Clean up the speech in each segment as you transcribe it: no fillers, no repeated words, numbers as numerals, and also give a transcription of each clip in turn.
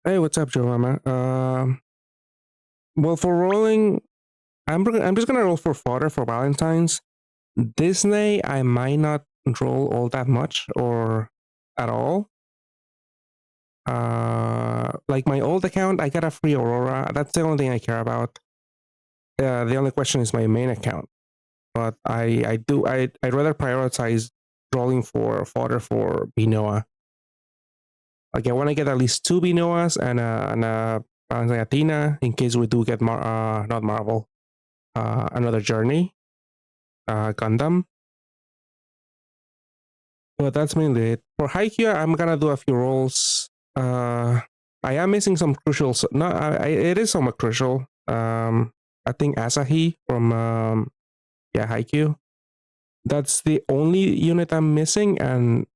Hey, what's up, Joe Mama? Well, for rolling, I'm just gonna roll for fodder for Valentine's. Disney, I might not roll all that much or at all. Like my old account, I got a free Aurora. That's the only thing I care about. The only question is my main account, but I'd rather prioritize rolling for fodder for Binoa. Like I want to get at least two Binoas and a Valentine Athena in case we do get not Marvel, another journey, Gundam. But that's mainly it. For haikyuu, I'm gonna do a few rolls. I am missing some crucials. No, it is somewhat crucial. I think Asahi from haikyuu. That's the only unit I'm missing, and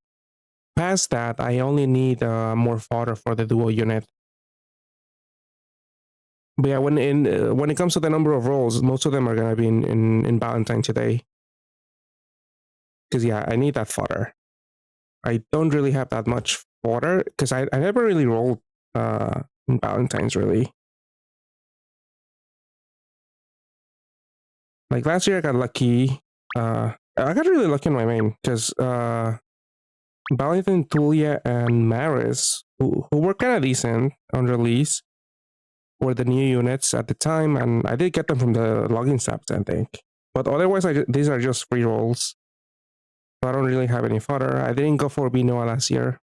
past that, I only need more fodder for the duo unit. But yeah, when it comes to the number of rolls, most of them are gonna be in Valentine today. Because yeah, I need that fodder. I don't really have that much fodder because I never really rolled in Valentine's really. Like last year I got lucky. I got really lucky in my main because Valentine, Tulia, and Maris, who were kind of decent on release, were the new units at the time, and I did get them from the login steps, I think. But otherwise, these are just free rolls. So I don't really have any fodder. I didn't go for Binoa last year,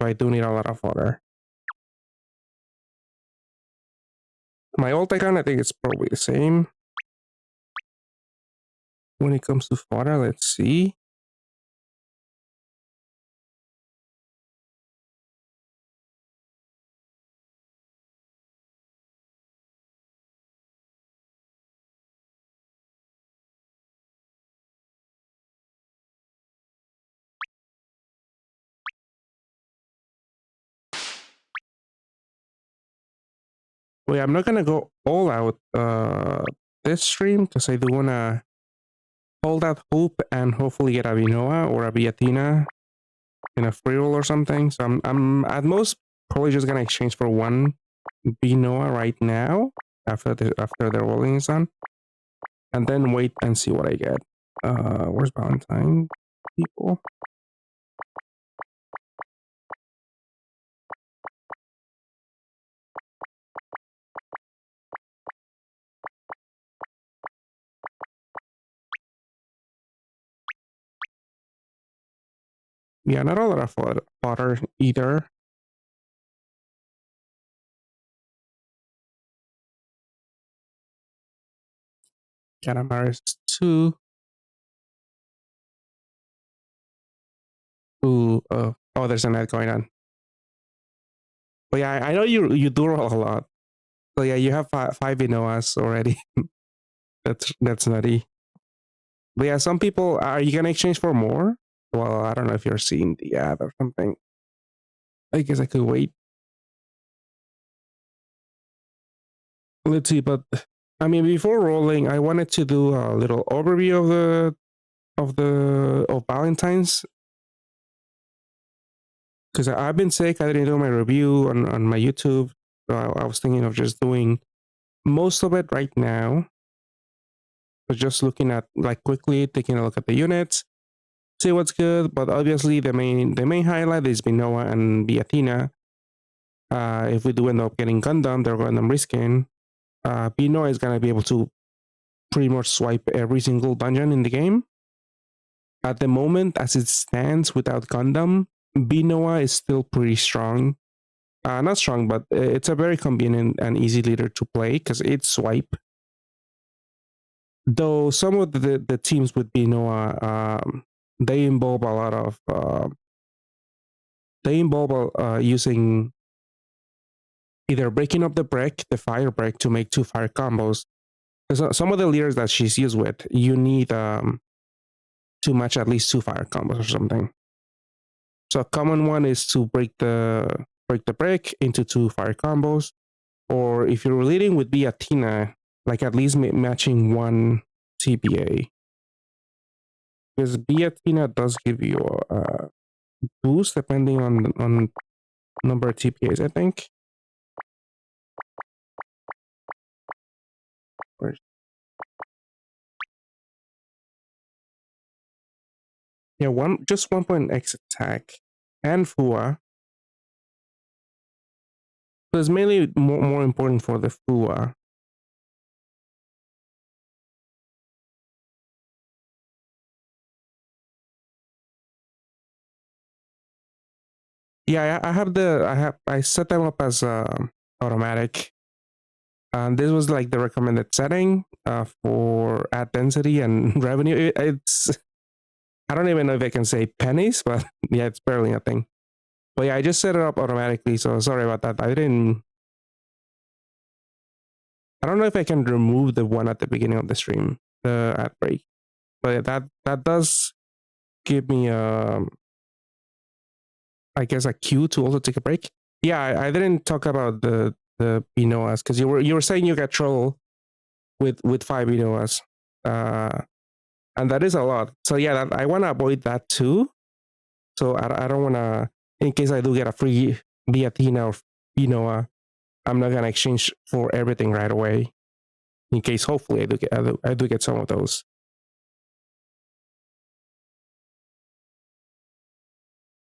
so I do need a lot of fodder. My old account, I think it's probably the same. When it comes to fodder, let's see. Wait, I'm not gonna go all out this stream because I do wanna hold out hope and hopefully get a Vinoa or a Viatina in a free roll or something. So I'm at most probably just gonna exchange for one Vinoa right now after the rolling is done, and then wait and see what I get. Where's Valentine people? Yeah, not a lot of fodder either. Catamaris 2. Ooh, oh, there's an ad going on. But yeah, I know you do roll a lot. So yeah, you have five Inoas already. that's nutty. But yeah, some people are you gonna exchange for more? Well, I don't know if you're seeing the ad or something. I guess I could wait. Let's see, but I mean, before rolling, I wanted to do a little overview of Valentine's because I've been sick. I didn't do my review on my YouTube, so I was thinking of just doing most of it right now. So just looking at like quickly, taking a look at the units, see what's good. But obviously, the main highlight is Binoa and Viatina. If we do end up getting Gundam, they're Gundam reskin. Binoa is gonna be able to pretty much swipe every single dungeon in the game. At the moment, as it stands without Gundam, Binoa is still pretty strong. Not strong, but it's a very convenient and easy leader to play because it's swipe. Though some of the teams with Binoa, they involve a lot of using either breaking up the break, the fire break, to make two fire combos. Because some of the leaders that she's used with, you need to match at least two fire combos or something. So a common one is to break the break into two fire combos, or if you're leading with Viatina, like at least matching one TPA. Because Viatina does give you a boost depending on number of TPAs, I think. Where's- Yeah, just 1 point X attack and Fua. So it's mainly more important for the Fua. Yeah, I set them up as automatic. This was like the recommended setting for ad density and revenue. It's I don't even know if I can say pennies, but yeah, it's barely nothing. But yeah, I just set it up automatically. So sorry about that. I don't know if I can remove the one at the beginning of the stream, the ad break. But yeah, that does give me I guess a cue to also take a break. Yeah, I didn't talk about the Binoas because you were saying you get troll with 5 Binoas. And that is a lot. So yeah, I want to avoid that too. So I don't want to, in case I do get a free Viatina or Binoa, I'm not gonna exchange for everything right away. In case, hopefully, I do get some of those.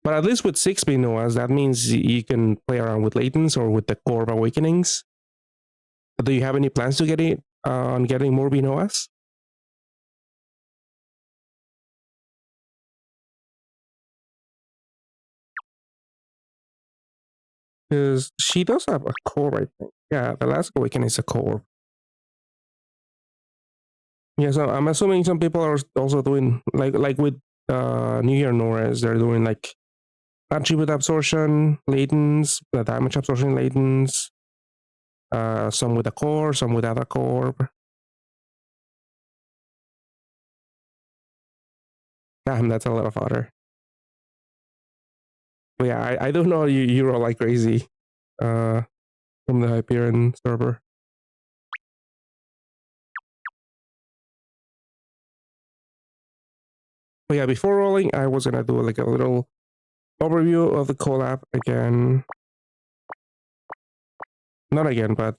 But at least with 6 Binoas, that means you can play around with Latents or with the Core of Awakenings. Do you have any plans to get it on getting more Binoas? Because she does have a core, I think. Yeah, the last awakening is a core. Yeah, so I'm assuming some people are also doing like with New Year Norris, they're doing like attribute absorption, latents, the damage absorption latents, some with a core, some without a core. Damn, that's a lot of fodder. But yeah, I don't know you roll like crazy from the Hyperion server. But yeah, before rolling, I was gonna do like a little overview of the collab again. Not again, but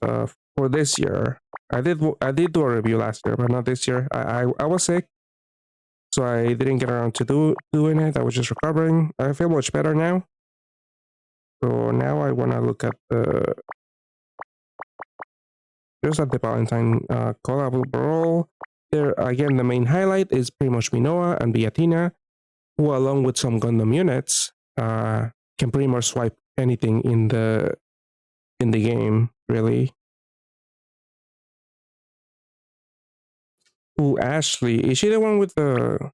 for this year. I did do a review last year, but not this year. I was sick, so I didn't get around to doing it. I was just recovering. I feel much better now. So now I want to look at the just at the Valentine collab overall. There again, the main highlight is pretty much Minoa and Viatina, who along with some Gundam units can pretty much swipe anything in the game. Really. Ooh, Ashley, is she the one with the?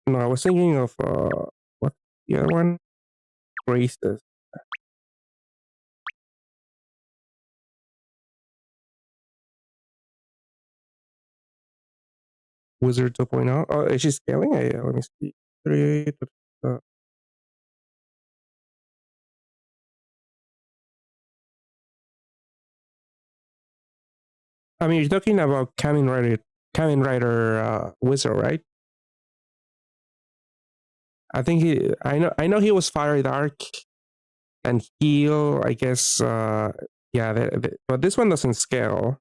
No, I was thinking of what the other one? Graces. Wizard 2.0. Oh, is she scaling? Let me see. Uh, I mean, you're talking about Kamen Rider Wizard, right? I think I know he was Fiery Dark and Heal. I guess. Yeah, but this one doesn't scale.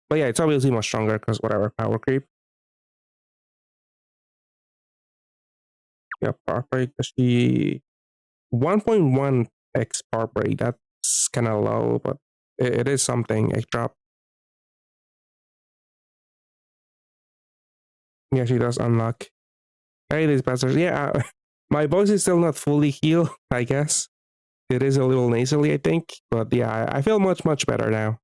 But yeah, it's obviously much stronger because whatever power creep. Yeah, power break. She 1.1x power break. That's kind of low, but it is something. Egg drop. Yeah, she does unlock. Hey, these bastards. Yeah, my voice is still not fully healed, I guess. It is a little nasally, I think. But yeah, I feel much better now.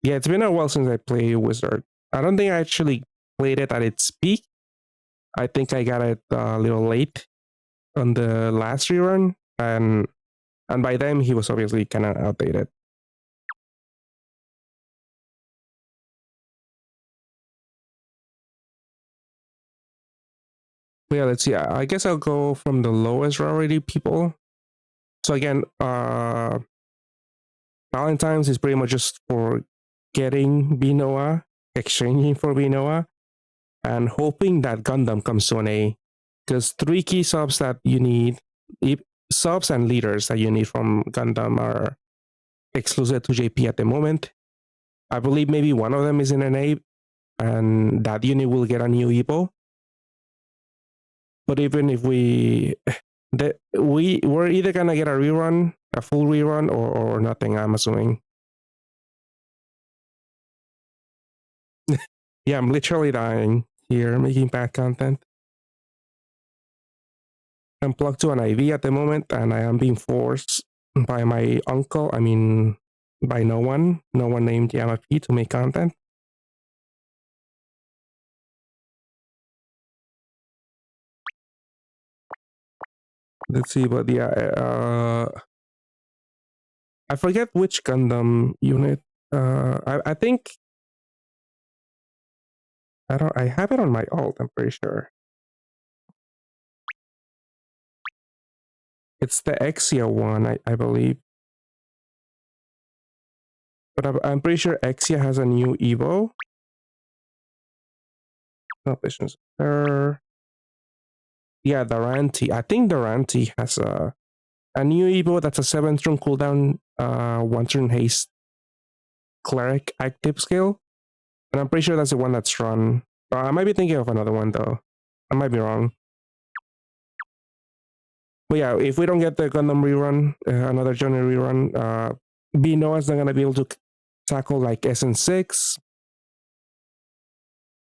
Yeah, it's been a while since I played Wizard. I don't think I actually played it at its peak. I think I got it a little late on the last rerun. And by then, he was obviously kind of outdated. But yeah, let's see. I guess I'll go from the lowest rarity people. So again, Valentine's is pretty much just for getting Binoa, exchanging for Binoa, and hoping that Gundam comes to an A. Because 3 key subs that you need, subs and leaders that you need from Gundam are exclusive to JP at the moment. I believe maybe one of them is in an A, and that unit will get a new Evo. But even if we're either gonna get a rerun, a full rerun, or nothing. I'm assuming. Yeah, I'm literally dying here making bad content. I'm plugged to an IV at the moment, and I am being forced by my uncle. I mean, by no one named Yamapi to make content. Let's see, but yeah, I forget which Gundam unit. I think I don't. I have it on my alt. I'm pretty sure it's the Exia one. I believe, but I'm pretty sure Exia has a new Evo. No patience. Yeah, the Ranti. I think the Ranti has a new Evo that's a 7-turn cooldown, 1-turn haste cleric active skill. And I'm pretty sure that's the one that's run. I might be thinking of another one though. I might be wrong. But yeah, if we don't get the Gundam rerun, another genre rerun, Noah's not gonna be able to tackle like SN6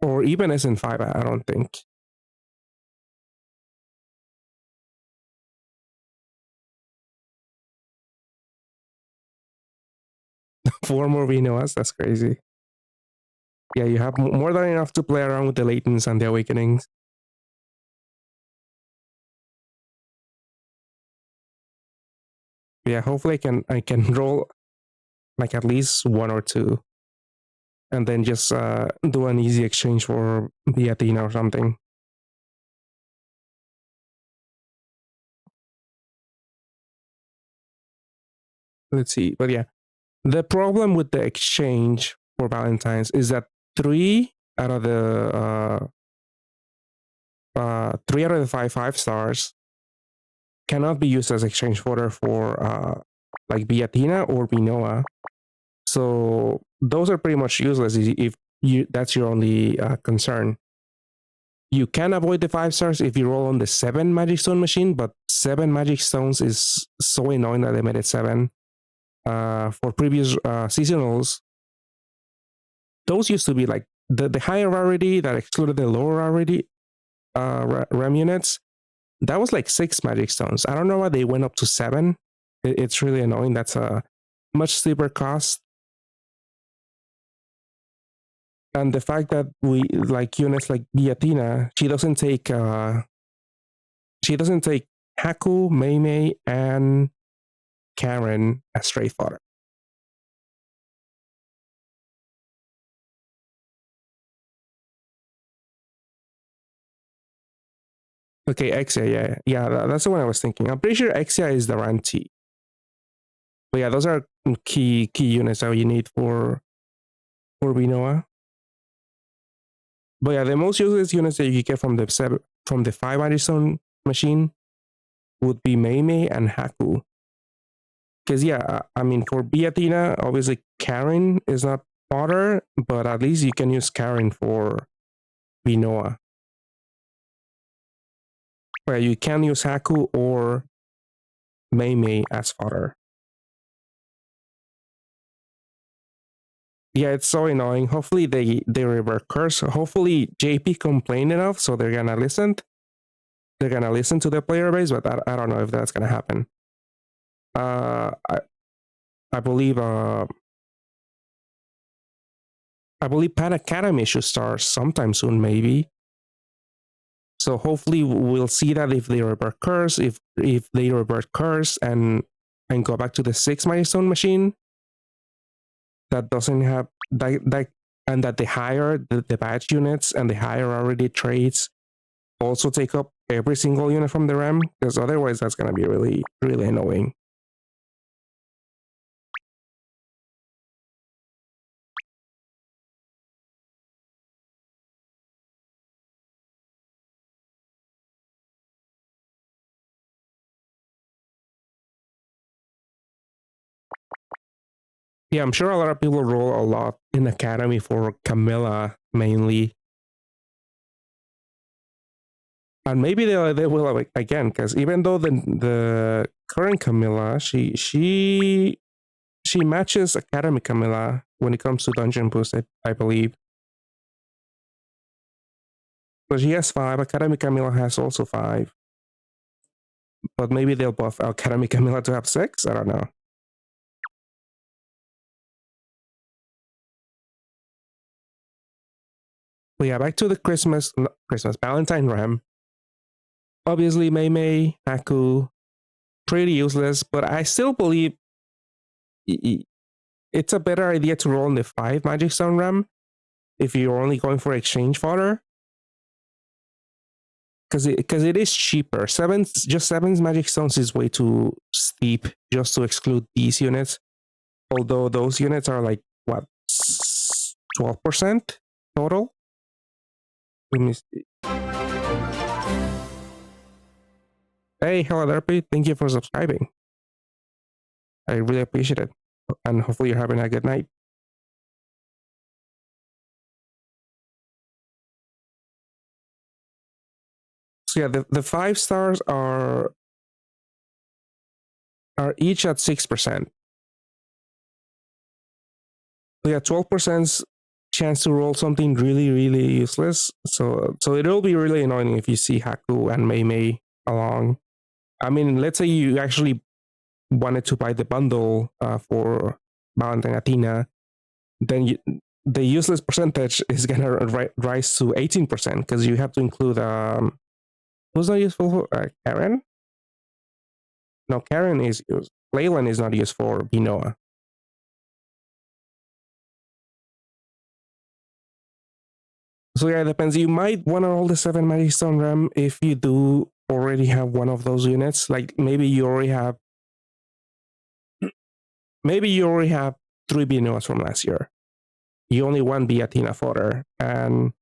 or even SN5. I don't think. 4 more Noahs. That's crazy. Yeah, you have more than enough to play around with the latents and the awakenings. Yeah, hopefully I can roll like at least 1 or 2, and then just do an easy exchange for the Athena or something. Let's see, but yeah, the problem with the exchange for Valentine's is that 3 out of the 5 stars cannot be used as exchange fodder for like Athena or Noah. So those are pretty much useless if you that's your only concern. You can avoid the 5 stars if you roll on the 7 magic stone machine, but 7 magic stones is so annoying that they made it 7. For previous seasonals, those used to be like the higher rarity that excluded the lower rarity RAM units. That was like 6 magic stones. I don't know why they went up to 7. It's really annoying. That's a much steeper cost. And the fact that we like units like Athena, she doesn't take Haku, Mei Mei, and Karen as straight fodder. Okay, Exia, yeah, that's the one I was thinking. I'm pretty sure Exia is the Ranti. But yeah, those are key units that you need for Binoa. But yeah, the most useless units that you get from the 5 Addison machine would be Mei Mei and Haku. Because yeah, I mean for Athena, obviously Karen is not fodder, but at least you can use Karen for Binoa. Where you can use Haku or Mei Mei as fodder. Yeah, it's so annoying. Hopefully they revert curse. Hopefully JP complained enough, so they're gonna listen. They're gonna listen to the player base, but I don't know if that's gonna happen. Uh, I I believe Pan Academy should start sometime soon, maybe. So hopefully we'll see that if they revert curse, if they revert curse and go back to the 6 milestone machine that doesn't have that and that they hire the badge units and the higher already traits also take up every single unit from the RAM, because otherwise that's gonna be really, really annoying. Yeah, I'm sure a lot of people roll a lot in Academy for Camilla mainly. And maybe they will like, again, because even though the current Camilla, she matches Academy Camilla when it comes to dungeon boost, I believe. So she has 5. Academy Camilla has also 5. But maybe they'll buff Academy Camilla to have 6. I don't know. But yeah, back to the Christmas Valentine Ram. Obviously, Mei Mei, Haku, pretty useless, but I still believe it's a better idea to roll in the 5 Magic Stone Ram if you're only going for exchange fodder. Because it is cheaper. Just 7's Magic Stones is way too steep just to exclude these units. Although those units are like, what, 12% total? Let me see. Hey, hello there, Pete. Thank you for subscribing. I really appreciate it. And hopefully you're having a good night. So yeah, the 5 stars are each at 6%. So yeah, 12% chance to roll something really, really useless. So it'll be really annoying if you see Haku and Mei Mei along. I mean, let's say you actually wanted to buy the bundle for Valentine Athena, then the useless percentage is gonna rise to 18% because you have to include who's not useful for Karen? No, Karen is used. Leyland is not used for Binoa. So yeah, it depends. You might want to roll the 7 Magic Stone Ram if you do already have one of those units. Like maybe you already have 3 Binoas from last year. You only want the Athena fodder. And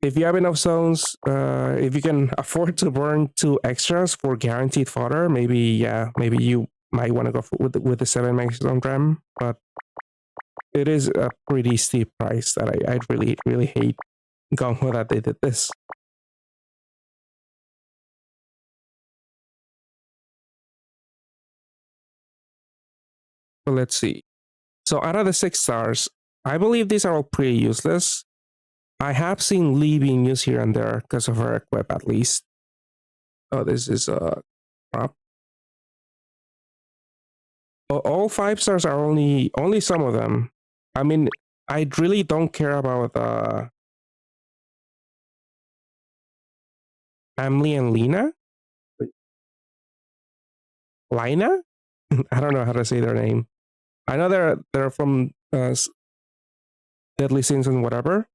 if you have enough zones, if you can afford to burn 2 extras for guaranteed fodder, maybe you might want to go with the 7 Magic Stone Ram. But it is a pretty steep price that I really, really hate Gongho that they did this. So let's see. So out of the 6 stars, I believe these are all pretty useless. I have seen Lee being used here and there because of her equip at least. Oh, this is a prop. All 5 stars are only some of them. I mean, I really don't care about Emily and Lena. Lina? I don't know how to say their name. I know they're from Deadly Sins and whatever,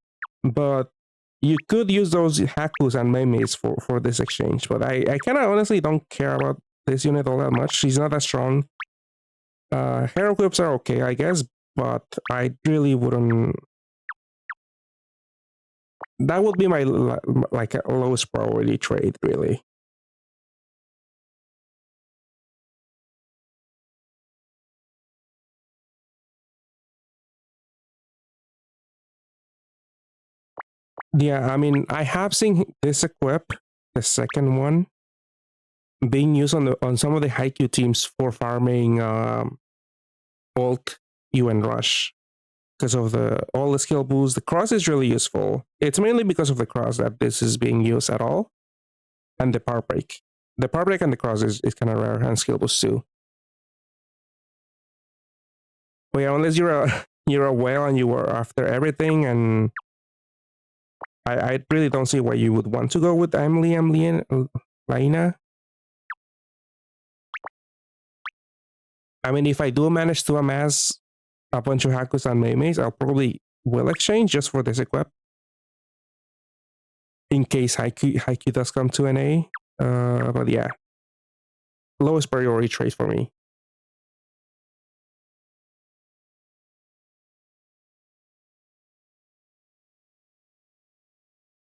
but you could use those Hakus and Meimeis for this exchange. But I kind of honestly don't care about this unit all that much. She's not that strong. Hero equips are okay, I guess, but I really wouldn't. That would be my like lowest priority trade, really. Yeah, I mean, I have seen this equip, the second one, being used on some of the haikyuu teams for farming Bolt, UN Rush because of all the skill boosts. The cross is really useful. It's mainly because of the cross that this is being used at all, and the power break. The power break and the cross is kind of rare, and skill boost too. But yeah, unless you're a whale and you were after everything, and I really don't see why you would want to go with Emily and Laina. I mean, if I do manage to amass a bunch of Hakus and Meimeis, I'll probably will exchange just for this equip. In case haikyuu does come to an A. But yeah. Lowest priority trade for me.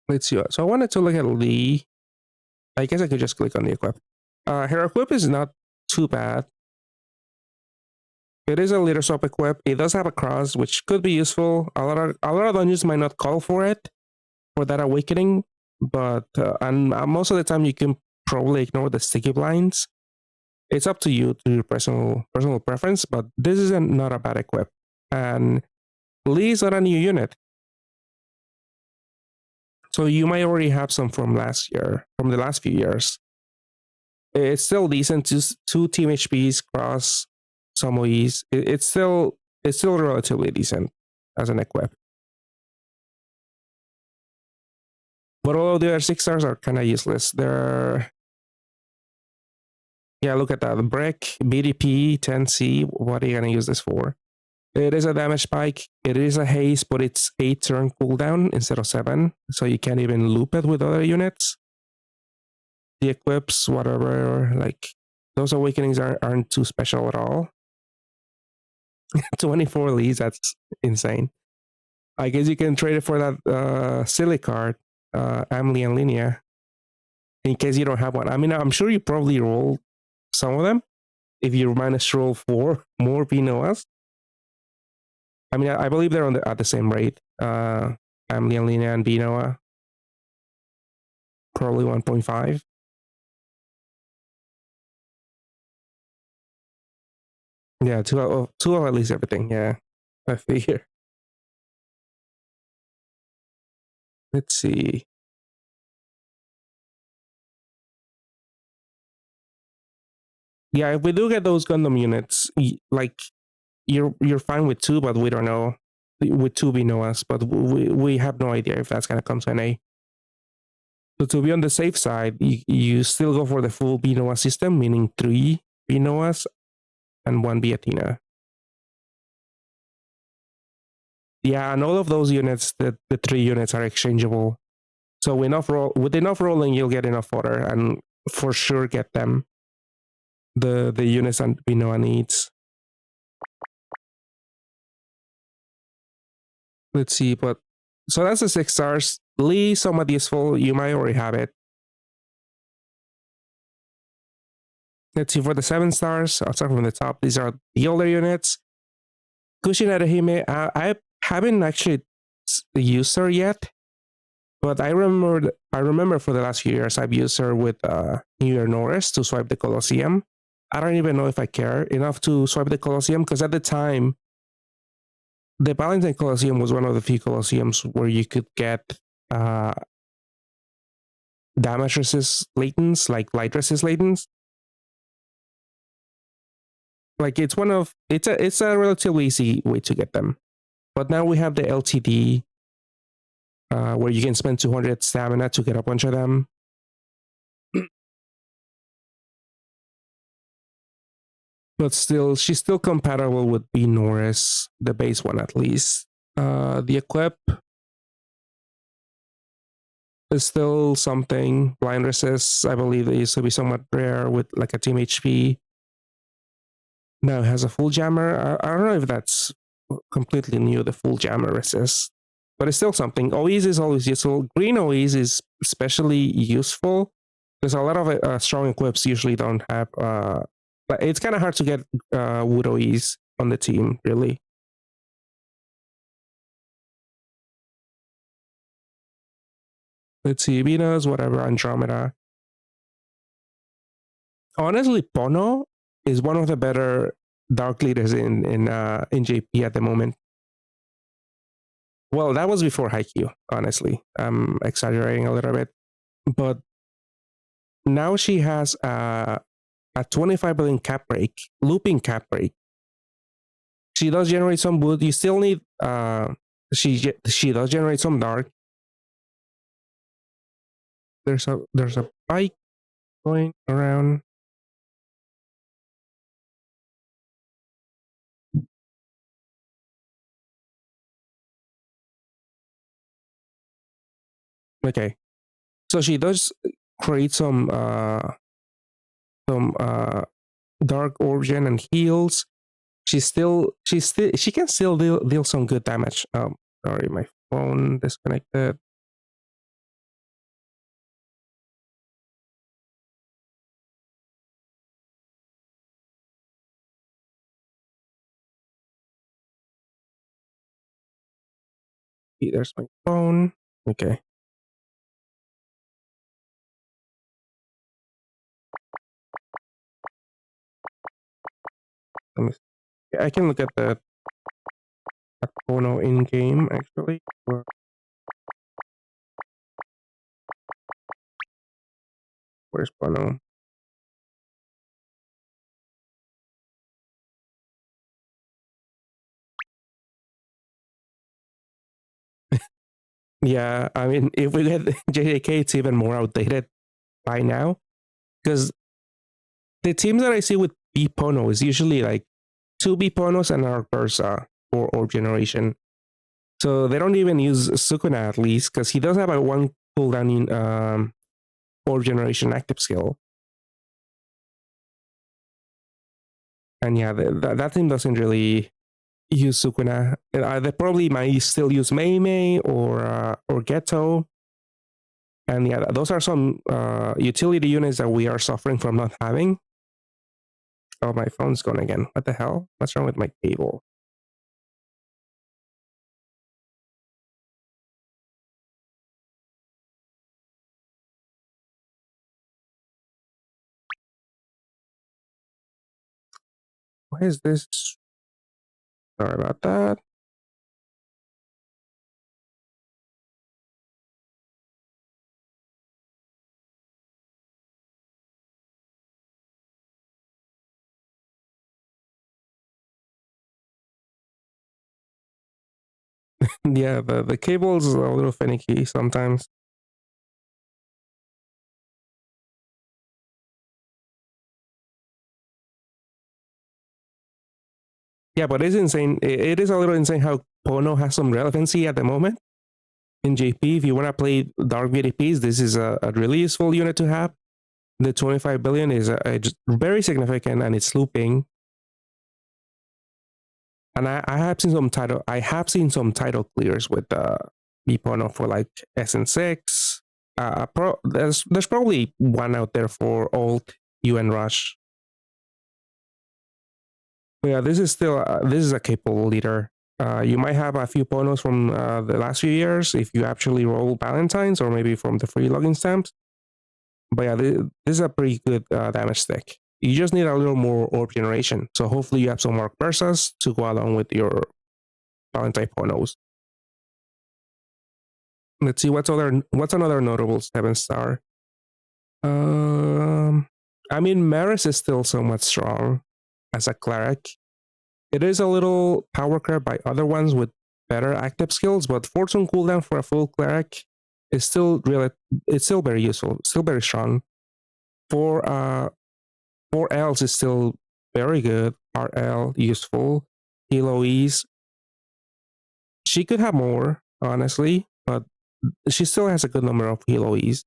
Let's see. So I wanted to look at Lee. I guess I could just click on the equip. Her equip is not too bad. It is a leader swap equip. It does have a cross, which could be useful. A lot of dungeons might not call for it for that awakening, but and most of the time you can probably ignore the sticky blinds. It's up to you to your personal preference, but this is not a bad equip. And Lee is not a new unit, so you might already have some from last year, from the last few years. It's still decent. Just two team HPs cross some OEs. It's still relatively decent as an equip. But all of the other 6 stars are kind of useless. They're Yeah, look at that. The brick, BDP, 10C. What are you gonna use this for? It is a damage spike. It is a haste, but it's 8 turn cooldown instead of 7, so you can't even loop it with other units. The equips, whatever, like those awakenings aren't too special at all. 24 leads, that's insane. I guess you can trade it for that silly card, Amelie and Linnea, in case you don't have one. I mean, I'm sure you probably roll some of them if you manage to roll 4 more Vinoas. I mean, I believe they're at the same rate. Amelie and Linnea and Vinoa, probably 1.5. Yeah, two of at least everything. Yeah, I figure. Let's see. Yeah, if we do get those Gundam units, like you're fine with 2, but we don't know with 2 Vinoas, but we have no idea if that's gonna come to an A. So to be on the safe side, you still go for the full Vinoa system, meaning 3 Vinoas and 1 Viatina. Yeah, and all of those units, the 3 units are exchangeable. So with enough rolling, you'll get enough water and for sure get them. The units and Vinoa needs. Let's see, but so that's the 6 stars. Lee, somewhat useful. You might already have it. Let's see for the 7 stars. I'll start from the top. These are the older units. Kushinada Hime. I haven't actually used her yet, but I remember for the last few years I've used her with New Year Norris to swipe the Colosseum. I don't even know if I care enough to swipe the Colosseum because at the time the Valentine Colosseum was one of the few Colosseums where you could get uh, damage resist latents, like light resist latents. Like it's a relatively easy way to get them. But now we have the LTD where you can spend 200 stamina to get a bunch of them. But still, she's still compatible with B Norris, the base one at least. The equip is still something. Blind resist, I believe it used to be somewhat rare with like a team HP. Now it has a full jammer. I don't know if that's completely new, the full jammer resist, but it's still something. OEs is always useful. Green OEs is especially useful because a lot of strong equips usually don't have. But it's kind of hard to get wood OEs on the team, really. Let's see, Venus, whatever, Andromeda. Honestly, Pono is one of the better dark leaders in JP at the moment. Well, that was before haikyuu, honestly. I'm exaggerating a little bit. But now she has a 25 billion cap break, looping cap break. She does generate some wood. You still need she does generate some dark. There's a bike going around. Okay. So she does create some dark origin and heals. She can still deal some good damage. Sorry, my phone disconnected. There's my phone. Okay. Let me see. I can look at the at Pono in game actually. Where's Pono? Yeah, I mean, if we get JJK, it's even more outdated by now because the teams that I see with B Pono is usually like two B Ponos and our Bursa or Orb Generation. So they don't even use Sukuna at least because he does have a one cooldown in Orb Generation active skill. And yeah, that team doesn't really use Sukuna. They probably might still use Mei Mei or Ghetto. And yeah, those are some utility units that we are suffering from not having. Oh, my phone's gone again. What the hell? What's wrong with my cable? Why is this? Sorry about that. Yeah, the cable's a little finicky sometimes. Yeah, but it's insane. It is a little insane how Pono has some relevancy at the moment in JP. If you want to play Dark VDPs, this is a really useful unit to have. The 25 billion is very significant and it's looping. And I have seen some title clears with Bipono for like SN6. There's probably one out there for Alt UN Rush. But yeah, this is a capable leader. You might have a few ponos from the last few years if you actually roll Valentines or maybe from the free login stamps. But yeah, this is a pretty good damage stick. You just need a little more orb generation. So hopefully you have some Mark Versas to go along with your Valentine ponos. Let's see what's another notable 7-star. Um, I mean, Maris is still somewhat strong as a cleric. It is a little power curve by other ones with better active skills, but fortune cooldown for a full cleric is still really it's still very useful, still very strong. For Ls is still very good. RL useful. Eloise, she could have more, honestly, but she still has a good number of Eloise.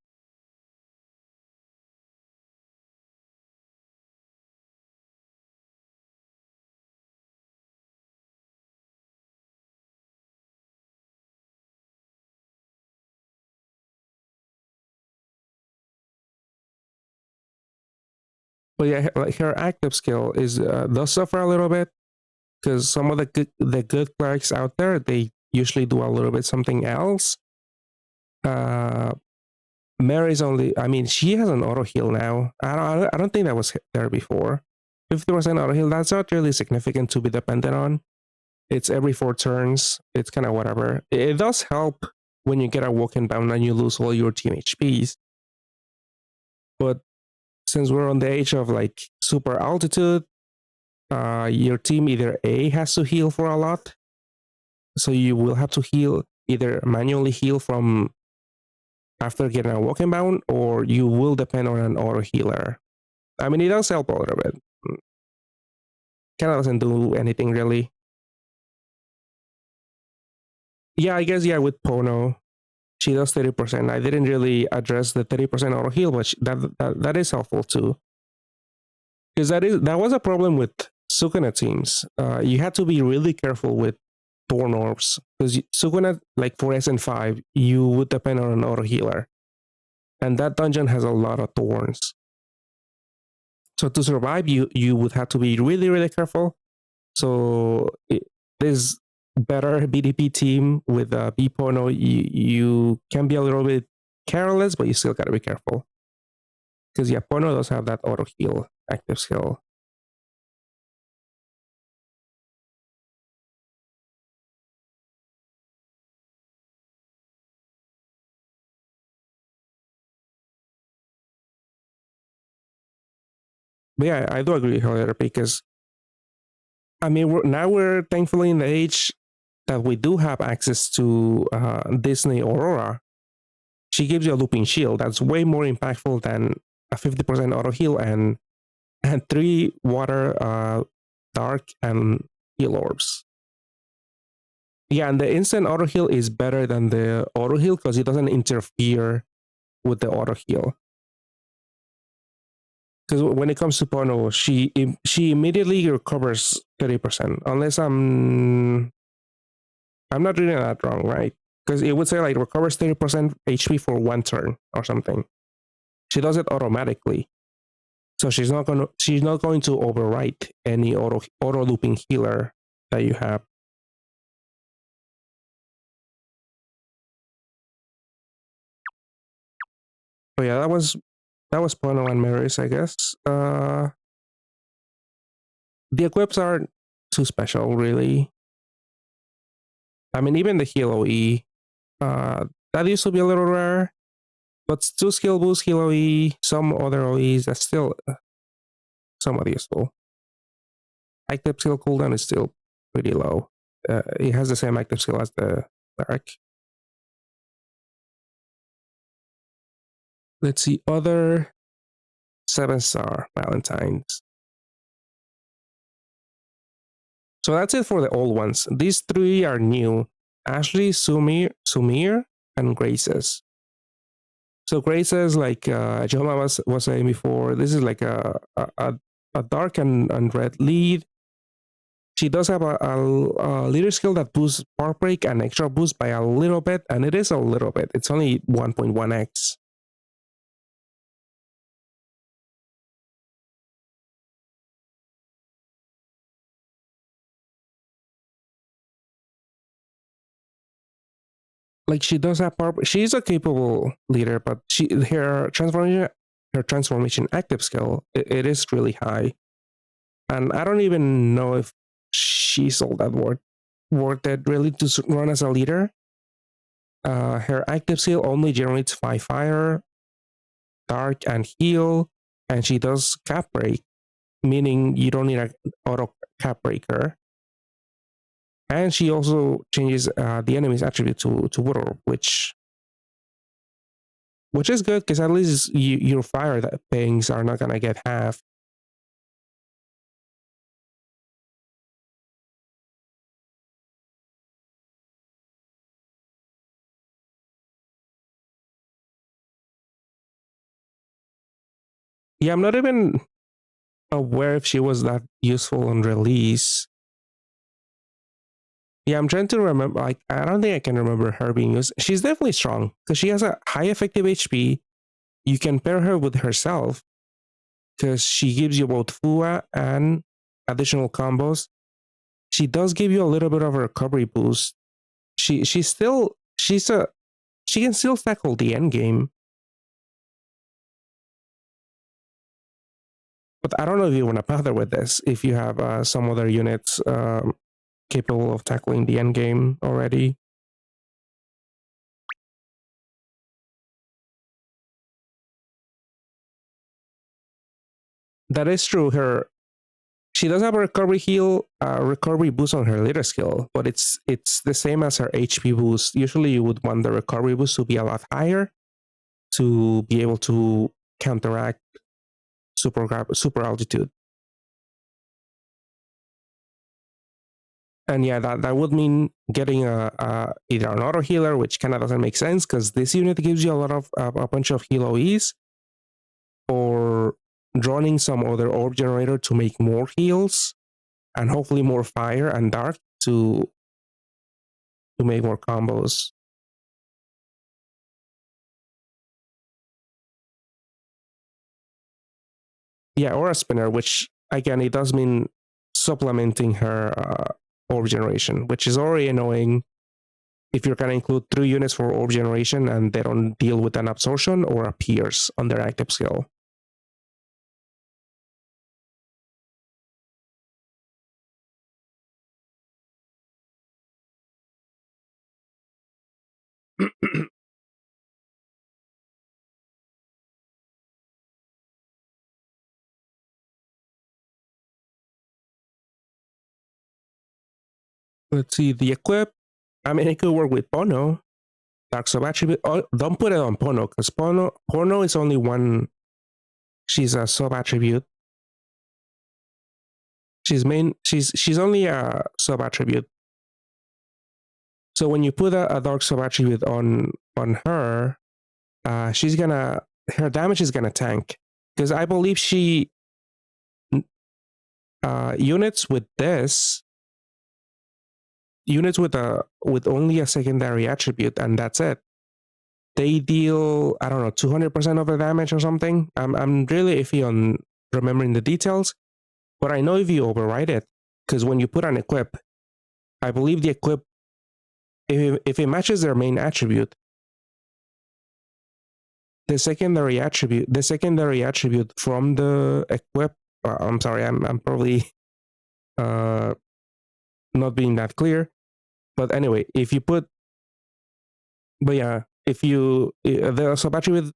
But yeah, like her active skill is does suffer a little bit because some of the good clerics out there they usually do a little bit something else. Uh, Mary's only. I mean, she has an auto heal now. I don't think that was there before. 50% auto heal. That's not really significant to be dependent on. It's every 4 turns. It's kind of whatever. It does help when you get a walking down and you lose all your team HPs. But since we're on the age of like super altitude, your team either A has to heal for a lot, so you will have to heal either manually heal from after getting a walking bound, or you will depend on an auto healer. I mean, it does help a little bit. Kind of doesn't do anything really. Yeah, I guess yeah. With Pono, she does 30%. I didn't really address the 30% auto heal, but that is helpful too. Because that was a problem with Sukuna teams. You had to be really careful with Thorn Orbs because Sukuna, like for SN5, you would depend on an auto healer, and that dungeon has a lot of thorns. So to survive, you would have to be really really careful. So this better BDP team with B Pono, you can be a little bit careless, but you still gotta be careful. Because yeah, Pono does have that auto heal active skill. But yeah, I do agree with her because I mean we're thankfully in the age that we do have access to Disney Aurora. She gives you a looping shield that's way more impactful than a 50% auto heal and 3 water dark and heal orbs. Yeah, and the instant auto heal is better than the auto heal because it doesn't interfere with the auto heal. Because when it comes to Pono, she immediately recovers 30%, unless I'm not reading that wrong, right? Because it would say like recovers 30% HP for 1 turn or something. She does it automatically, so she's not going to overwrite any auto looping healer that you have. But yeah, that was Pono and Maris, I guess. The equips aren't too special, really. I mean, even the heal OE, that used to be a little rare, but still skill boost, heal OE, some other OEs, that's still somewhat useful. Active skill cooldown is still pretty low. It has the same active skill as the Dark. Let's see, other 7-star Valentines. So that's it for the old ones. These 3 are new. Ashley, Sumir, and Graces. So Graces, like Joma was saying before, this is like a dark and red lead. She does have a leader skill that boosts Spark Break and extra boost by a little bit, and it is a little bit. It's only 1.1x. Like she does have power. She's a capable leader, but her transformation active skill it is really high, and I don't even know if she's all that worth it really to run as a leader. Her active skill only generates 5 fire, dark, and heal, and she does cap break, meaning you don't need an auto cap breaker. And she also changes the enemy's attribute to water, which is good because at least your fire things are not gonna get half. Yeah, I'm not even aware if she was that useful on release. Yeah, I'm trying to remember. Like, I don't think I can remember her being used. She's definitely strong because she has a high effective HP. You can pair her with herself because she gives you both FUA and additional combos. She does give you a little bit of a recovery boost. She's a she can still tackle the end game. But I don't know if you want to bother with this if you have some other units capable of tackling the end game already. That is true. She does have a recovery boost on her leader skill, but it's the same as her HP boost. Usually, you would want the recovery boost to be a lot higher to be able to counteract super altitude. And yeah, that would mean getting either an auto healer, which kind of doesn't make sense because this unit gives you a bunch of heal OEs, or drawing some other orb generator to make more heals and hopefully more fire and dark to make more combos. Yeah, or a spinner, which again it does mean supplementing her orb generation, which is already annoying if you're going to include 3 units for orb generation and they don't deal with an absorption or a pierce on their active skill. Let's see, the equip. I mean, it could work with Pono. Dark sub attribute. Oh, don't put it on Pono because Pono is only one. She's a sub attribute. She's only a sub attribute. So when you put a dark sub attribute on her, she's gonna her damage is gonna tank because I believe she units with this units with only a secondary attribute and that's it. They deal, I don't know, 200% of the damage or something. I'm really iffy on remembering the details, but I know if you override it, because when you put an equip, I believe the equip, if it matches their main attribute, the secondary attribute from the equip. I'm sorry, I'm probably not being that clear, but anyway, if you put, but yeah, if you the sub attribute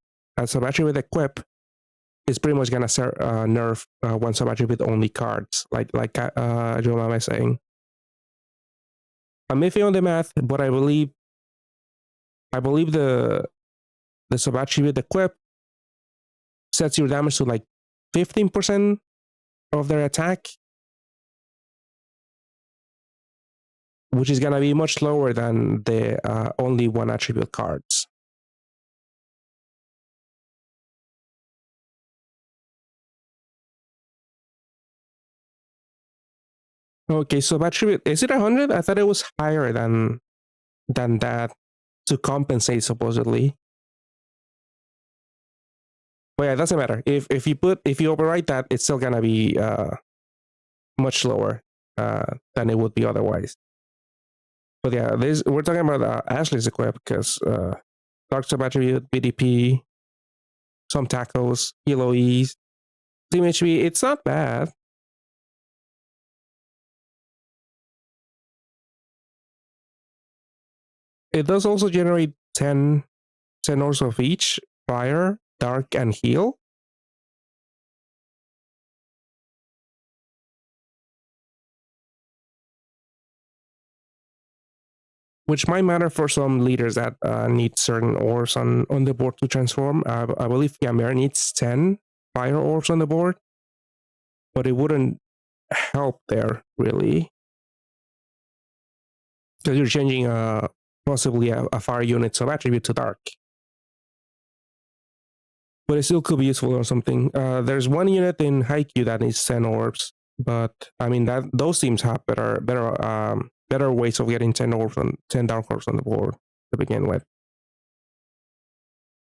equip is pretty much gonna nerf one sub attribute only cards, like Jomama is saying. I'm iffy on the math, but I believe the sub attribute equip sets your damage to like 15% of their attack, which is gonna be much lower than the only one attribute cards. Okay, so attribute, is it 100? I thought it was higher than that to compensate supposedly. But yeah, it doesn't matter. If you overwrite that, it's still gonna be much lower than it would be otherwise. But yeah, we're talking about Ashley's equip because Dark Sub attribute, BDP, some tackles, Hilo Ease, Team HP. It's not bad. It does also generate 10 ores of each: Fire, Dark, and Heal. Which might matter for some leaders that need certain ores on the board to transform. I believe Yammer needs 10 fire ores on the board, but it wouldn't help there really because you're changing possibly a fire unit sub attribute to dark. But it still could be useful or something. There's one unit in haikyuu that needs 10 orbs, but I mean that those teams have better ways of getting 10 orbs on 10 dark orbs on the board to begin with.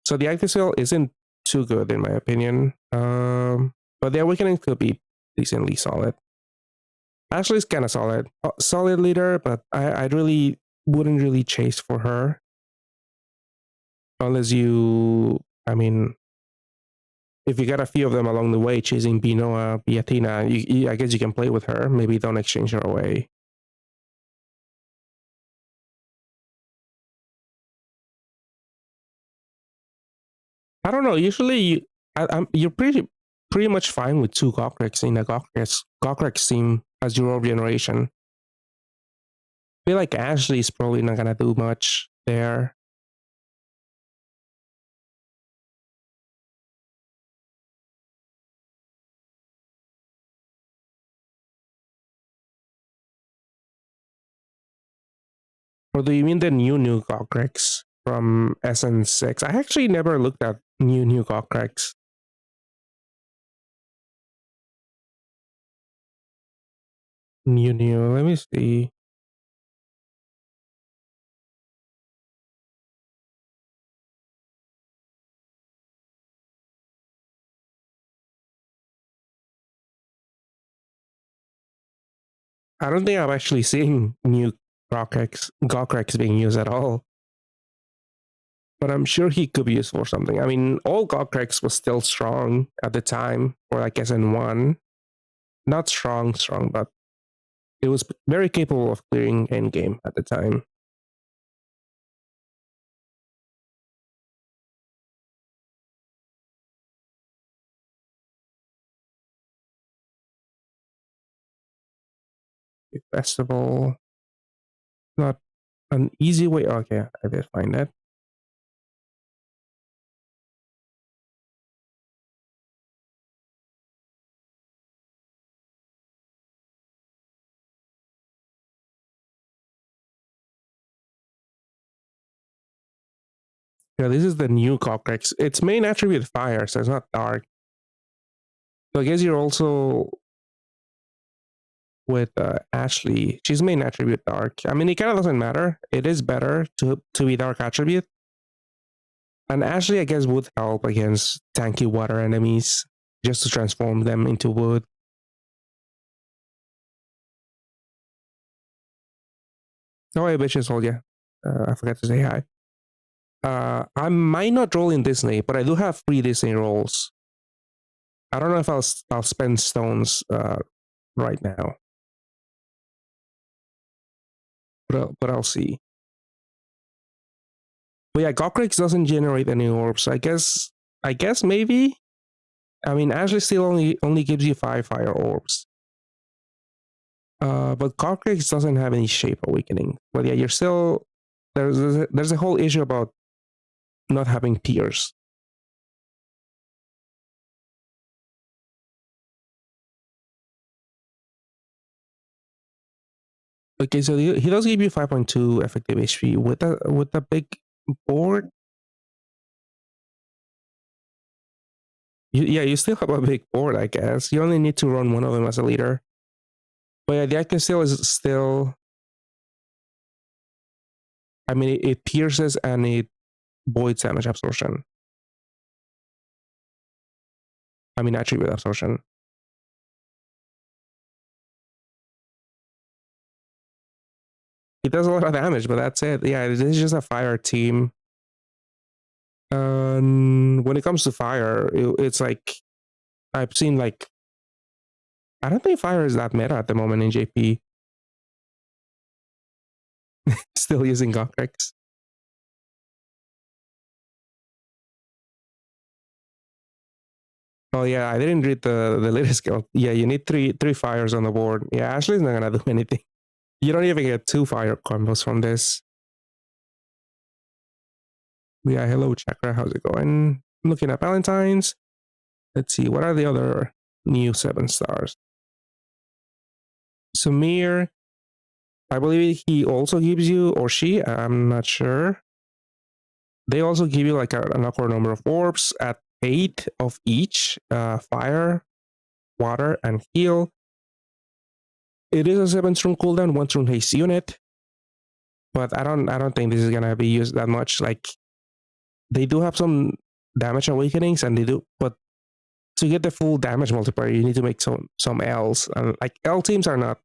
So the active skill isn't too good in my opinion. But the awakening could be decently solid. Ashley's kind of solid leader, but I really wouldn't really chase for her unless you, I mean, if you got a few of them along the way chasing Binoa, Beatina, I guess you can play with her. Maybe don't exchange her away. I don't know. Usually, you're pretty much fine with 2 Gokrex in a Gokrex team as your orb generation. I feel like Ashley's probably not gonna do much there. Or do you mean the new Gokrex from SN6? I actually never looked at new Gokrex. New. Let me see. I don't think I'm actually seeing new Gokrex being used at all. But I'm sure he could be used for something. I mean, all Gokrex was still strong at the time, or I guess in one. Not strong, but it was very capable of clearing endgame at the time. Festival, not an easy way. Okay, I did find that. Yeah, this is the new Gokrex. Its main attribute fire, so it's not dark. So I guess you're also with Ashley. She's main attribute dark. I mean, it kind of doesn't matter. It is better to be dark attribute. And Ashley, I guess, would help against tanky water enemies just to transform them into wood. Oh, hey, bitches, hold ya. I forgot to say hi. I might not roll in Disney, but I do have free Disney rolls. I don't know if I'll spend stones right now, but I'll see. But yeah, Gokrix doesn't generate any orbs. I guess maybe. I mean, Ashley still only gives you 5 fire orbs. But Gokrix doesn't have any shape awakening. But yeah, you're still there's a whole issue about not having tears. Okay, so he does give you 5.2 effective HP with a big board. Yeah, you still have a big board, I guess. You only need to run one of them as a leader. But yeah, the active seal is still. I mean, it pierces and it voids damage absorption. I mean, attribute absorption. It does a lot of damage, but that's it. Yeah, this is just a fire team. When it comes to fire, it's like I've seen like I don't think fire is that meta at the moment in JP. Still using Gokrex. Oh yeah, I didn't read the latest skill. Yeah, you need three fires on the board. Yeah, Ashley's not gonna do anything. You don't even get 2 fire combos from this. Yeah, hello Chakra, how's it going? I'm looking at Valentine's. Let's see, what are the other new 7 stars? Samir, I believe he also gives you, or she, I'm not sure. They also give you like an awkward number of orbs at 8 of each fire, water, and heal. It is a 7 turn cooldown, 1 turn haste unit, but I don't think this is gonna be used that much. Like they do have some damage awakenings, and they do, but to get the full damage multiplier, you need to make some L's, and like L teams are not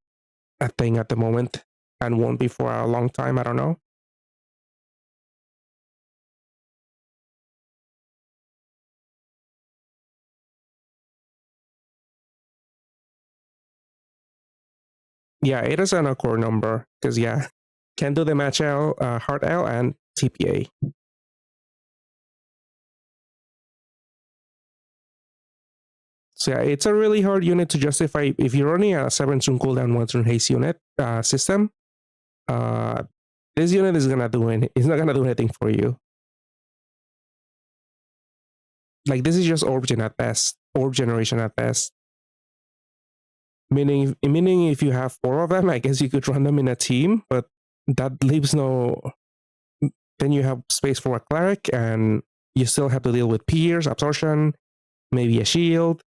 a thing at the moment, and won't be for a long time. I don't know. Yeah, it is an awkward number because yeah, can do the match L, hard L, and TPA. So yeah, it's a really hard unit to justify if you're running a 7 turn cooldown, 1 turn haste unit system. Uh, this unit is gonna do it's not gonna do anything for you. Like this is just orb generation at best. Meaning if you have 4 of them, I guess you could run them in a team, but that leaves no. Then you have space for a cleric, and you still have to deal with pierce, absorption, maybe a shield.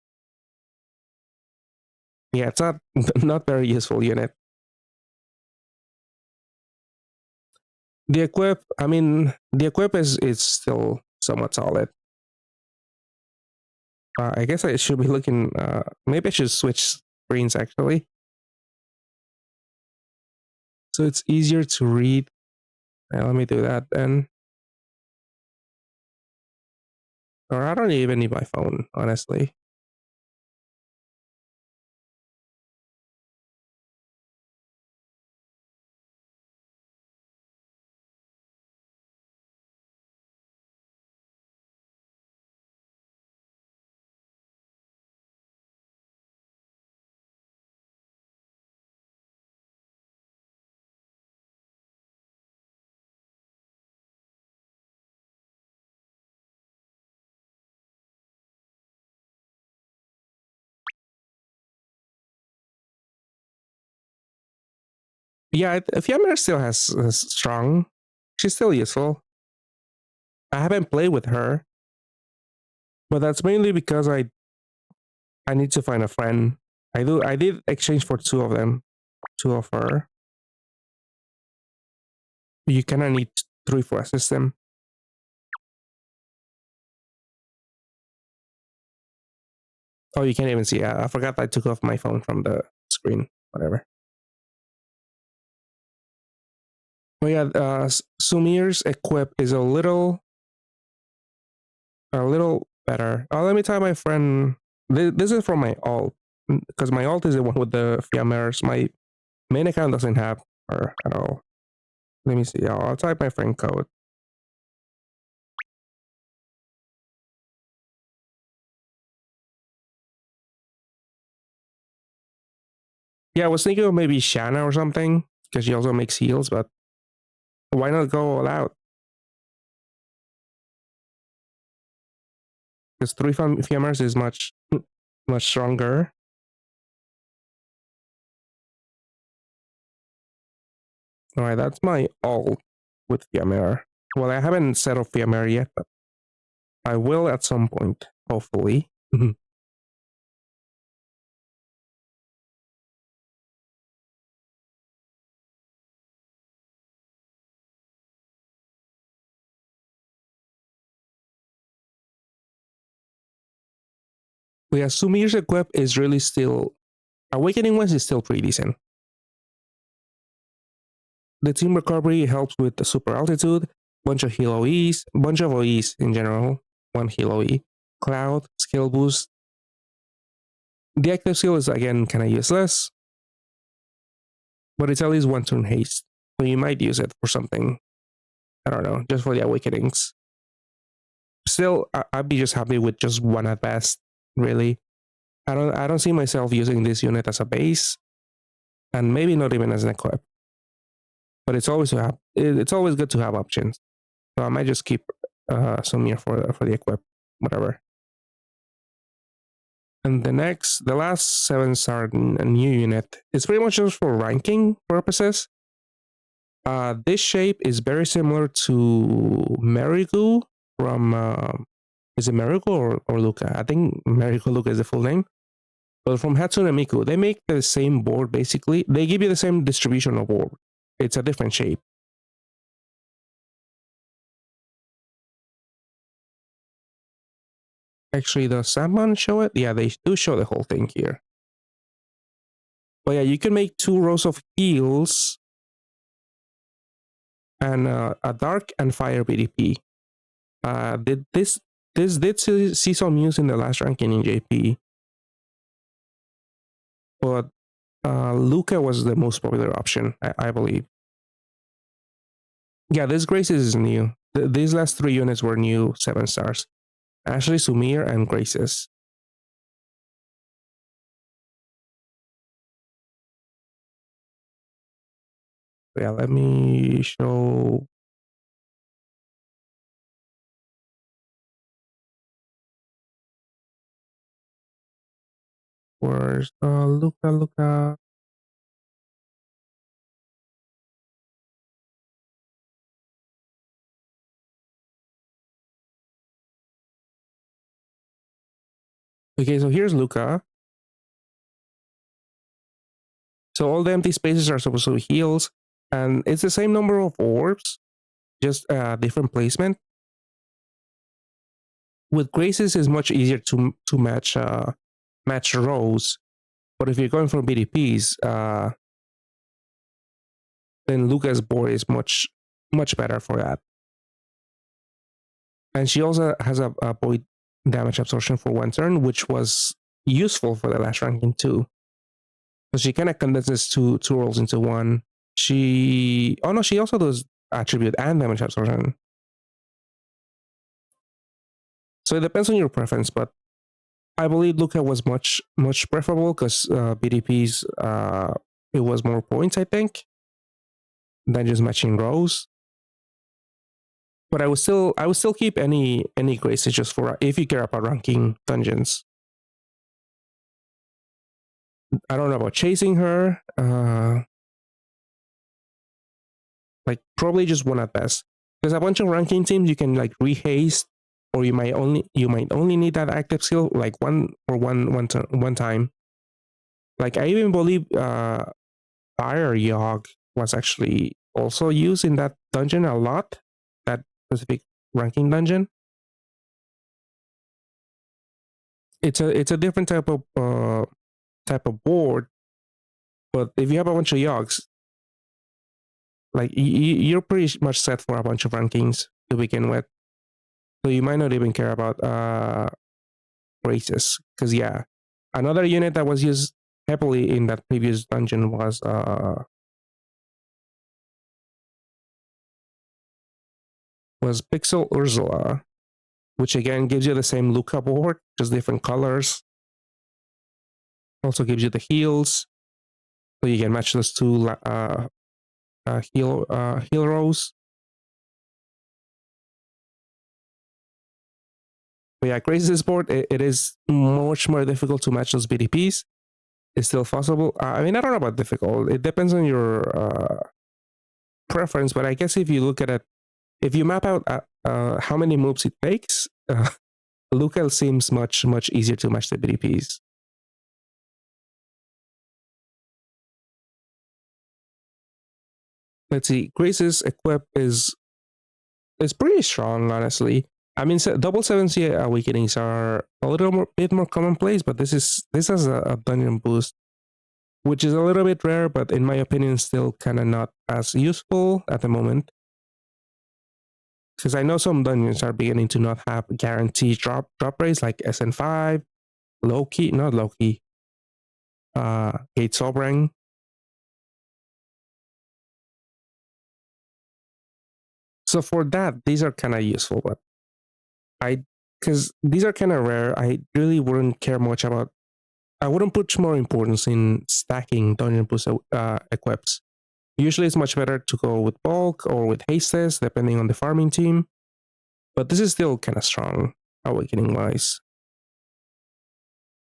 Yeah, it's not very useful unit. The equip is still somewhat solid. I guess I should be looking. Maybe I should switch screens actually. so it's easier to read. Let me do that then. Or I don't even need my phone, honestly. Yeah, Fiammer still has strong. She's still useful. I haven't played with her, but that's mainly because I need to find a friend. I did exchange for two of them, two of her. You kind of need three for a system. Oh, you can't even see. I forgot I took off my phone from the screen. Whatever. But yeah, Sumir's equip is a little better. Let me tell my friend. This is from my alt because my alt is the one with the Fiammers. My main account doesn't have her at all. Let me see. I'll type my friend code. Yeah, I was thinking of maybe Shanna or something because she also makes heals, but why not go all out? Because three Fiammers is much stronger. All right, that's my alt with Fiammer. Well, I haven't set up Fiammer yet, but I will at some point, hopefully. But yeah, Sumir's equip is really still Awakening ones is still pretty decent. The team recovery helps with the super altitude, bunch of heal OEs, bunch of OEs in general, one heal OE, cloud, skill boost. The active skill is again kind of useless, but it's at least one turn haste, so you might use it for something. I don't know, just for the awakenings. Still, I'd be just happy with just one at best. Really, I don't see myself using this unit as a base, and maybe not even as an equip. But it's always good to have options. So I might just keep Sumir for the equip, whatever. And the last 7-star a new unit. It's pretty much just for ranking purposes. This shape is very similar to Marigu from is it Marigu or Luca? I think Marigu Luca is the full name. But from Hatsune Miku, they make the same board basically. They give you the same distribution of board. It's a different shape. Actually, does Sandman show it? Yeah, they do show the whole thing here. But yeah, you can make 2 rows of heals and a dark and fire BDP. Did this did see some use in the last ranking in JP, but Luca was the most popular option, I believe. Yeah, this Graces is new. These last 3 units were new 7-stars. Ashley, Sumir, and Graces. Yeah, let me show. Where's Luca? Okay, so here's Luca. So all the empty spaces are supposed to be heals, and it's the same number of orbs, just different placement. With Graces, it's much easier to match rows, but if you're going for BDPs, then Luca's board is much better for that. And she also has a void damage absorption for one turn, which was useful for the last ranking too. So she kind of condenses two rolls into one. She also does attribute and damage absorption. So it depends on your preference, but I believe Luca was much preferable because BDPs it was more points, I think, than just matching rows. But I would still keep any graces just for if you care about ranking dungeons. I don't know about chasing her. Like probably just one at best. There's a bunch of ranking teams you can like rehaste, or you might only need that active skill like one time. Like I even believe Fire Yogg was actually also used in that dungeon a lot. That specific ranking dungeon. It's a different type of board, but if you have a bunch of Yoggs, like you're pretty much set for a bunch of rankings to begin with. So you might not even care about races, because yeah, another unit that was used heavily in that previous dungeon was Pixel Ursula, which again gives you the same Luca board, just different colors. Also gives you the heals, so you can match those two heal rows. But yeah, Grace's board, it is much more difficult to match those BDPs. It's still possible. I mean, I don't know about difficult. It depends on your preference, but I guess if you look at it, if you map out how many moves it takes, Luca seems much easier to match the BDPs. Let's see. Grace's equip is pretty strong, honestly. I mean, double 7C awakenings are a little bit more commonplace, but this has a dungeon boost, which is a little bit rare, but in my opinion, still kind of not as useful at the moment. Because I know some dungeons are beginning to not have guaranteed drop rates like SN5, not Loki, Gate Sobrang. So for that, these are kind of useful, but because these are kind of rare, I really wouldn't care much about. I wouldn't put more importance in stacking dungeon boost equips. Usually, it's much better to go with bulk or with hastes, depending on the farming team. But this is still kind of strong, awakening wise.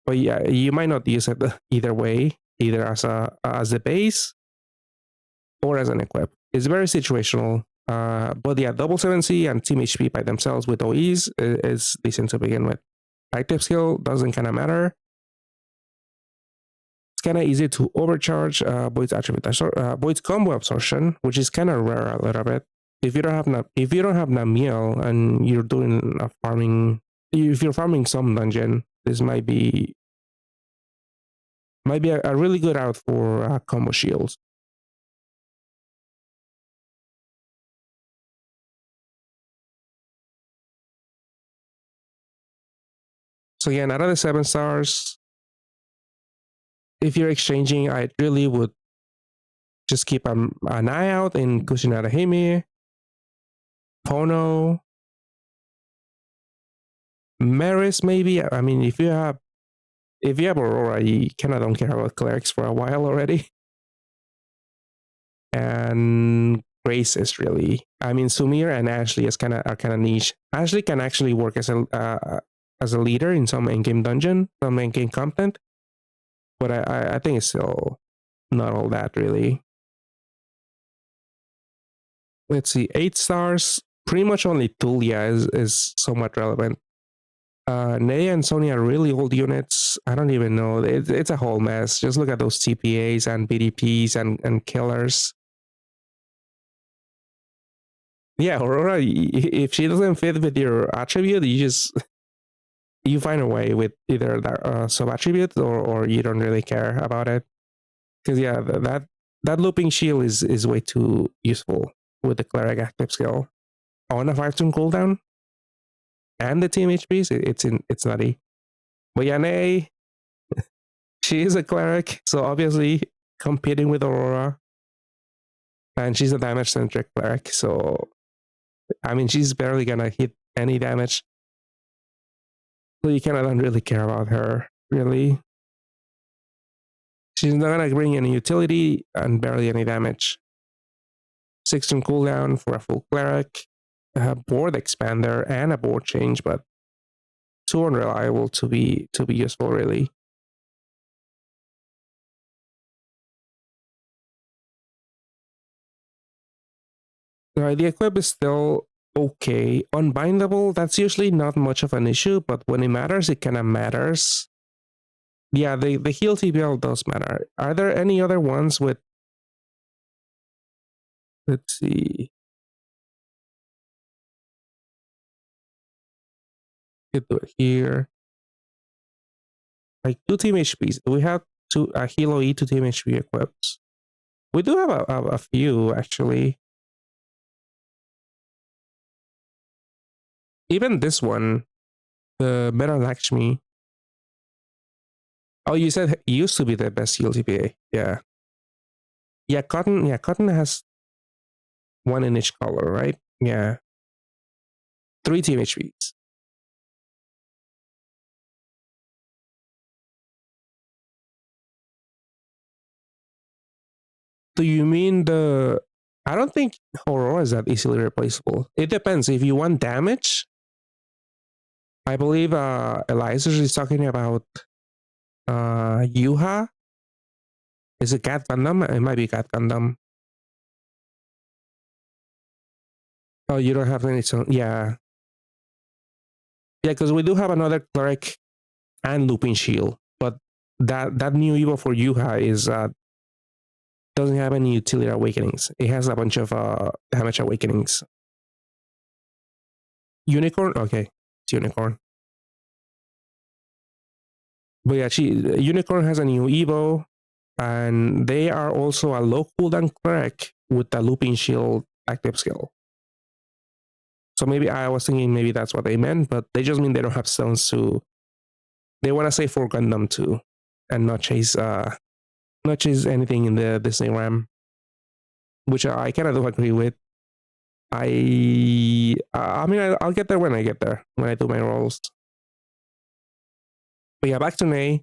But yeah, you might not use it either way, either as a base or as an equip. It's very situational. But yeah, double 7C and team HP by themselves with OEs is decent to begin with. Active skill doesn't kind of matter. It's kind of easy to overcharge Void's attribute, Void's combo absorption, which is kind of rare a little bit. If you don't have Namiel and you're doing a farming, if you're farming some dungeon, this might be a really good out for combo shields. So again, out of the 7 stars, if you're exchanging, I really would just keep an eye out in Kusinara Hime, Pono, Maris maybe. I mean, if you have Aurora, you kind of don't care about clerics for a while already. And Grace is really, I mean, Sumir and Ashley are kind of niche. Ashley can actually work as a leader in some in-game dungeon, some in-game content, but I think it's still not all that really. Let's see, 8 stars. Pretty much only Tulia is somewhat relevant. Nea and Sony are really old units. I don't even know. It's a whole mess. Just look at those TPAs and BDPs and killers. Yeah, Aurora, if she doesn't fit with your attribute, you find a way with either that sub attribute or you don't really care about it. Because yeah, that looping shield is way too useful with the cleric active skill on a 5-turn cooldown and the team HPs. It's nutty. But Yane, she is a cleric, so obviously competing with Aurora, and she's a damage centric cleric. So I mean, she's barely gonna hit any damage. So you cannot really care about her, really. She's not gonna bring any utility and barely any damage. 6-turn cooldown for a full cleric, a board expander, and a board change, but too unreliable to be useful, really. The equip is still okay. Unbindable, that's usually not much of an issue, but when it matters, it kind of matters. Yeah, the heal TBL does matter. Are there any other ones with, let's see, could do it here. Like 2 team HPs. Do we have two Hilo E 2 team HP equips? We do have a few, actually. Even this one, the Meta Lakshmi. Oh, you said it used to be the best heal TPA. Yeah. Yeah, Cotton has one in each color, right? Yeah. 3 team HPs. Do you mean the... I don't think Aurora is that easily replaceable. It depends. If you want damage, I believe Eliza is talking about Yuha. Is it Cat Gundam? It might be Cat Gundam. Oh, you don't have any... So, yeah. Yeah, because we do have another cleric and looping shield, but that new Evo for Yuha is doesn't have any utility awakenings. It has a bunch of damage awakenings. Unicorn? Okay, it's Unicorn. But yeah, Unicorn has a new Evo, and they are also a low cooldown cleric with the looping shield active skill. So maybe I was thinking maybe that's what they meant, but they just mean they don't have stones to... They want to say for Gundam too, and not chase anything in the Disney RAM, which I kind of do agree with. I mean, I'll get there when I get there, when I do my rolls. But yeah, back to Nay.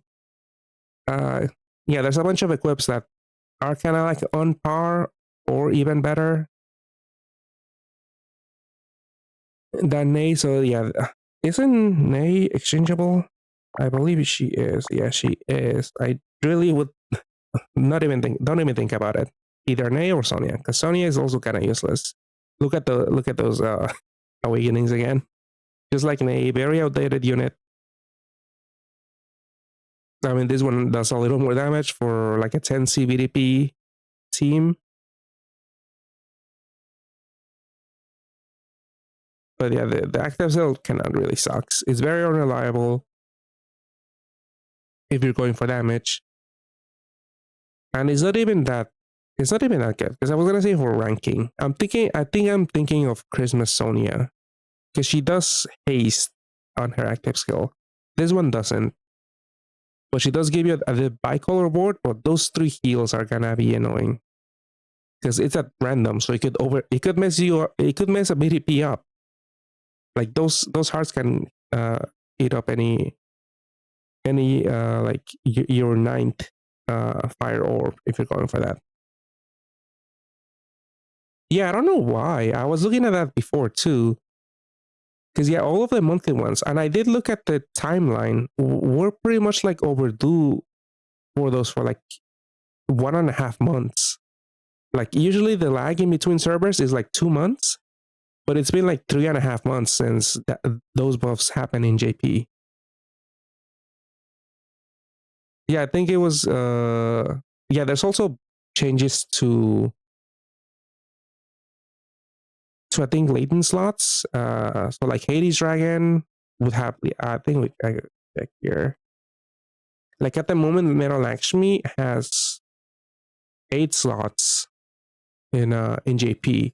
Yeah, there's a bunch of equips that are kind of like on par or even better than Nay. So yeah, isn't Nay exchangeable? I believe she is. Yeah, she is. I really would don't even think about it. Either Nay or Sonya, because Sonya is also kind of useless. Look at those awakenings again. Just like Nay, very outdated unit. I mean, this one does a little more damage for like a 10 CBDP team. But yeah, the active cell cannot really sucks. It's very unreliable if you're going for damage. And it's not even that good. Because I was gonna say for ranking. I think I'm thinking of Christmas Sonia. Because she does haste on her active skill. This one doesn't. But she does give you the bicolor board, but those 3 heals are gonna be annoying. Because it's at random, so it could mess a BDP up. Like those hearts can eat up any like your 9th fire orb if you're going for that. Yeah, I don't know why. I was looking at that before too. Because yeah, all of the monthly ones, and I did look at the timeline. We're pretty much like overdue for those for like 1.5 months. Like usually the lag in between servers is like 2 months, but it's been like 3.5 months since those buffs happened in JP. Yeah, I think it was yeah, there's also changes to I think latent slots. So like Hades Dragon would have, I think I check here. Like at the moment, Metal Lakshmi has 8 slots in JP,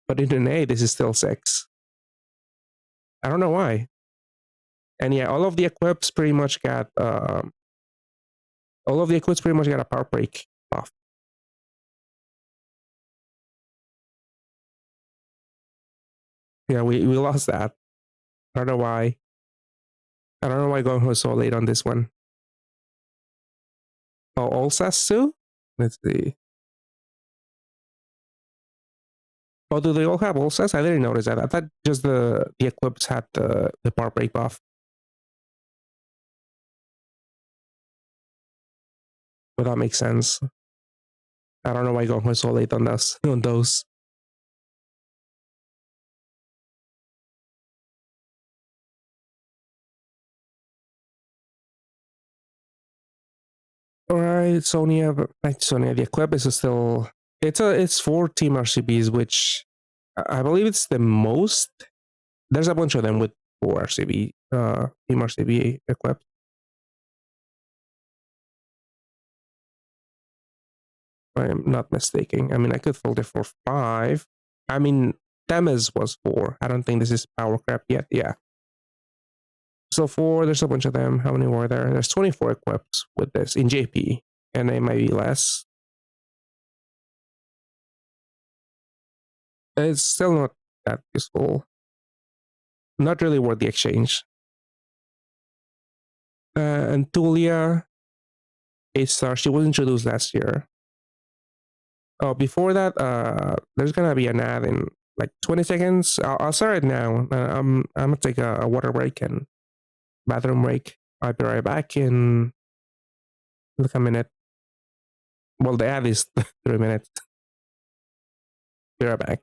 but in an A this is still 6. I don't know why. And yeah, all of the equips pretty much got a power break buff. Yeah, we lost that. I don't know why. I don't know why going was so late on this one. Oh, all sets too? Let's see. Oh, do they all have all sets? I didn't notice that. I thought just the equips had the power break buff. But that makes sense. I don't know why going was so late on those on those. All right, Sonia. Sonia, the equip is still it's 4 team RCBs, which I believe it's the most. There's a bunch of them with 4 RCB team RCB equipped. I am not mistaken. I mean, I could fold it for 5. I mean, Temes was 4. I don't think this is power crap yet. Yeah. So 4, there's a bunch of them. How many were there? There's 24 equipped with this in JP, and they might be less. It's still not that useful. Not really worth the exchange. And Tulia, 8 star. She was introduced last year. Oh, before that, there's gonna be an ad in like 20 seconds. I'll start it now. I'm gonna take a water break and bathroom break. I'll be right back in like a minute. Well, the ad is 3 minutes. Be right back.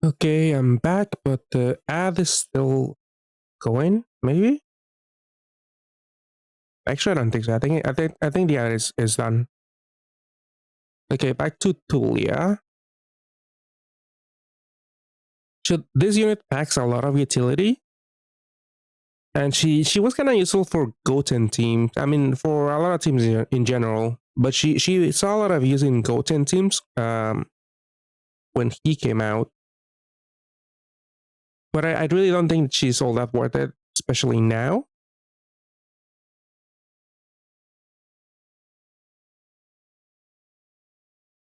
Okay, I'm back, but the ad is still going. Maybe. Actually, I don't think so. I think the ad is done. Okay, back to Tulia. So this unit packs a lot of utility, and she was kind of useful for Goten teams. I mean, for a lot of teams in general. But she saw a lot of use in Goten teams when he came out. But I really don't think she's all that worth it, especially now.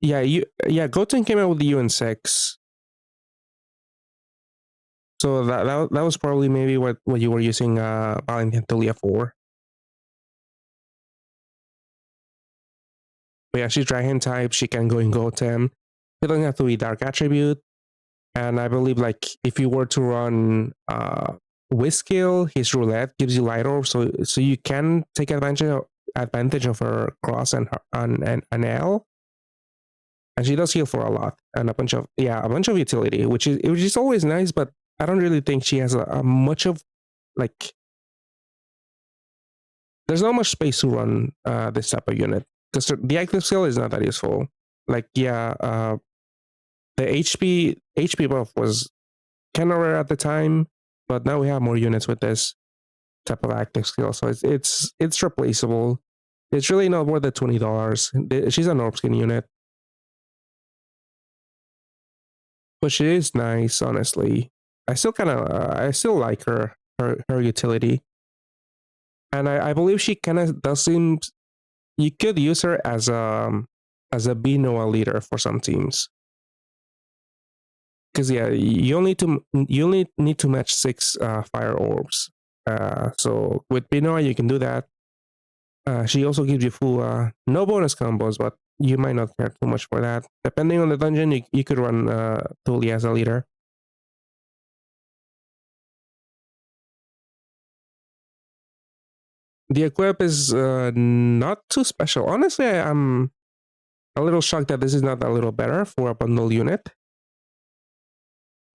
Yeah, Goten came out with the UN6. So that was probably maybe what you were using Valentine Tulia for. But yeah, she's dragon type. She can go in Goten. She doesn't have to be dark attribute. And I believe like if you were to run Whiskill, his roulette gives you light orb, so you can take advantage of her cross and an L. And she does heal for a lot and a bunch of utility, which is always nice. But I don't really think she has a much of like. There's not much space to run this type of unit because the active skill is not that useful. Like the HP buff was kind of rare at the time, but now we have more units with this type of active skill, so it's replaceable. It's really not worth the $20. She's an orb skin unit, but she is nice. Honestly, I still like her utility, and I believe she kind of does seem you could use her as a Binoa leader for some teams. Because yeah, you only need to match 6 fire orbs. So with Binoa you can do that. She also gives you full no bonus combos, but you might not care too much for that. Depending on the dungeon, you could run Tuli as a leader. The equip is not too special. Honestly, I'm a little shocked that this is not a little better for a bundle unit.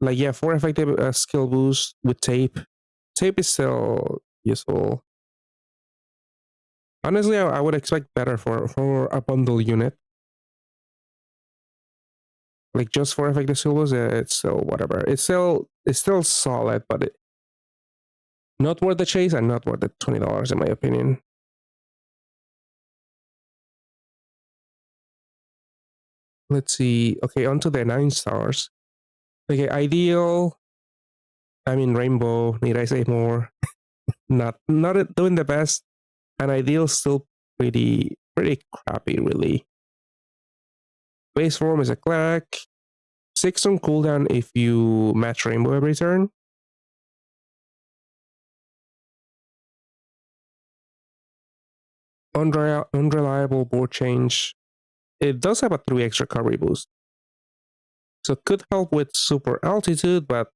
Like yeah, 4 effective skill boost with tape. Tape is still useful. Honestly, I would expect better for a bundle unit. Like just 4 effective skill boost, it's still whatever. It's still solid, but not worth the chase and not worth the $20 in my opinion. Let's see. Okay, on to the 9 stars. Okay, ideal. I mean rainbow. Need I say more? Not doing the best. And ideal still pretty crappy really. Base form is a cleric. 6 on cooldown if you match rainbow every turn. Unreliable board change. It does have a 3 extra recovery boost. So it could help with super altitude, but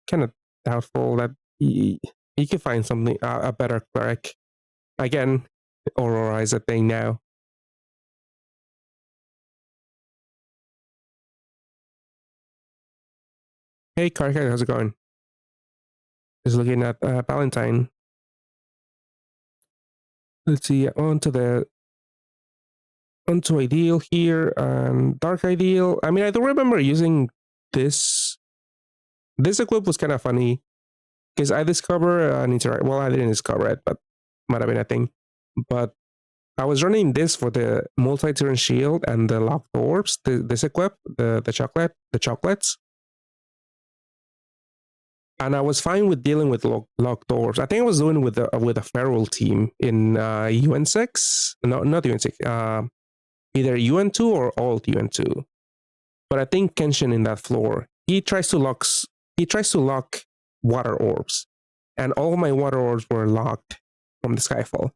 kind of doubtful that you can find something a better cleric. Again, Aurora is a thing now. Hey, Karka, how's it going? Just looking at Valentine. Let's see, onto ideal here and dark ideal. I mean, I don't remember using this. This equip was kind of funny because I discovered an interact. Well, I didn't discover it, but might have been a thing. But I was running this for the multi-turn shield and the locked orbs. This equip, the chocolates, and I was fine with dealing with locked orbs. I think I was doing with a feral team in UN6. No, not UN6. Either UN2 or alt UN2. But I think Kenshin in that floor, he tries to lock water orbs, and all my water orbs were locked from the Skyfall.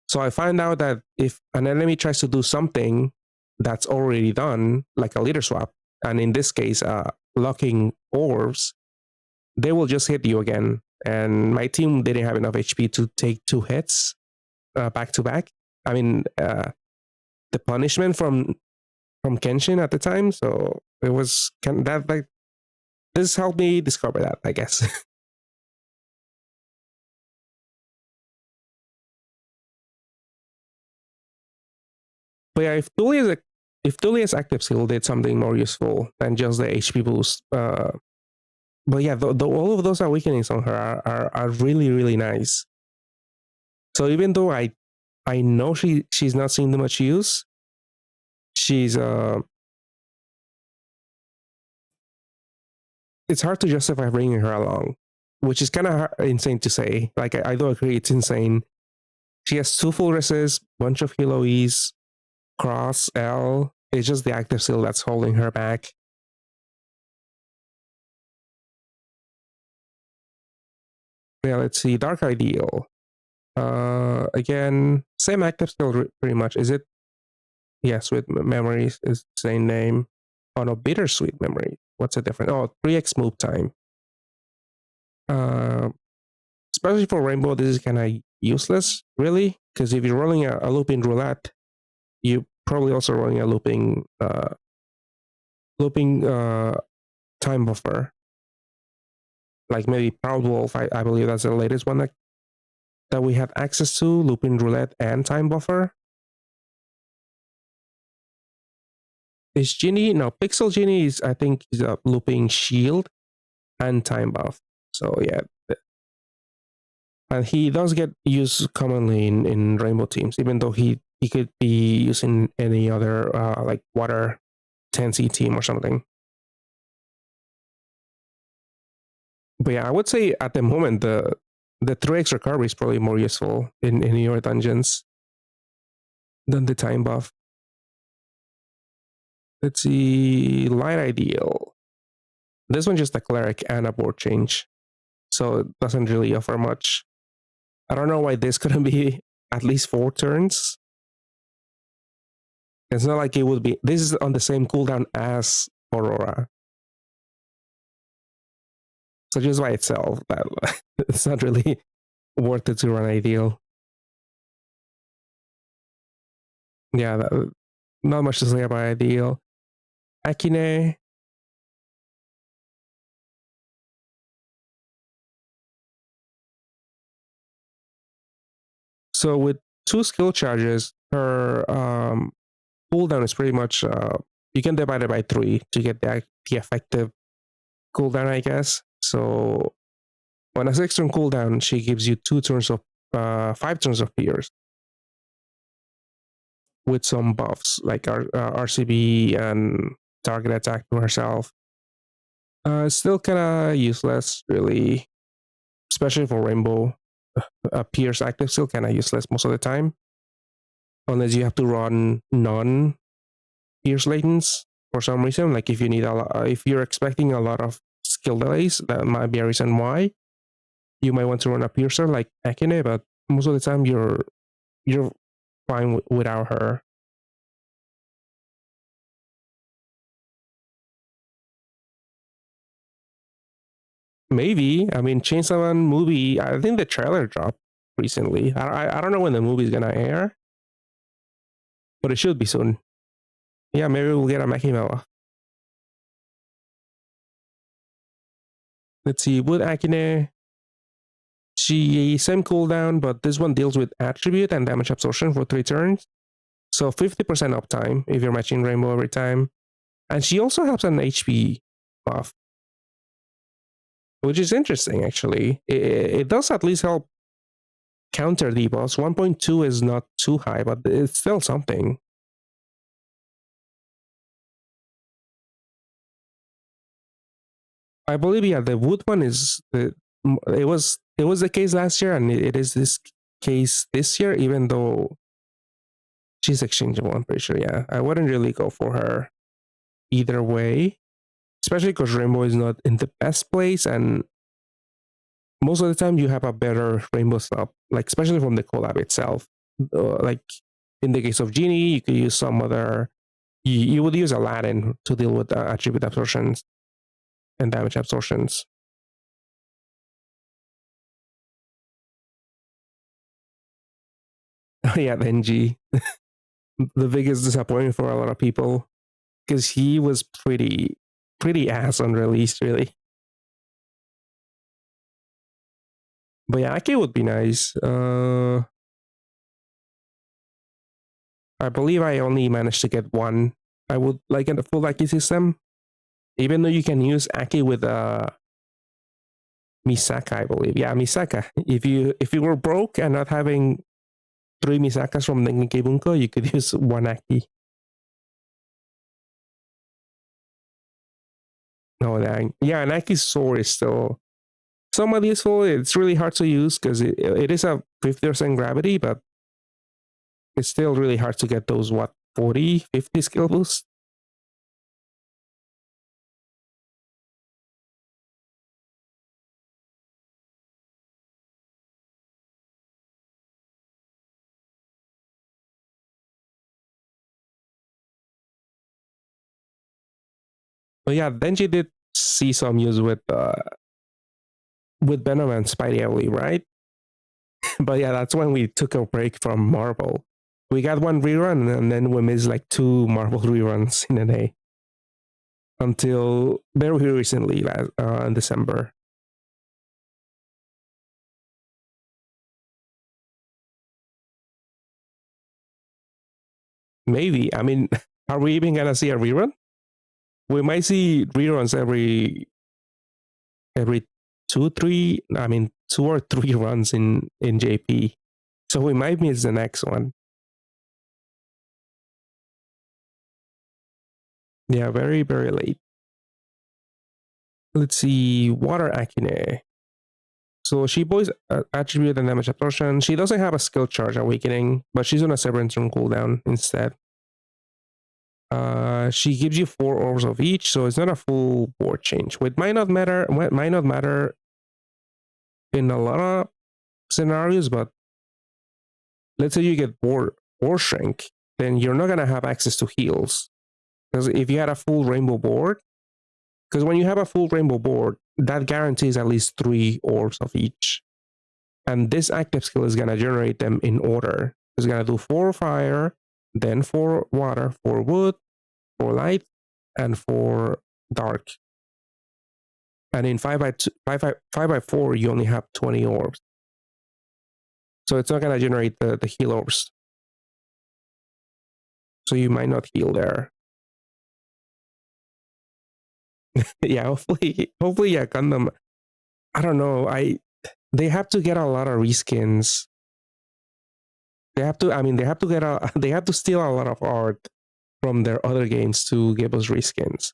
So I find out that if an enemy tries to do something that's already done, like a leader swap, and in this case, locking orbs, they will just hit you again. And my team didn't have enough HP to take 2 hits back to back. I mean, the punishment from Kenshin at the time, so It was kind of that like this helped me discover that, I guess. But yeah, if Thulia's active skill did something more useful than just the HP boost, but yeah, all of those awakenings on her are really really nice. So even though I know she's not seeing too much use, she's it's hard to justify bringing her along, which is kind of insane to say. Like I do agree, it's insane. She has two full resist, bunch of Hilo E's, cross L. It's just the active skill that's holding her back. Yeah, let's see. Dark Ideal. Again, same active skill pretty much. Is it? Yes, with memories is the same name. Oh no, bittersweet memory. What's the difference? Oh, 3x move time. Uh, especially for Rainbow, this is kind of useless, really, because if you're rolling a looping roulette, you probably also rolling a looping time buffer, like maybe Proud Wolf. I believe that's the latest one that we have access to, looping roulette and time buffer. Is Genie? No, Pixel Genie is, I think, is a looping shield and time buff. So yeah, and he does get used commonly in Rainbow teams, even though he could be used in any other like water 10C team or something. But yeah, I would say at the moment the 3x recovery is probably more useful in your dungeons than the time buff. Let's see, Light Ideal. This one's just a cleric and a board change, so it doesn't really offer much. I don't know why this couldn't be at least 4 turns. It's not like it would be. This is on the same cooldown as Aurora, so just by itself, that it's not really worth it to run Ideal. Yeah, not much to say about Ideal. Akine. So with two skill charges, her cooldown is pretty much you can divide it by 3 to get the effective cooldown, I guess. So on a 6 turn cooldown, she gives you 2 turns of 5 turns of Pierce with some buffs like RCB and target attack to herself. Still kind of useless, really, especially for Rainbow. Pierce active still kind of useless most of the time, unless you have to run non Pierce latents for some reason. Like if you need if you're expecting a lot of skill delays, that might be a reason why you might want to run a Piercer like Akine. But most of the time, you're fine without her. Maybe. I mean, Chainsaw Man movie. I think the trailer dropped recently. I don't know when the movie's gonna air, but it should be soon. Yeah, maybe we'll get a Makimela. Let's see. With Akine, she same cooldown, but this one deals with attribute and damage absorption for 3 turns. So 50% uptime if you're matching Rainbow every time. And she also helps an HP buff, which is interesting actually. It does at least help counter debuffs. 1.2 is not too high, but it's still something. I believe yeah, the wood one is it was the case last year, and it is this case this year, even though she's exchangeable. I'm pretty sure. Yeah, I wouldn't really go for her either way, especially because Rainbow is not in the best place, and most of the time you have a better Rainbow stop, like especially from the collab itself. Like in the case of Genie, you could use some other. You would use Aladdin to deal with attribute absorptions and damage absorptions. Yeah, the NG, the biggest disappointment for a lot of people. because he was pretty ass on release, really. But yeah, Aki would be nice. I believe I only managed to get one. I would like a full Aki system, even though you can use Aki with Misaka, I believe. Yeah, Misaka. If you were broke and not having three Misakas from Dengeki Bunko, you could use one Aki. No, dang. Yeah, an Aki sword is still somewhat useful. It's really hard to use because it is a 50% gravity, but it's still really hard to get those, what, 40, 50 skill boosts? But yeah, Denji did see some use with Venom and Spidey, I believe, right? But yeah, that's when we took a break from Marvel. We got one rerun and then we missed like two Marvel reruns in a day until very recently, in December. Maybe. I mean, are we even gonna see a rerun? We might see reruns every two, three. I mean, two or three runs in JP. So we might miss the next one. Yeah, very late. Let's see. Water Akine. So she boys attribute and damage absorption. She doesn't have a skill charge awakening, but she's on a severance rune cooldown instead. She gives you 4 orbs of each, so it's not a full board change. It might not matter. Might not matter in a lot of scenarios, but let's say you get board or shrink, then you're not gonna have access to heals. Because if you had a full rainbow board, because when you have a full rainbow board, that guarantees at least 3 orbs of each. And this active skill is gonna generate them in order. It's gonna do 4 fire, then 4 water, 4 wood, 4 light, and 4 dark. And in 5 by 4, you only have 20 orbs. So it's not gonna generate the heal orbs. So you might not heal there. Yeah, hopefully, yeah, Gundam. I don't know. They have to get a lot of reskins. They have to. I mean, they have to get a. They have to steal a lot of art from their other games to give us reskins.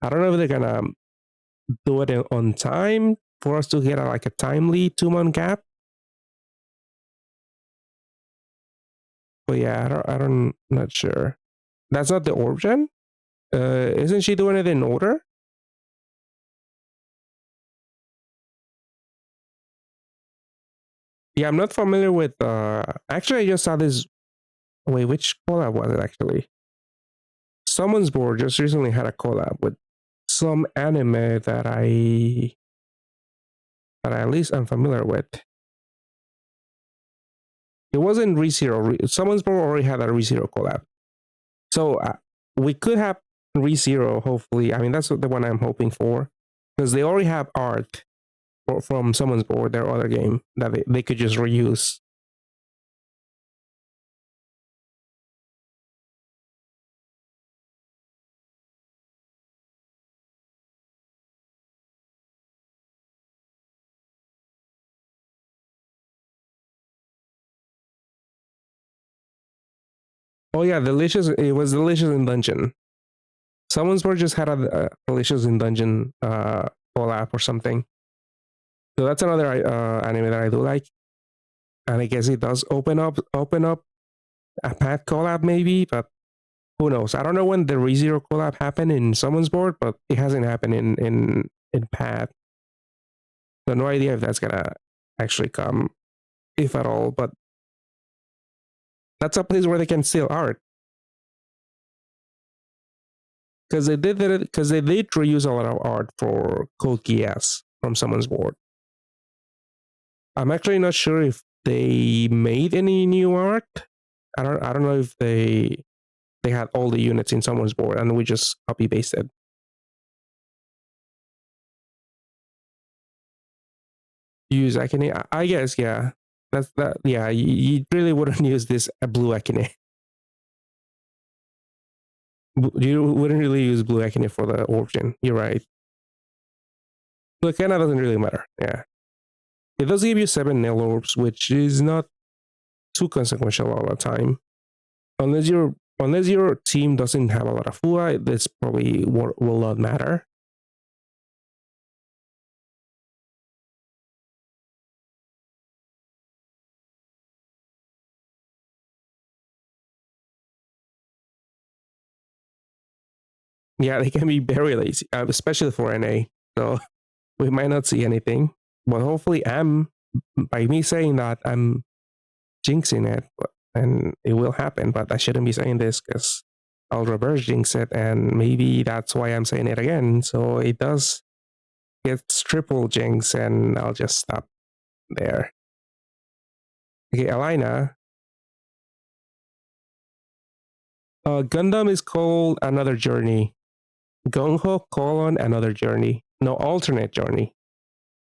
I don't know if they're gonna do it on time for us to get like a timely 2 month gap. But yeah, not sure. That's not the origin. Isn't she doing it in order? Yeah, I'm not familiar with. Actually, I just saw this. Wait, which collab was it actually? Someone's Board just recently had a collab with some anime that I at least I'm familiar with. It wasn't ReZero. Someone's Board already had a ReZero collab, so we could have ReZero. Hopefully, I mean that's the one I'm hoping for because they already have art from Someone's Board, their other game that they could just reuse. Oh yeah, delicious. It was delicious in dungeon. Someone's Board just had a delicious in dungeon collab or something. So that's another anime that I do like, and I guess it does open up a Pat collab maybe, but who knows? I don't know when the ReZero collab happened in Someone's Board, but it hasn't happened in Pat. So no idea if that's gonna actually come, if at all. But that's a place where they can steal art because they did reuse a lot of art for Code Geass from Someone's Board. I'm actually not sure if they made any new art. I don't know if they they had all the units in someone's board, and we just copy pasted. Use Akine, I guess, yeah. That's that. Yeah, you really wouldn't use this blue Akine. You wouldn't really use blue Akine for the origin. You're right. Blue Akine doesn't really matter. Yeah, it does give you 7 nil orbs, which is not too consequential all the time. Unless your team doesn't have a lot of Fua, this probably will not matter. Yeah, they can be very lazy, especially for NA. So we might not see anything. But hopefully, by me saying that, I'm jinxing it, and it will happen. But I shouldn't be saying this because I'll reverse jinx it, and maybe that's why I'm saying it again. So it does get triple jinx, and I'll just stop there. Okay, Alina. Gundam is called Another Journey. Gung-Ho colon Another Journey. No, alternate journey.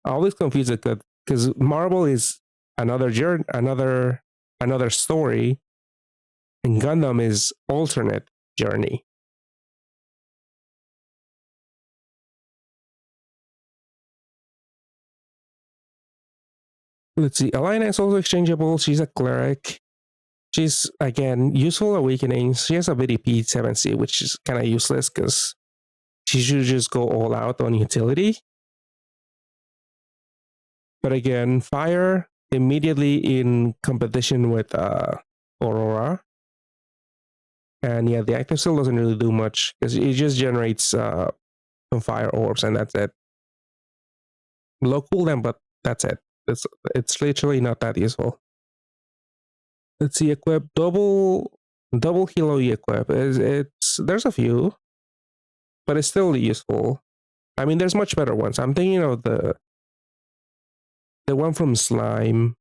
I always confuse it because Marvel is another journey, another story, and Gundam is alternate journey. Let's see. Alina is also exchangeable. She's a cleric. She's again useful awakening. She has a VDP 7C, which is kind of useless because she should just go all out on utility. But again, fire immediately in competition with Aurora. And yeah, the active still doesn't really do much because it just generates some fire orbs and that's it. Low cooldown, but that's it. It's literally not that useful. Let's see, equip double Hilo equip. There's a few, but it's still useful. I mean, there's much better ones. I'm thinking of the one from Slime.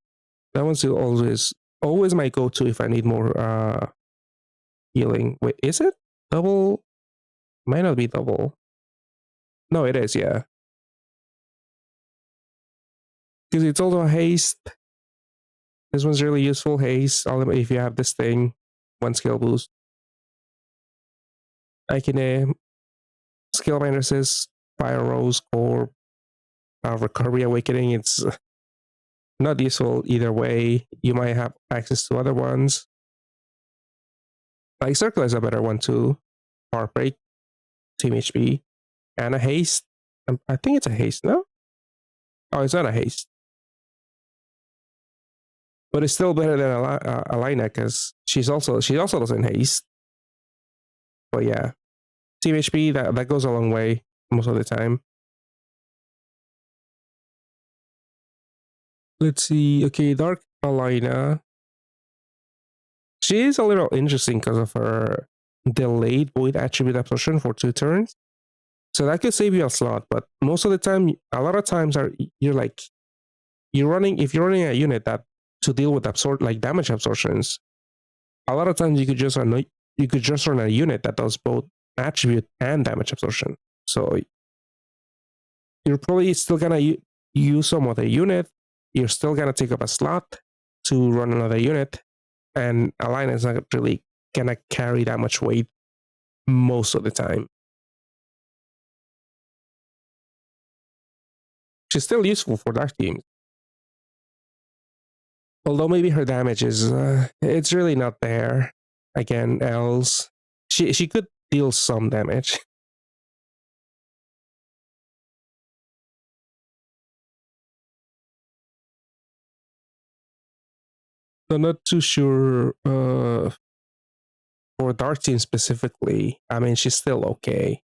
That one's always my go-to if I need more healing. Wait, is it double? Might not be double. No, it is. Yeah, because it's also a haste. This one's really useful. Haste. If you have this thing, 1 skill boost. I can skill minuses, fire rose, or recovery awakening. It's not useful either way. You might have access to other ones. Like Circle is a better one too. Heartbreak, Team HP, and a haste. I think it's a haste, no? Oh, it's not a haste. But it's still better than Alina because she also doesn't haste. But yeah, Team HP that goes a long way most of the time. Let's see. Okay, Dark Alina. She is a little interesting because of her delayed void attribute absorption for 2 turns. So that could save you a slot, but most of the time, a lot of times if you're running a unit that to deal with damage absorptions, a lot of times you could just run a unit that does both attribute and damage absorption. So you're probably still gonna use some other unit. You're still gonna take up a slot to run another unit, and Alina is not really gonna carry that much weight most of the time. She's still useful for dark teams. Although maybe her damage is it's really not there. Again, else she could deal some damage. I'm not too sure for dark team specifically. I mean, she's still okay.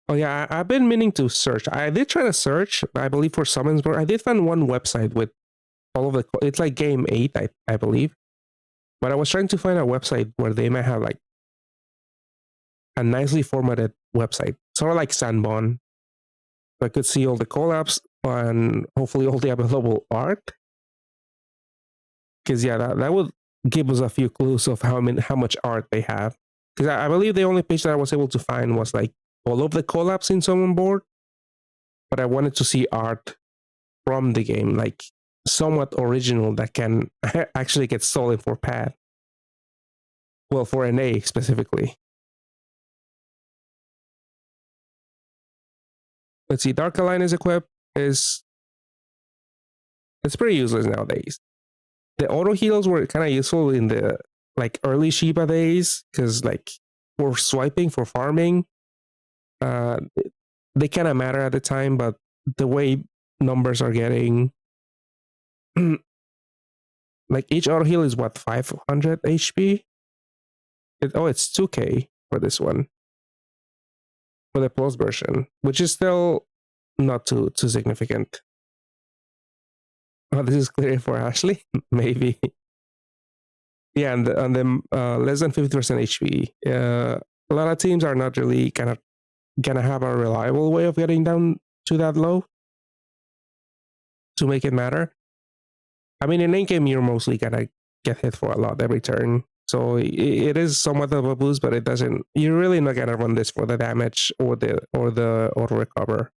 Oh yeah, I've been meaning to search. I did try to search, I believe, for Summonsburg. I did find one website with all of the. It's like game 8, I believe. But I was trying to find a website where they might have like a nicely formatted website, sort of like Sanbon. I could see all the collabs. and hopefully all the available art. Because yeah, that would give us a few clues of how much art they have. Because I believe the only page that I was able to find was like all of the collabs in Summon Board, but I wanted to see art from the game, like somewhat original that can actually get stolen for pad. Well, for NA specifically. Let's see, Dark Alliance equip is it's pretty useless nowadays. The auto heals were kind of useful in the like early Shiba days because like for swiping for farming, uh, they kind of matter at the time, but the way numbers are getting, like each auto heal is what 500 HP. It's 2K for this one for the plus version, which is still not too significant. Oh, this is clear for Ashley, maybe. Yeah, and the less than 50% HP. A lot of teams are not really kind of gonna have a reliable way of getting down to that low to make it matter. I mean, in late game, you're mostly gonna get hit for a lot every turn, so it is somewhat of a boost, but it doesn't. You're really not gonna run this for the damage or the auto recover.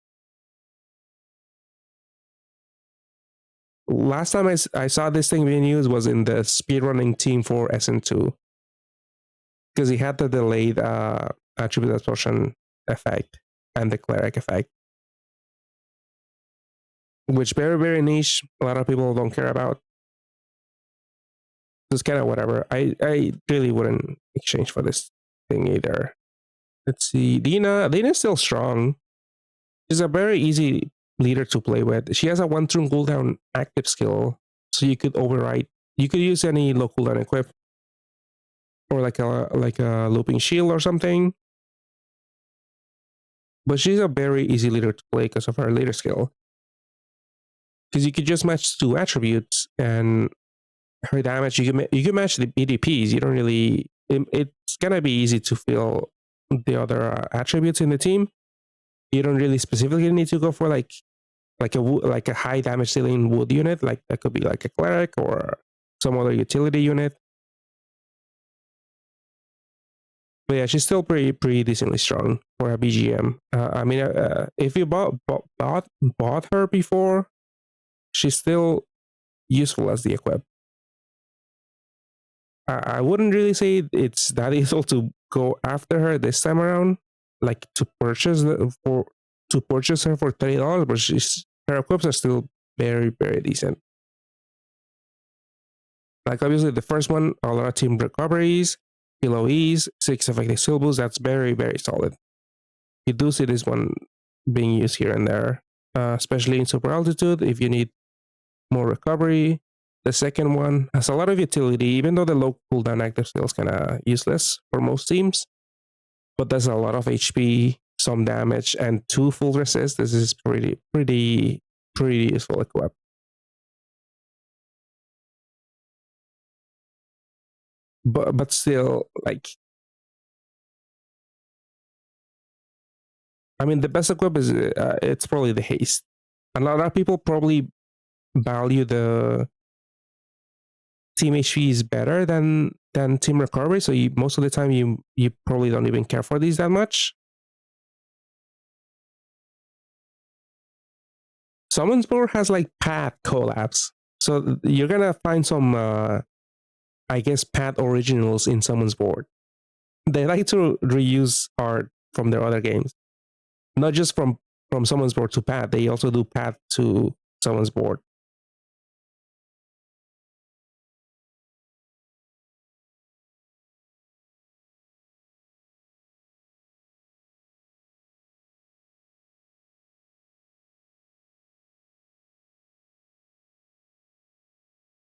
Last time I saw this thing being used was in the speedrunning team for SN2 because he had the delayed attribute absorption effect and the cleric effect, which very niche. A lot of people don't care about. It's kind of whatever. I really wouldn't exchange for this thing either. Let's see. Dina's still strong. She's a very easy leader to play with. She has a one turn cooldown active skill, so you could override. You could use any low cooldown equip or like a looping shield or something. But she's a very easy leader to play because of her leader skill. Because you could just match two attributes and her damage. You can match the BDPs. You don't really. It's gonna be easy to fill the other attributes in the team. You don't really specifically need to go for like a high damage dealing wood unit. Like that could be like a cleric or some other utility unit. But yeah, she's still pretty decently strong for a BGM. I mean, if you bought her before, she's still useful as the equip. I wouldn't really say it's that easy to go after her this time around, like to purchase her for $30, but her equips are still very decent. Like obviously the first one, a lot of team recoveries, below ease, 6 effective skill boosts. That's very solid. You do see this one being used here and there, especially in super altitude if you need more recovery. The second one has a lot of utility, even though the low cooldown active skill is kind of useless for most teams. But there's a lot of HP, some damage, and 2 full resist. This is pretty useful equip. But still, like, I mean, the best equip is it's probably the haste. A lot of people probably value the team HP is better than team recovery. So most of the time you probably don't even care for these that much. Summons Board has like path collabs, so you're gonna find some I guess path originals in Summons Board. They like to reuse art from their other games, not just from Summons Board to path. They also do path to Summons Board.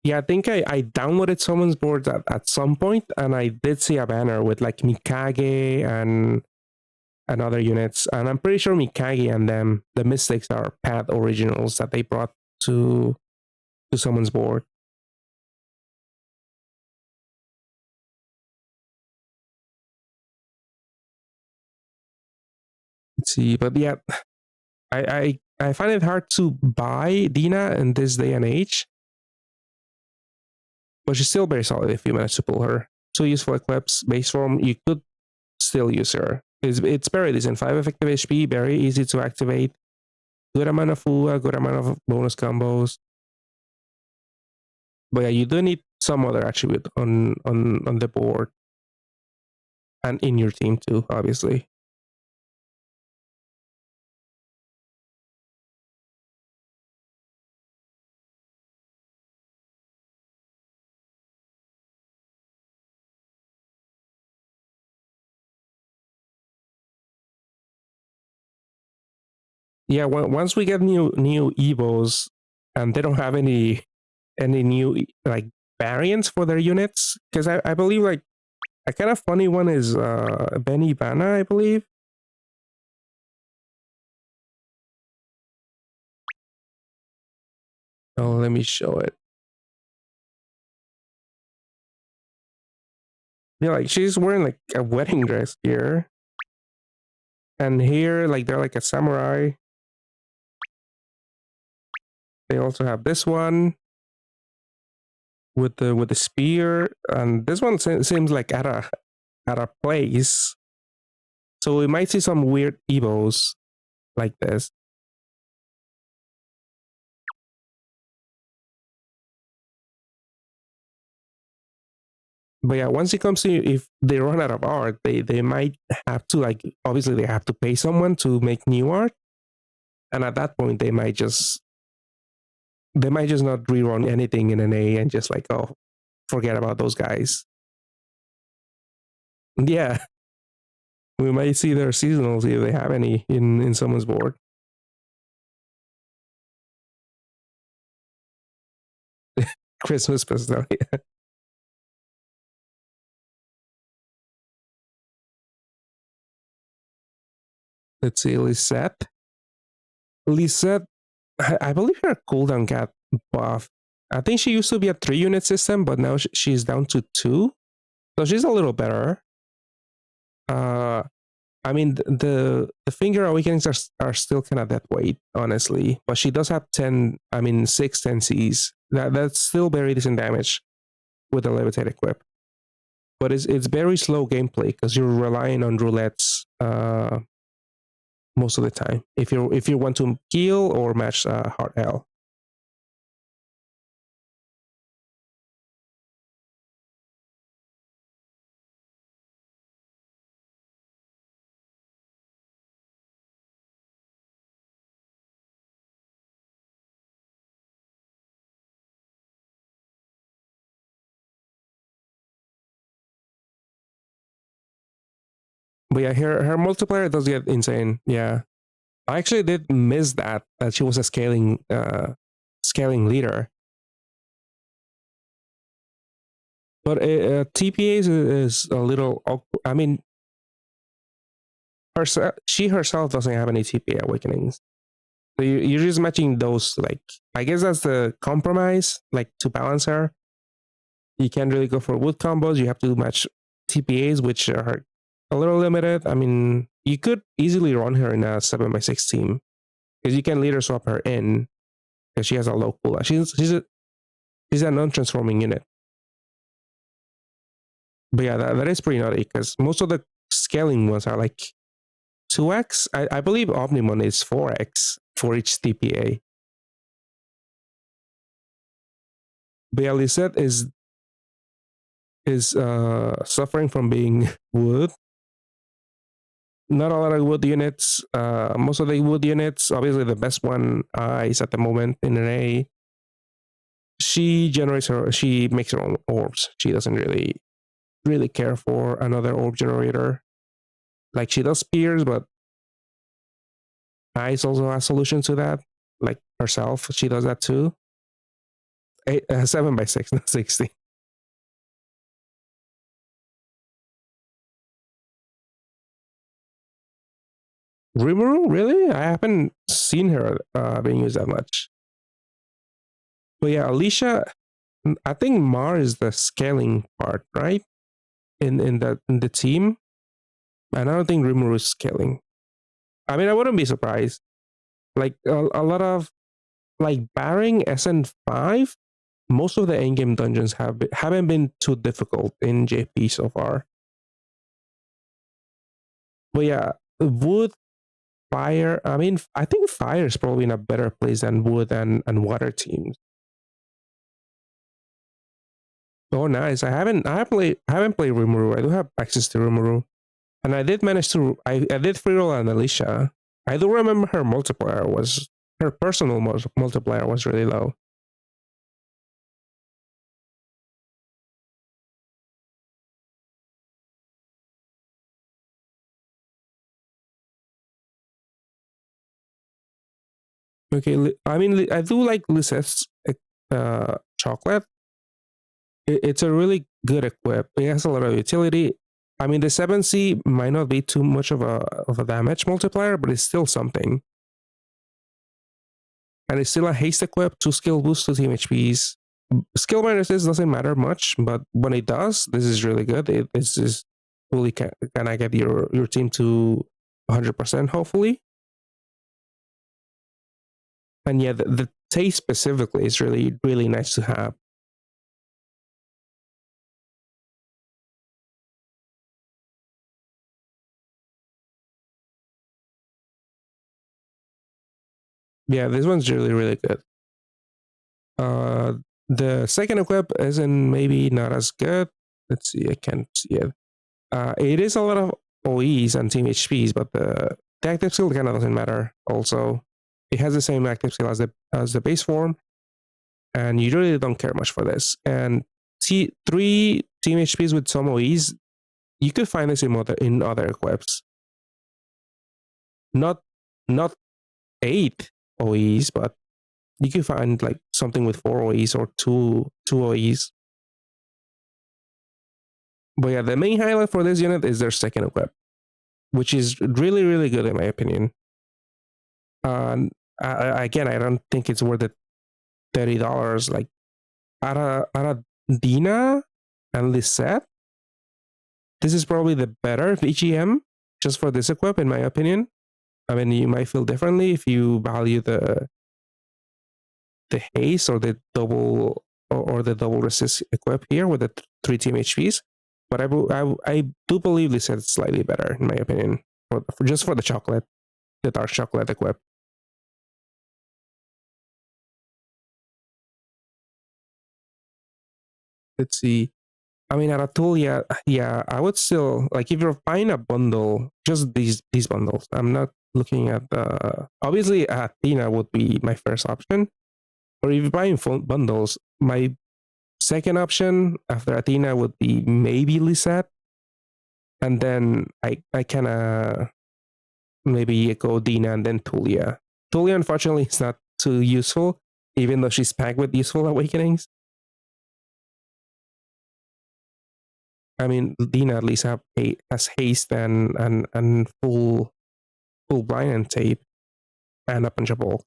Yeah, I think I downloaded Summons Board at some point, and I did see a banner with like Mikage and other units. And I'm pretty sure Mikage and them, the Mystics are path originals that they brought to Summons Board. Let's see, but yeah, I find it hard to buy Dina in this day and age, but she's still very solid if you manage to pull her. Two useful equips, base form, you could still use her. It's very decent. 5 effective HP, very easy to activate. Good amount of FUA, good amount of bonus combos. But yeah, you do need some other attribute on the board and in your team too, obviously. Yeah, once we get new evos and they don't have any new like variants for their units, because I believe like a kind of funny one is Benny Bana, I believe. Oh, let me show it. Yeah, like she's wearing like a wedding dress here, and here like they're like a samurai. They also have this one with the spear, and this one seems like at a place. So we might see some weird evos like this. But yeah, once it comes to if they run out of art, they might have to like obviously they have to pay someone to make new art, and at that point they might just not rerun anything in an A and just like oh forget about those guys. Yeah, we might see their seasonals if they have any in someone's board. Christmas special. Yeah. Let's see, Lisette. Lisette, I believe her cooldown got buffed. I think she used to be a 3 unit system, but now she's down to 2. So she's a little better. Uh, I mean, the finger awakenings are still kind of that weight, honestly. But she does have 10, I mean, 6 10 Cs. That's still very decent damage with the levitate equip. But it's very slow gameplay because you're relying on roulettes most of the time. If you want to kill or match hard L. But yeah, her multiplier does get insane. Yeah, I actually did miss that she was a scaling leader. But TPAs is a little. I mean, she herself doesn't have any TPA awakenings. So you're just matching those. Like I guess that's the compromise. Like to balance her, you can't really go for wood combos. You have to match TPAs, which are a little limited. I mean, you could easily run her in a 7x6 team because you can leader swap her in because she has a low cooldown. She's a non-transforming unit. But yeah, that is pretty naughty because most of the scaling ones are like 2x. I believe Omnimon is 4x for each TPA. But yeah, Lisette is suffering from being wood. Not a lot of wood units. Most of the wood units, obviously the best one is at the moment in an A. She makes her own orbs. She doesn't really care for another orb generator. Like she does spears, but Ice also has solutions to that. Like herself, she does that too. 7x6, not 60. Rimuru, really? I haven't seen her being used that much. But yeah, Alicia, I think Mar is the scaling part, right? In the team. And I don't think Rimuru is scaling. I mean, I wouldn't be surprised. Like a lot of like barring SN5, most of the endgame dungeons haven't been too difficult in JP so far. But yeah, wood, fire. I mean, I think fire is probably in a better place than wood and water teams. Oh, nice! I haven't played Rimuru. I do have access to Rimuru, and I did manage to. I did free roll on Alicia. I do remember her personal multiplier was really low. Okay, I mean, I do like Lisette's chocolate. It's a really good equip. It has a lot of utility. I mean, the 7C might not be too much of a damage multiplier, but it's still something. And it's still a haste equip, 2 skill boost, 2 team HPs. Skill minuses doesn't matter much, but when it does, this is really good. This is really gonna get your team to 100%, hopefully. And yeah, the taste specifically is really, really nice to have. Yeah, this one's really, really good. The second equip isn't maybe not as good. Let's see, I can't see it. It is a lot of OEs and team HPs, but the active skill kind of doesn't matter. Also, it has the same active skill as the base form, and you really don't care much for this. And see, 3 team HPs with some OEs, you could find this in other equips. Not 8 OEs, but you can find like something with 4 OEs or two OEs. But yeah, the main highlight for this unit is their second equip, which is really, really good in my opinion. Again, I don't think it's worth the $30. Like Dina and Lisette, this is probably the better VGM just for this equip, in my opinion. I mean, you might feel differently if you value the haste or the double resist equip here with the 3 team HPs. But I do believe Lisette is slightly better, in my opinion, just for the dark chocolate equip. Let's see. I mean, at a tool, yeah, I would still like if you're buying a bundle, just these bundles. I'm not looking at the obviously Athena would be my first option, or if you're buying phone bundles, my second option after Athena would be maybe Lisette, and then I kind of maybe go Dina and then Tulia. Tulia, unfortunately, is not too useful, even though she's packed with useful awakenings. I mean, Dina at least has haste and full blind and tape and a punchable.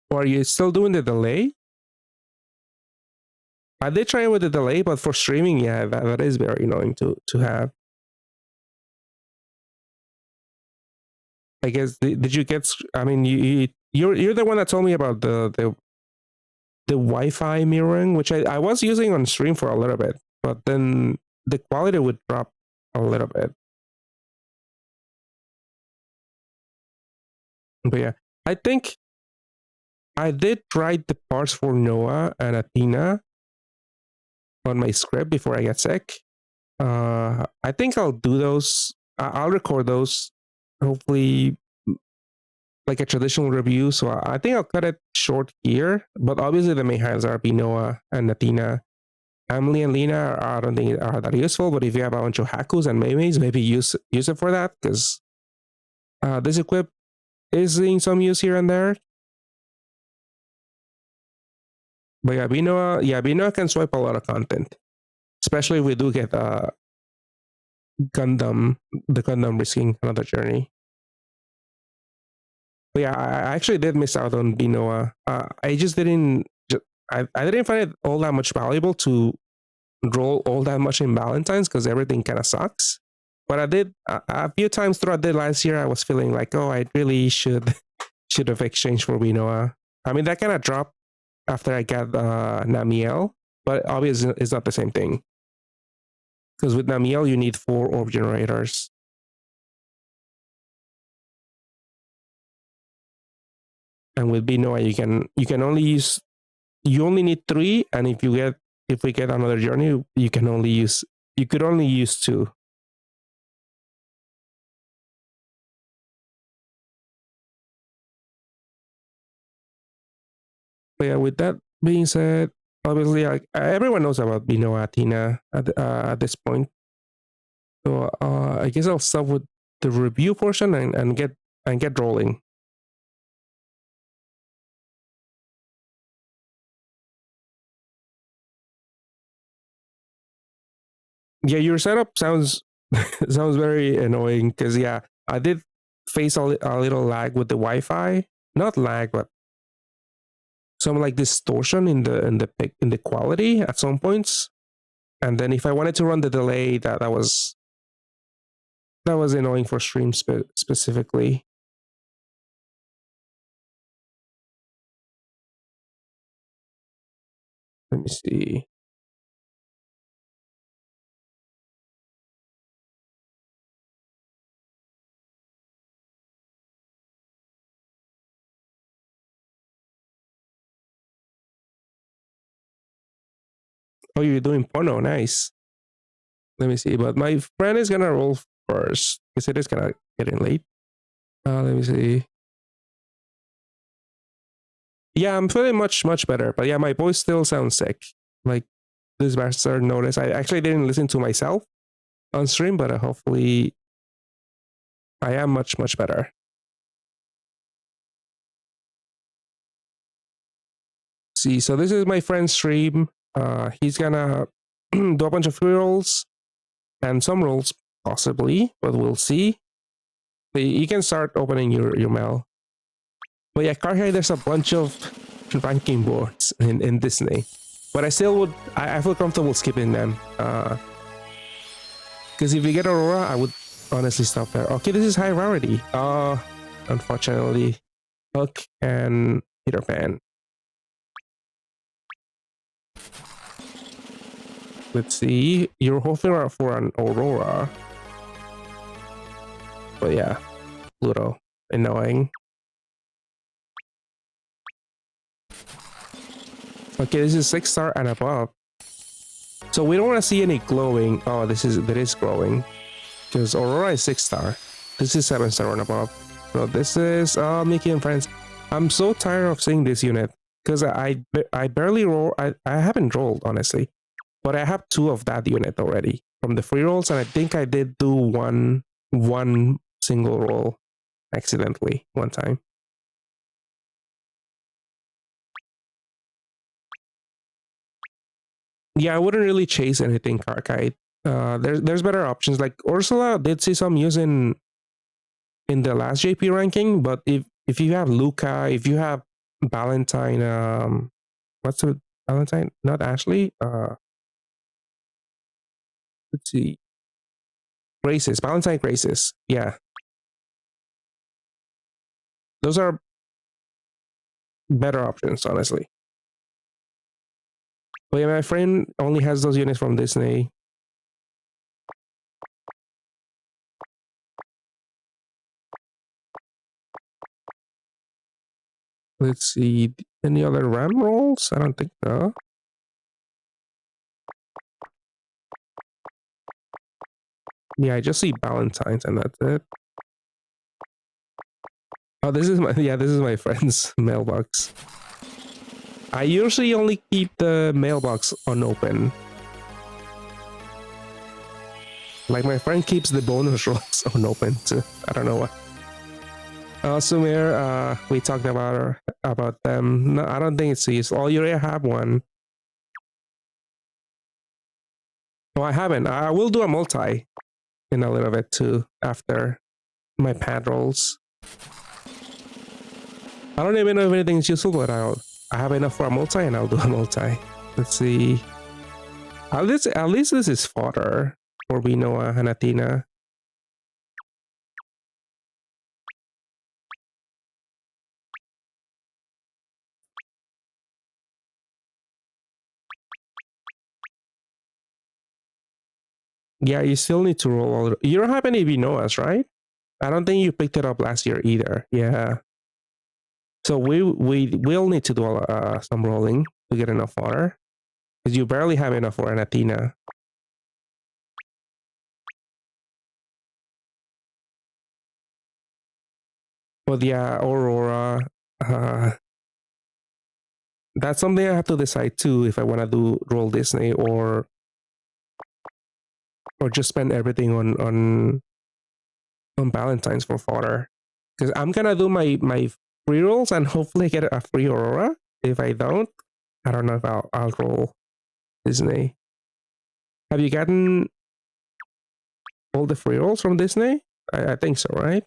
Or are you still doing the delay? I did try it with the delay, but for streaming, yeah, that is very annoying to have. I guess did you get? I mean, you're the one that told me about the Wi-Fi mirroring, which I was using on stream for a little bit, but then the quality would drop a little bit. But yeah, I think I did write the parts for Noah and Athena on my script before I got sick. I think I'll do those. I'll record those. Hopefully, like a traditional review. So I think I'll cut it short here. But obviously, the main highlights are Noah and Athena. Emily and Lena, I don't think are that useful. But if you have a bunch of haikyuus and meimeis, maybe use it for that because this equip is seeing some use here and there. But yeah, Binoa can swipe a lot of content, especially if we do get Gundam, the Gundam risking another journey. But yeah, I actually did miss out on Binoa. I just didn't. I didn't find it all that much valuable to roll all that much in Valentine's because everything kind of sucks. But I did a few times throughout the last year. I was feeling like, oh, I really should have exchanged for Minoa. I mean, that kind of dropped after I got Namiel, but obviously it's not the same thing. Because with Namiel, you need 4 orb generators. And with Binoa, you only need 3, and if we get another journey, you could only use 2. But yeah, with that being said, obviously, everyone knows about Binoa Athena at this point. So I guess I'll start with the review portion and get rolling. Yeah, your setup sounds sounds very annoying because yeah, I did face a little lag with the Wi-Fi. Not lag, but some like distortion in the quality at some points. And then if I wanted to run the delay, that was annoying for stream specifically. Let me see. Oh, you're doing porno. Nice. Let me see. But my friend is gonna roll first because it is kind of getting late. Let me see. Yeah, I'm feeling much better. But yeah, my voice still sounds sick. Like this bastard noticed. I actually didn't listen to myself on stream, but hopefully I am much better. See, so this is my friend's stream. He's gonna do a bunch of free rolls and some rolls possibly, but we'll see. You can start opening your mail. But yeah, Carhay, there's a bunch of ranking boards in Disney, but I still would. I feel comfortable skipping them. Because if you get Aurora, I would honestly stop there. Okay, this is high rarity. Unfortunately, Hook and Peter Pan. Let's see. You're hoping for an Aurora. But yeah, Pluto. Annoying. Okay, this is 6-star and above. So we don't want to see any glowing. Oh, that is glowing. Because Aurora is 6-star. This is 7-star and above. So this is Mickey and Friends. I'm so tired of seeing this unit. Because I barely roll. I haven't rolled, honestly. But I have 2 of that unit already from the free rolls, and I think I did do one single roll accidentally one time. Yeah, I wouldn't really chase anything Karkite. There's better options. Like Ursula did see some use in the last JP ranking, but if you have Luca, if you have Valentine, what's the Valentine? Not Ashley. Let's see. Graces, Valentine Graces. Yeah. Those are better options, honestly. But yeah, my friend only has those units from Disney. Let's see. Any other RAM rolls? I don't think so. Yeah, I just see Valentine's and that's it. Oh, this is my friend's mailbox. I usually only keep the mailbox unopened. Like my friend keeps the bonus rolls unopened too. I don't know what. Sumir, we talked about them. No, I don't think it's used. Oh, you already have one. Oh, I haven't. I will do a multi in a little bit too after my pad rolls. I don't even know if anything is useful, but I have enough for a multi and I'll do a multi. Let's see. At least this is fodder for Binoa and Athena. Yeah, you still need to roll all. You don't have any Vinoas, right? I don't think you picked it up last year either. Yeah. So we will need to do some rolling to get enough water because you barely have enough for an Athena. But yeah, Aurora. Uh, that's something I have to decide too if I want to do roll Disney or just spend everything on Valentine's for fodder. Because I'm gonna do my free rolls and hopefully get a free Aurora. If I don't, I don't know if I'll roll Disney. Have you gotten all the free rolls from Disney? I think so, right?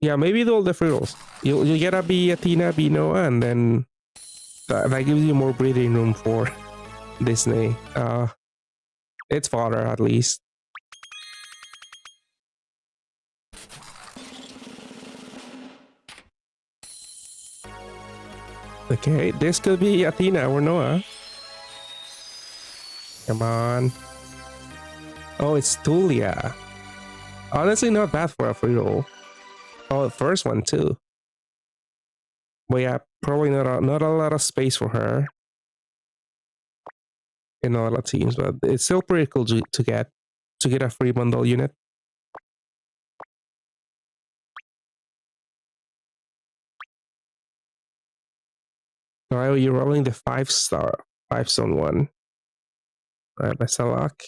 Yeah, maybe do all the free rolls. You get a B Athena, B Noah, and then that gives you more breathing room for Disney. It's fodder at least. Okay, this could be Athena or Noah. Come on. Oh, it's Tulia. Honestly, not bad for a free roll. Oh, the first one too. But yeah, probably not a lot of space for her in a lot of teams, but it's still pretty cool to get a free bundle unit. Oh, you're rolling the 5-star, 5-stone one. All right, best of luck.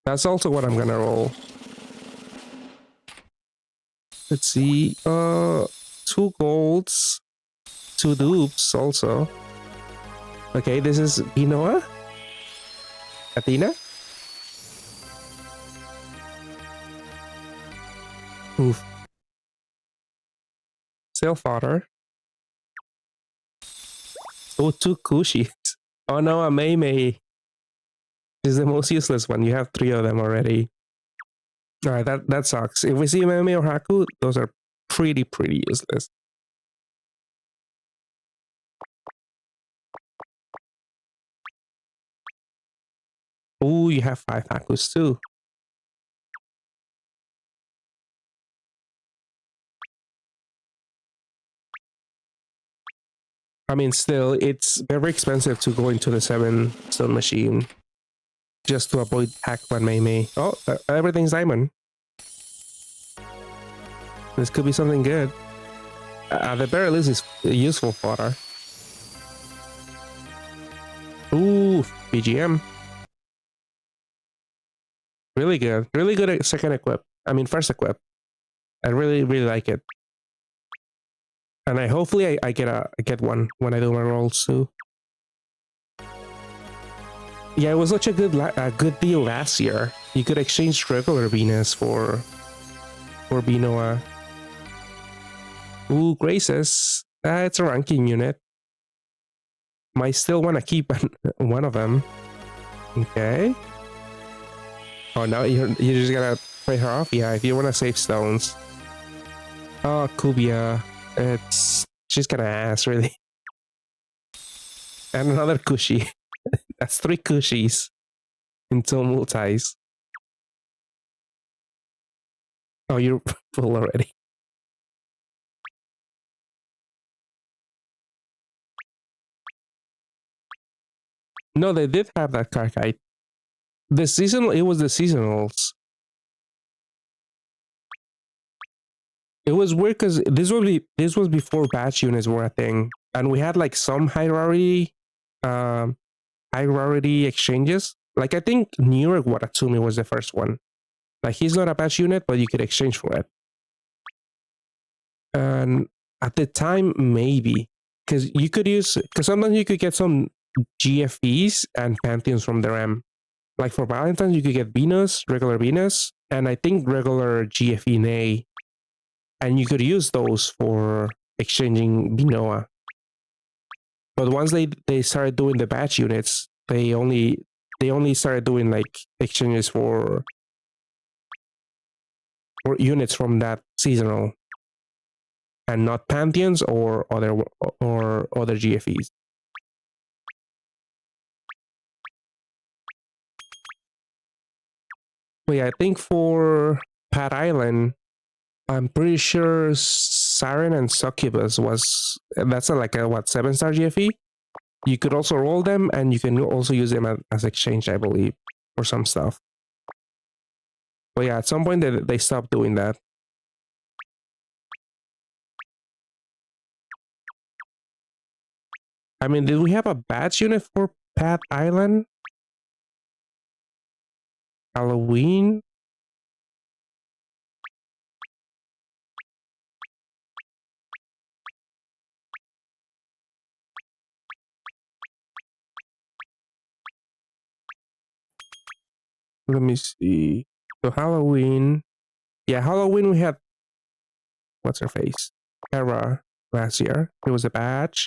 That's also what I'm gonna roll. Let's see. 2 golds, 2 dupes also. Okay, this is Inoa. Athena. Oof. Still fodder. Oh, 2 Kushis. Oh no, a Mei Mei is the most useless one. You have 3 of them already. All right, that sucks. If we see Mei Mei or Haku, those are pretty useless. Oh, you have 5 Hakus too. I mean, still, it's very expensive to go into the 7-stone machine just to avoid hack one Mei Mei. Oh, everything's diamond. This could be something good. The very least is useful fodder. Ooh, BGM. Really good. Really good at second equip. I mean, first equip. I really like it. And hopefully I get one when I do my rolls too. Yeah, it was such a good deal last year. You could exchange regular Venus for Binoa. Ooh, Graces. It's a ranking unit. Might still want to keep one of them. Okay. Oh, now you just gotta pay her off. Yeah, if you want to save stones. Oh, Kubia. She's gonna ass really. And another Kushi. That's 3 Kushis in 2 multis. Oh, you're full already. No, they did have that Karkite. The seasonal, it was the seasonals. It was weird because this was before batch units were a thing, and we had like some um, high rarity exchanges. Like I think New York Watatsumi was the first one. Like he's not a batch unit, but you could exchange for it. And at the time, maybe because you could use because sometimes you could get some GFEs and Pantheons from the RAM. Like for Valentine's, you could get Venus, regular Venus, and I think regular GFE Nay, and you could use those for exchanging Binoa. But once they started doing the batch units, they only started doing like exchanges for units from that seasonal, and not Pantheons or other GFEs. But yeah, I think for Pat Island, I'm pretty sure Siren and Succubus was that's like a what 7-star GFE. You could also roll them, and you can also use them as exchange, I believe, for some stuff. But yeah, at some point they stopped doing that. I mean, did we have a badge unit for Pat Island? Halloween? Let me see. So Halloween. Yeah, Halloween we had what's her face? Era last year. It was a badge.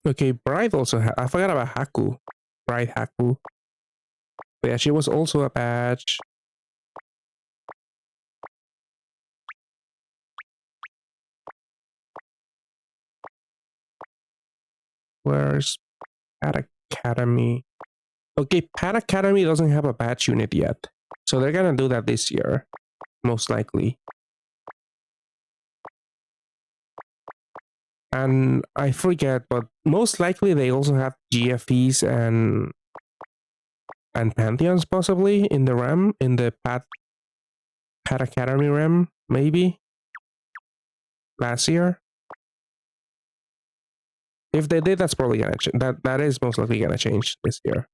Okay, Bride also had I forgot about Haku. Bride Haku. But yeah, she was also a badge. Where's Pat Academy? Okay, Pat Academy doesn't have a badge unit yet. So they're gonna do that this year, most likely. And I forget, but most likely they also have GFEs and Pantheons possibly in the RAM, in the Pat Academy RAM, maybe last year. If they did, that's probably gonna that is most likely gonna change this year.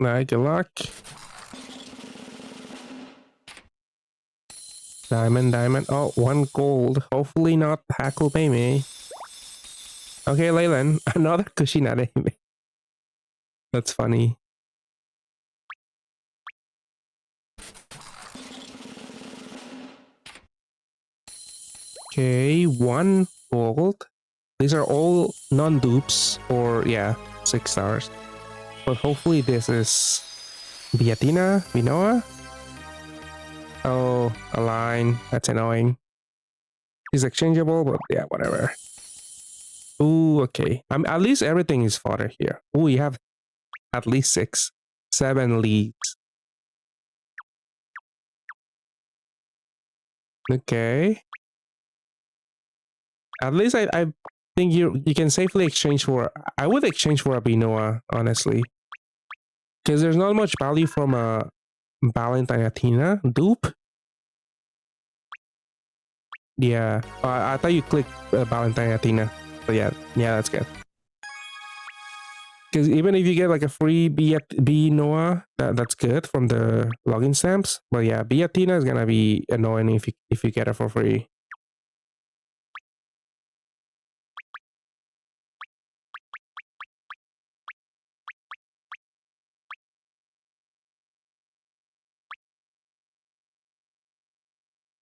Alright, good luck. Diamond. Oh, 1 gold. Hopefully not Hackle pay me. Okay, Leyland. Another Kushinare. That's funny. Okay, 1 gold. These are all non-dupes, or yeah, 6 stars. But hopefully this is Viatina, Minoa. Oh, a line. That's annoying. It's exchangeable, but yeah, whatever. Ooh, okay. At least everything is fodder here. Ooh, you have at least 6, 7 leads. Okay. At least I think you can safely exchange for. I would exchange for a Binoa, honestly, because there's not much value from a Valentine Athena dupe. Yeah, I thought you clicked Valentine Athena, but yeah, that's good. Because even if you get like a free B Noah, that's good from the login stamps. But yeah, B Athena is gonna be annoying if you get it for free.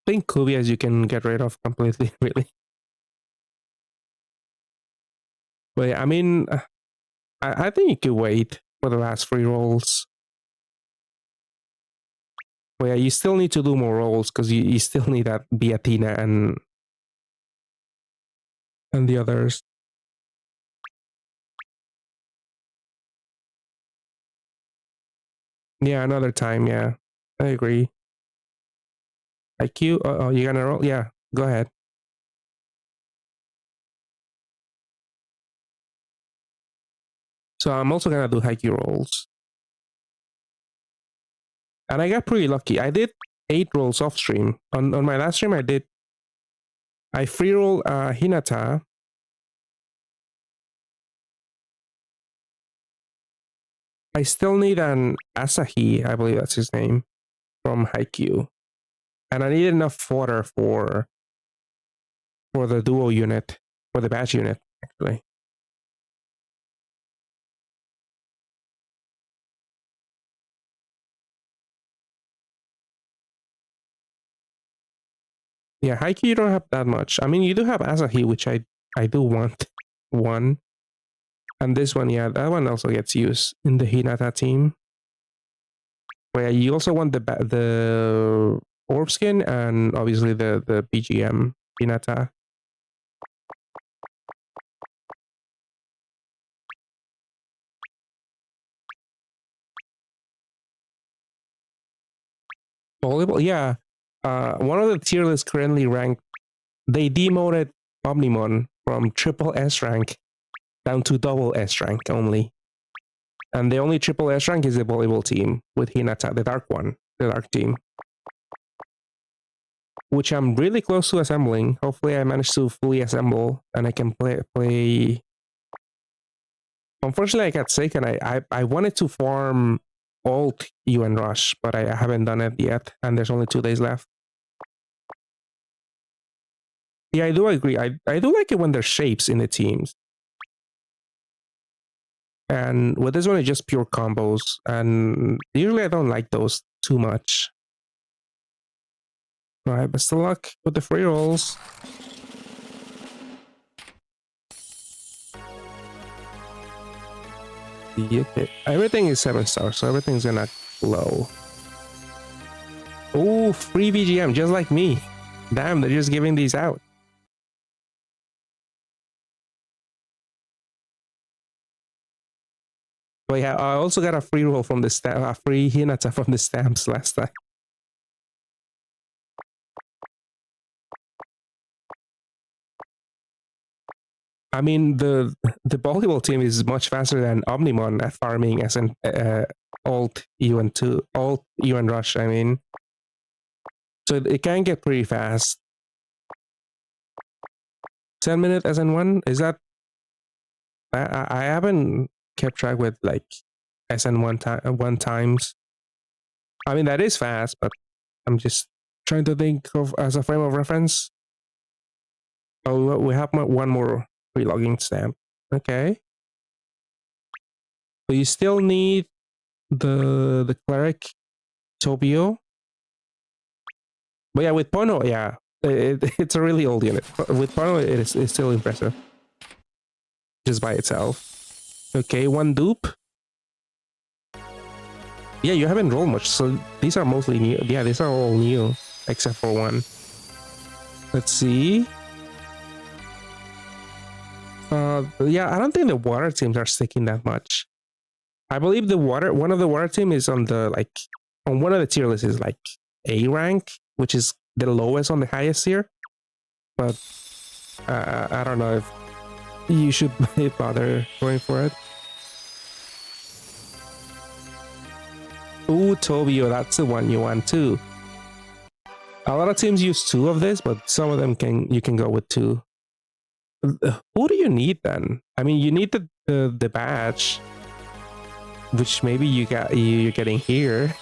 I think Kuvias you can get rid of completely, really. But yeah, I mean, I think you could wait for the last 3 rolls. But yeah, you still need to do more rolls because you still need that B Athena and the others. Yeah, another time. Yeah, I agree. haikyuu. Oh, you gonna roll? Yeah, go ahead. So I'm also gonna do haikyuu rolls. And I got pretty lucky. I did 8 rolls off stream. On my last stream, I free roll Hinata. I still need an Asahi, I believe that's his name, from haikyuu. And I need enough fodder for the duo unit, for the batch unit, actually. Yeah, haikyuu you don't have that much. I mean, you do have Asahi, which I do want one. And this one, yeah, that one also gets used in the Hinata team. But yeah, you also want the orb skin and obviously the BGM Hinata. Volleyball, yeah. One of the tier lists currently ranked. They demoted Omnimon from triple S rank down to double S rank only. And the only triple S rank is the volleyball team with Hinata, the dark one, the dark team. Which I'm really close to assembling. Hopefully I manage to fully assemble and I can play. Unfortunately I got sick and I wanted to farm alt UN Rush, but I haven't done it yet, and there's only 2 days left. Yeah, I do agree. I do like it when there's shapes in the teams. And with this one, it's just pure combos. And usually I don't like those too much. All right, best of luck with the free rolls. Yeah, everything is 7 stars, so everything's gonna glow. Oh, free VGM, just like me. Damn, they're just giving these out. But yeah, I also got a free roll from the stamp, a free Hinata from the stamps last time. I mean, the volleyball team is much faster than Omnimon at farming as an alt UN2, alt UN Rush. I mean, so it can get pretty fast. 10-minute SN1 is that? I haven't kept track with like SN1 times. I mean, that is fast, but I'm just trying to think of as a frame of reference. Oh, we have one more pre-logging stamp. Okay. So you still need the cleric Tobio. But yeah, with Pono, yeah, it's a really old unit. With Pono, it's still impressive. Just by itself. Okay, 1 dupe. Yeah, you haven't rolled much, so these are mostly new. Yeah, these are all new, except for 1. Let's see. Yeah, I don't think the water teams are sticking that much. I believe one of the water team is on the on one of the tier lists is like A rank, which is the lowest on the highest tier. But I don't know if you should bother going for it. Ooh, Tobio, that's the one you want too. A lot of teams use 2 of this, but some of them you can go with 2. Who do you need then? I mean, you need the badge, which maybe you're getting here.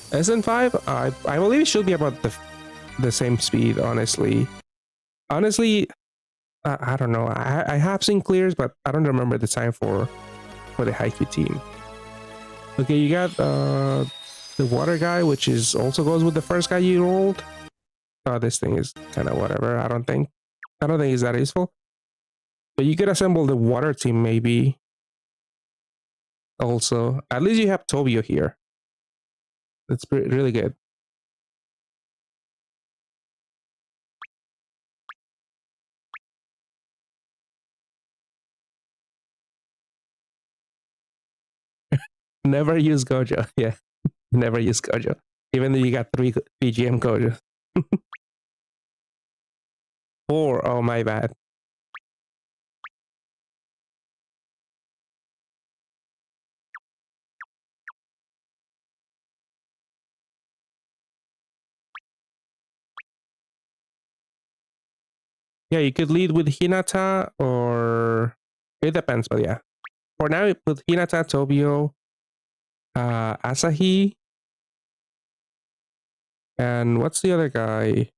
SN5, I believe it should be about the same speed. Honestly, I don't know. I have seen clears, but I don't remember the time for the haikyuu team. Okay, you got the water guy, which is also goes with the first guy you rolled. This thing is kind of whatever. I don't think it's that useful. But you could assemble the water team maybe. Also, at least you have Tobio here. That's really good. Never use Gojo. Yeah, never use Gojo. Even though you got 3 BGM Gojo. 4. Oh, my bad. Yeah, you could lead with Hinata, or it depends, but yeah. For now, with Hinata, Tobio, Asahi, and what's the other guy?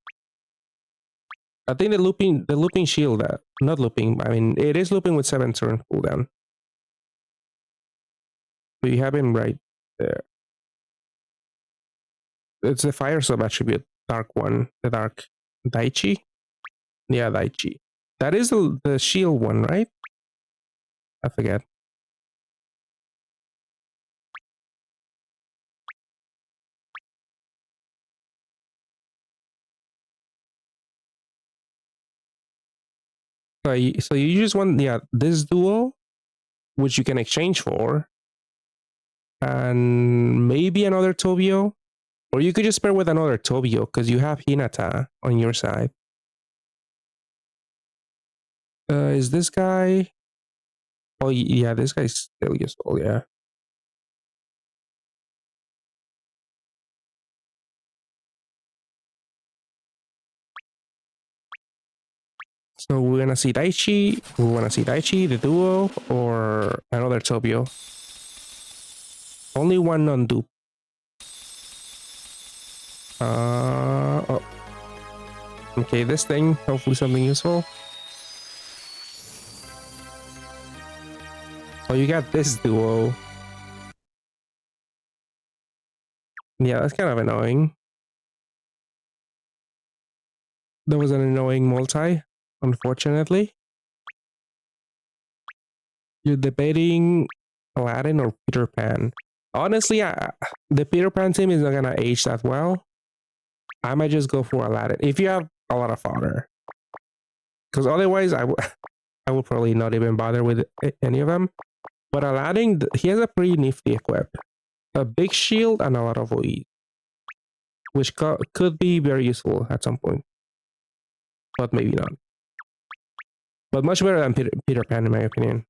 I think the looping shield, not looping. I mean, it is looping with 7 turn cooldown. So you have him right there. It's the fire sub attribute. dark one, the dark Daichi. Yeah, Daichi. That is the shield one, right? I forget. So you just want, yeah, this duo, which you can exchange for, and maybe another Tobio, or you could just pair with another Tobio because you have Hinata on your side. Is this guy? Oh yeah, this guy's still useful. Yeah. So we're gonna see Daichi. We wanna see Daichi, the duo, or another Tobio. Only one non-dupe. Oh. Okay, this thing. Hopefully something useful. So you got this duo. Yeah, that's kind of annoying. That was an annoying multi, unfortunately. You're debating Aladdin or Peter Pan. Honestly, the Peter Pan team is not gonna age that well. I might just go for Aladdin if you have a lot of fodder, because otherwise I would probably not even bother with any of them. But Aladdin, he has a pretty nifty equip, a big shield and a lot of OE, which could be very useful at some point, but maybe not. But much better than Peter Pan, in my opinion.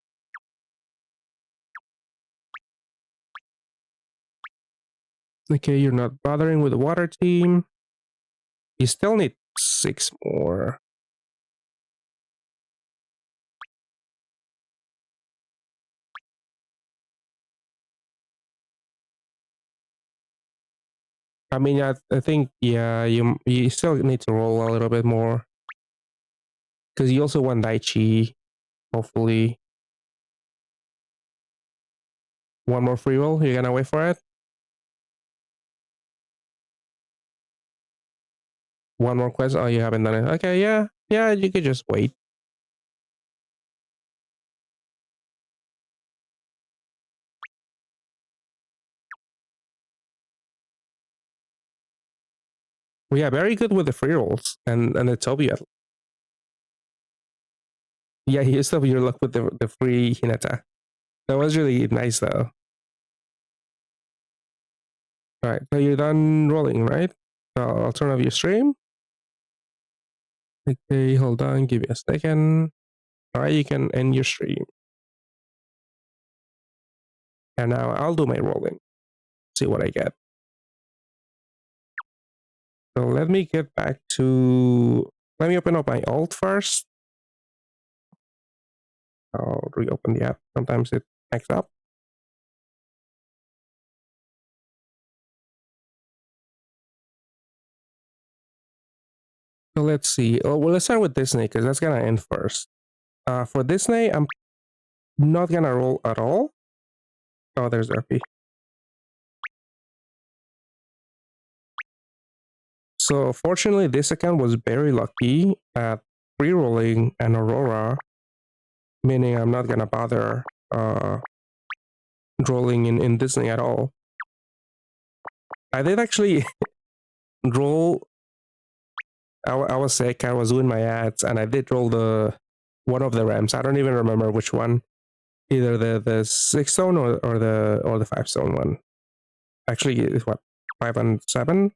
Okay, you're not bothering with the water team. You still need 6 more. I mean, I think, yeah, you still need to roll a little bit more. Because you also want Daichi, hopefully. One more free roll, you're gonna wait for it? One more quest? Oh, you haven't done it. Okay, yeah. Yeah, you could just wait. Well, yeah, very good with the free rolls and the Toby. Yeah, he used up your luck with the free Hinata. That was really nice though. Alright, so you're done rolling, right? I'll turn off your stream. Okay, hold on, give me a second. Alright, you can end your stream. And now I'll do my rolling. See what I get. So let me get back to... Let me open up my alt first. I'll reopen the app. Sometimes it backs up. So let's see. Oh, well, let's start with Disney because that's gonna end first. For Disney, I'm not gonna roll at all. Oh, there's RP. So fortunately, this account was very lucky at re-rolling an Aurora, meaning I'm not gonna bother rolling in Disney at all. I did actually roll. I was sick. I was doing my ads, and I did roll the one of the Rams. I don't even remember which one. Either the 6 stone or the 5 stone one. Actually, it's what, 5 and 7.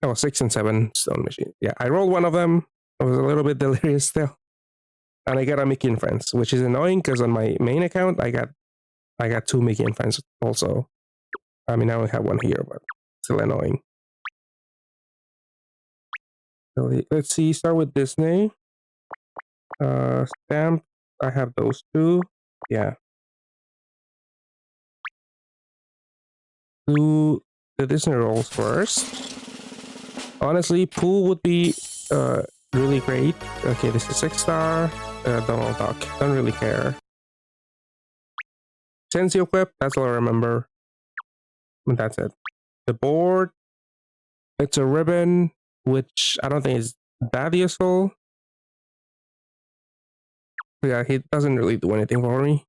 Oh, 6 and 7 stone machine. Yeah, I rolled one of them. I was a little bit delirious still, and I got a Mickey and Friends, which is annoying because on my main account I got 2 Mickey and Friends also. I mean, I only have one here, but still annoying. So let's see. Start with Disney. Stamp. I have those 2. Yeah. Do the Disney rolls first. Honestly, pool would be really great. Okay, this is 6-star. Donald Duck. Don't really care. Sensio Equip, that's all I remember. And that's it. the board. It's a ribbon, which I don't think is that useful. Yeah, he doesn't really do anything for me.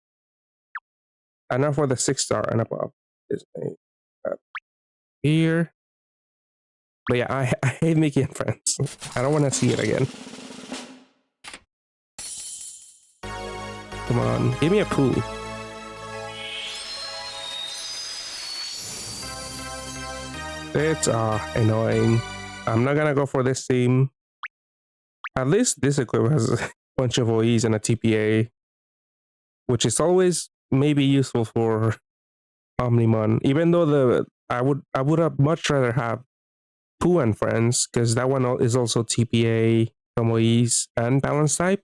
Enough for the 6-star and above. Is here. But yeah, I hate making friends. I don't want to see it again. Come on, give me a poo. It's annoying. I'm not gonna go for this team. At least this equipment has a bunch of OEs and a TPA, which is always maybe useful for Omnimon. Even though I would have much rather have Pooh and Friends, because that one is also TPA, from OEs, and balance type,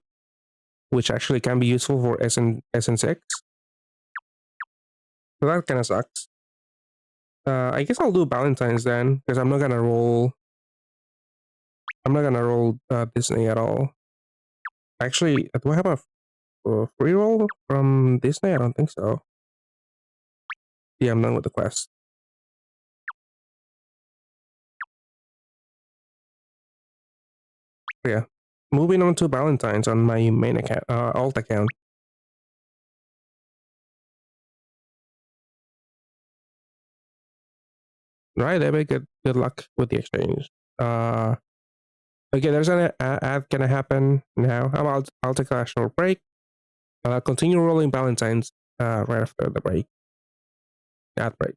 which actually can be useful for SN6. So that kind of sucks. I guess I'll do Valentine's then, because I'm not gonna roll. I'm not gonna roll Disney at all. Actually, do I have a free roll from Disney? I don't think so. Yeah, I'm done with the quest. Yeah, moving on to Valentine's on my main account, alt account. Right, David. Good luck with the exchange. Okay, there's an ad gonna happen now. I'll take a short break. I'll continue rolling Valentine's right after the break. Ad break.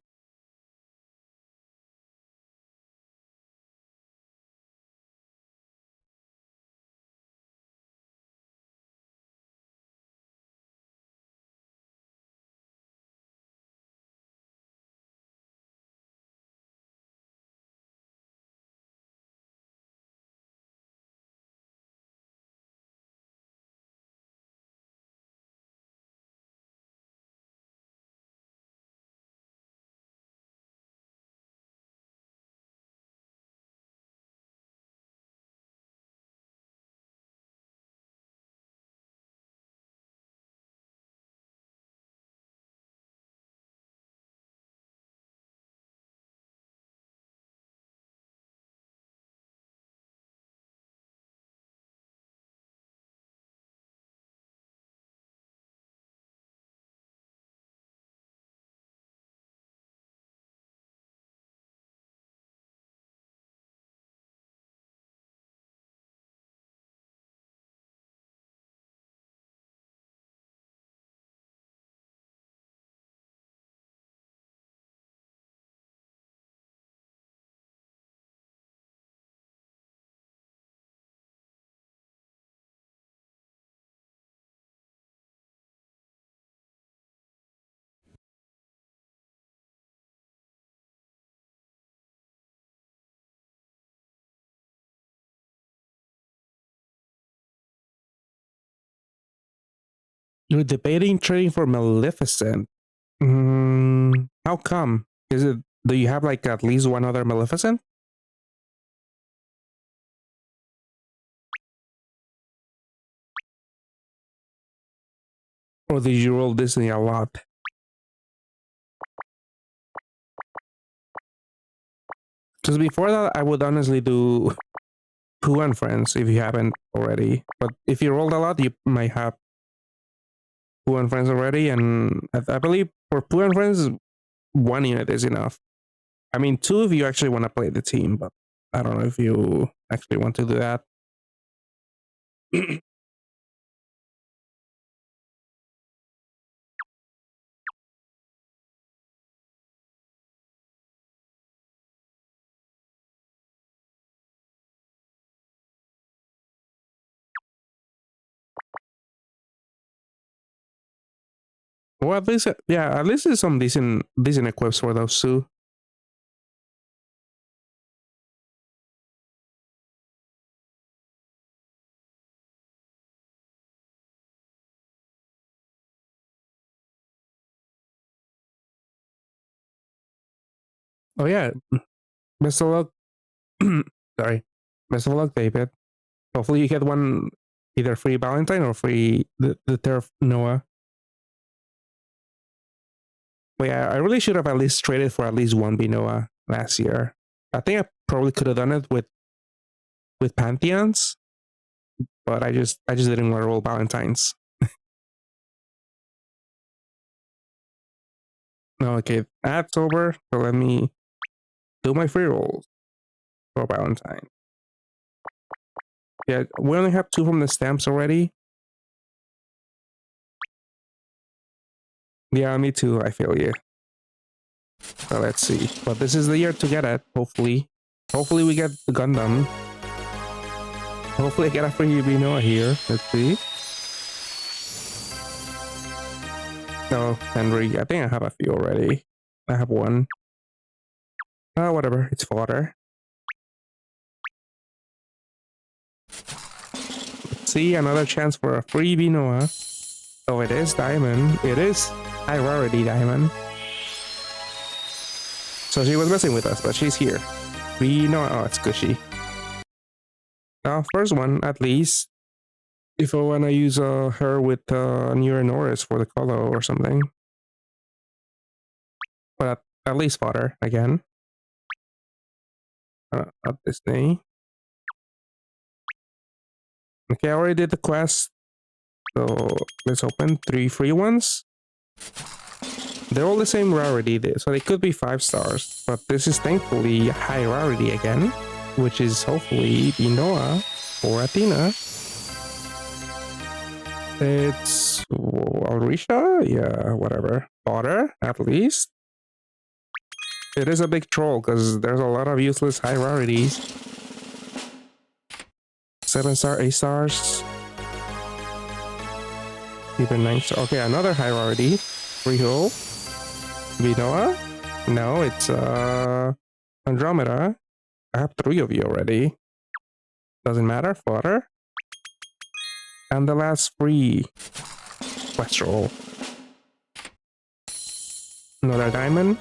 You're debating trading for Maleficent. How come? Is it? Do you have like at least one other Maleficent? Or did you roll Disney a lot? Because before that, I would honestly do Pooh and Friends if you haven't already. But if you rolled a lot, you might have Pooh and Friends already. And I believe for Pooh and Friends, one unit is enough. I mean, two if you actually want to play the team, but I don't know if you actually want to do that. Well, at least, yeah, at least there's some decent equips for those two. Oh yeah, best of luck. Sorry, best of luck, David. Hopefully you get one either free Valentine or free the Turf Noah. But yeah, I really should have at least traded for at least one Binoa. last year. I think I probably could have done it with Pantheons, but I just didn't want to roll Valentines. No, okay, that's over. So let me do my free rolls for Valentine. Yeah, we only have 2 from the stamps already. Yeah, me too. I feel you. So let's see. But this is the year to get it, hopefully. Hopefully we get the Gundam. Hopefully I get a free Binoa here. Let's see. No, Henry. I think I have a few already. I have 1. Whatever. It's fodder. Let's see, another chance for a free Binoa. Oh, it is diamond. It is high rarity diamond. So she was messing with us, but she's here. Binoa. Oh, it's cushy. First one, at least. If I want to use her with Neuronoris for the color or something. But at least fodder again. At Disney. Okay, I already did the quest. So let's open 3 free ones. They're all the same rarity, so they could be 5 stars. But this is thankfully high rarity again, which is hopefully Binoa or Athena. It's Alrisha? Yeah, whatever. Fodder, at least. It is a big troll because there's a lot of useless high rarities. 7 star, 8 stars. Even 9 star. Okay, another high rarity. Free roll. Binoa? No, it's Andromeda. I have 3 of you already. Doesn't matter. Fodder. And the last free quest roll. Another diamond.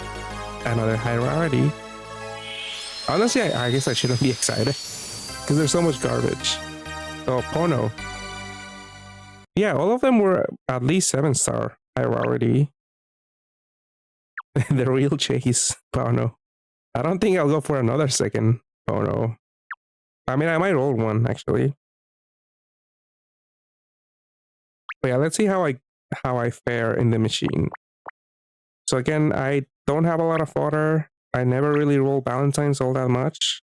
Another high rarity. Honestly, I guess I shouldn't be excited because there's so much garbage. Oh, Pono. Yeah, all of them were at least 7 star high rarity. The real chase, Pono. I don't think I'll go for another second Pono. I mean, I might roll one actually. But yeah, let's see how I fare in the machine. So again, I don't have a lot of fodder. I never really roll Valentines all that much.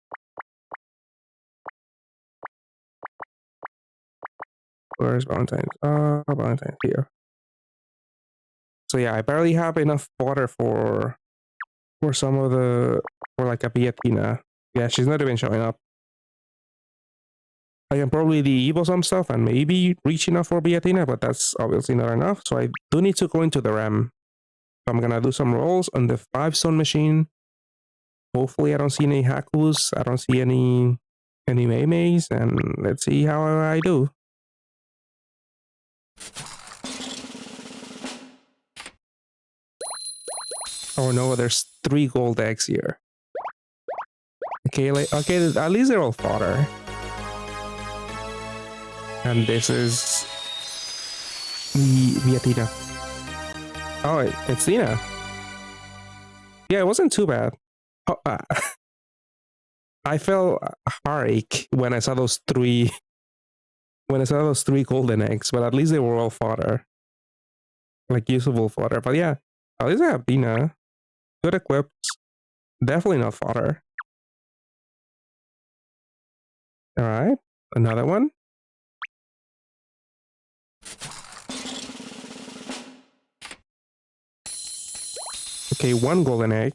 Where's Valentine's? Valentine's here. So yeah, I barely have enough fodder for some of the, for like a Beatina. Yeah, she's not even showing up. I can probably de-evo some stuff and maybe reach enough for Beatina, but that's obviously not enough. So I do need to go into the RAM. So I'm gonna do some rolls on the 5-stone machine. Hopefully I don't see any haikyuus. I don't see any Meimeis, and let's see how I do. Oh no, there's 3 gold eggs here. Okay, okay, at least they're all fodder. And this is Beatina. Oh, it's Tina. Yeah, it wasn't too bad. Oh, I felt a heartache when I saw those 3 golden eggs, but at least they were all fodder. Like usable fodder. But yeah, at least I have Tina. Good equipped. Definitely not fodder. Alright, another one. Okay, 1 golden egg.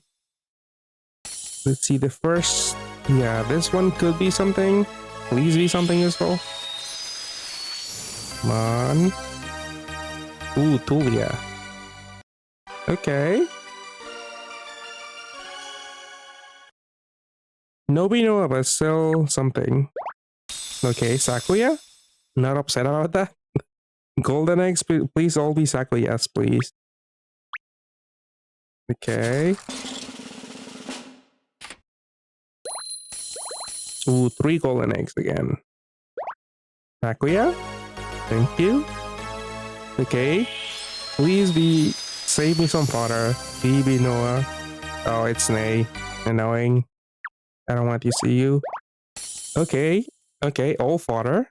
Let's see the first. Yeah, this one could be something. Please be something useful. Come on. Ooh, Tulia. Okay. No Binoa, but still something. Okay, Sakuya? Not upset about that. Golden eggs, please all be Sakuyas, please. Okay. Ooh, 3 golden eggs again. Sakuya? Thank you. Okay. Please be... Save me some fodder. Be Binoa. Oh, it's Nay. Annoying. I don't want to see you. Okay. Okay, all fodder.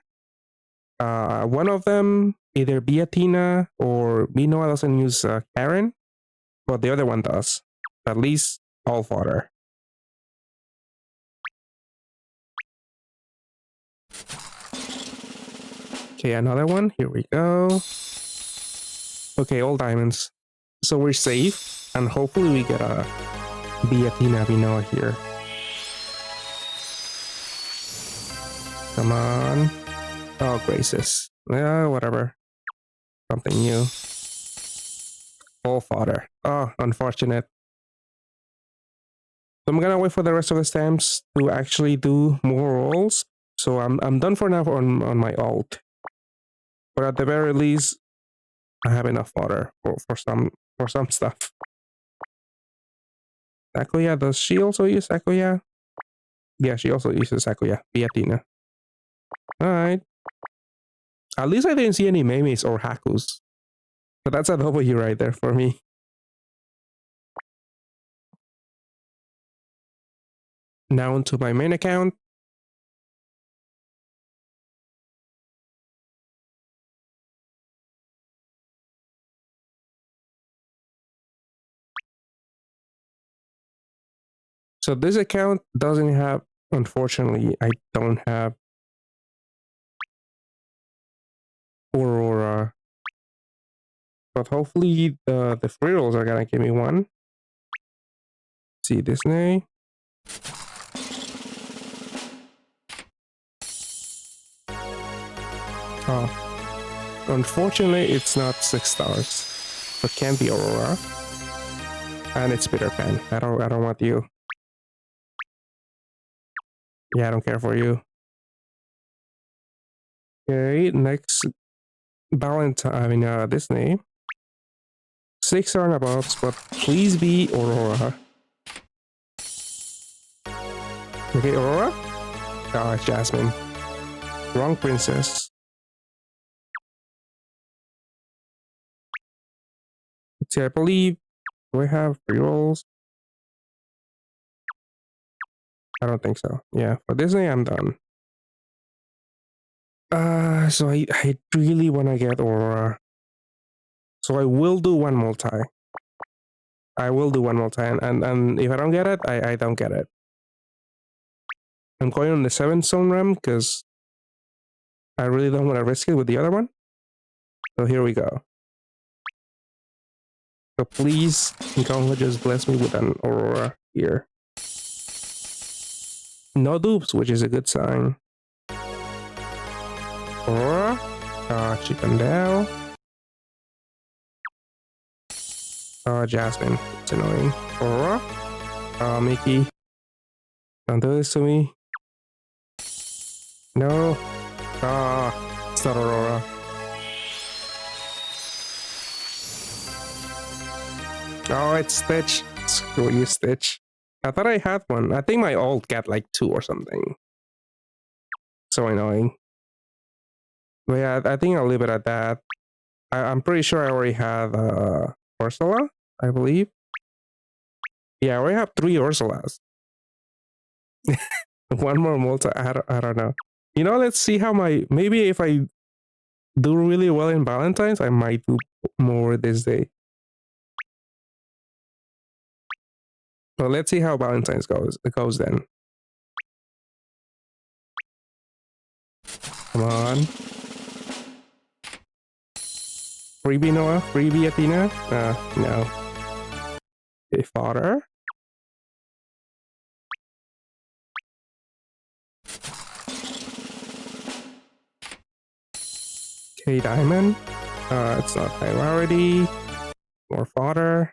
One of them, either Beatina or Binoa doesn't use Karen, but the other one does. At least all fodder. Okay, another one. Here we go. Okay, all diamonds. So we're safe, and hopefully we get a Beatina Binoa here. Come on. Oh, graces. Yeah, whatever. Something new. All fodder. Oh, unfortunate. So I'm gonna wait for the rest of the stamps to actually do more rolls. So I'm done for now on my alt. But at the very least, I have enough fodder for some stuff. Sakuya, does she also use Sakuya? Yeah, she also uses Sakuya. Beatina. Alright. At least I didn't see any memes or haikyuus. So that's a W right there for me. Now onto my main account. So this account doesn't have, unfortunately, I don't have Aurora. But hopefully the free rolls are gonna give me one. See Disney. Oh. Unfortunately, it's not 6 stars. But can be Aurora. And it's Peter Pan. I don't want you. Yeah, I don't care for you. Okay, next Valentine, I mean Disney. 6 roundabouts, but please be Aurora. Okay, Aurora? Ah, it's Jasmine. Wrong princess. Let's see, I believe, do I have rerolls? I don't think so. Yeah, for Disney, I'm done. So I really want to get Aurora. So I will do one multi. I will do one multi, and if I don't get it, I don't get it. I'm going on the 7th zone realm because I really don't want to risk it with the other one. So here we go. So please, Gonga, just bless me with an Aurora here. No dupes, which is a good sign. Aurora. Chippendale. Jasmine. It's annoying. Aurora. Mickey. Don't do this to me. No. It's not Aurora. Oh, it's Stitch. Screw you, Stitch. I thought I had one. I think my alt got like 2 or something. So annoying. But yeah, I think I'll leave it at that. I'm pretty sure I already have Ursula, I believe. Yeah, I already have 3 Ursulas. One more multi. I don't know. You know, let's see how maybe if I do really well in Valentine's, I might do more this day. So let's see how Valentine's goes then. Come on. Freebie Noah? Freebie Athena? No. Okay, fodder. Okay, diamond. It's not high rarity. More fodder.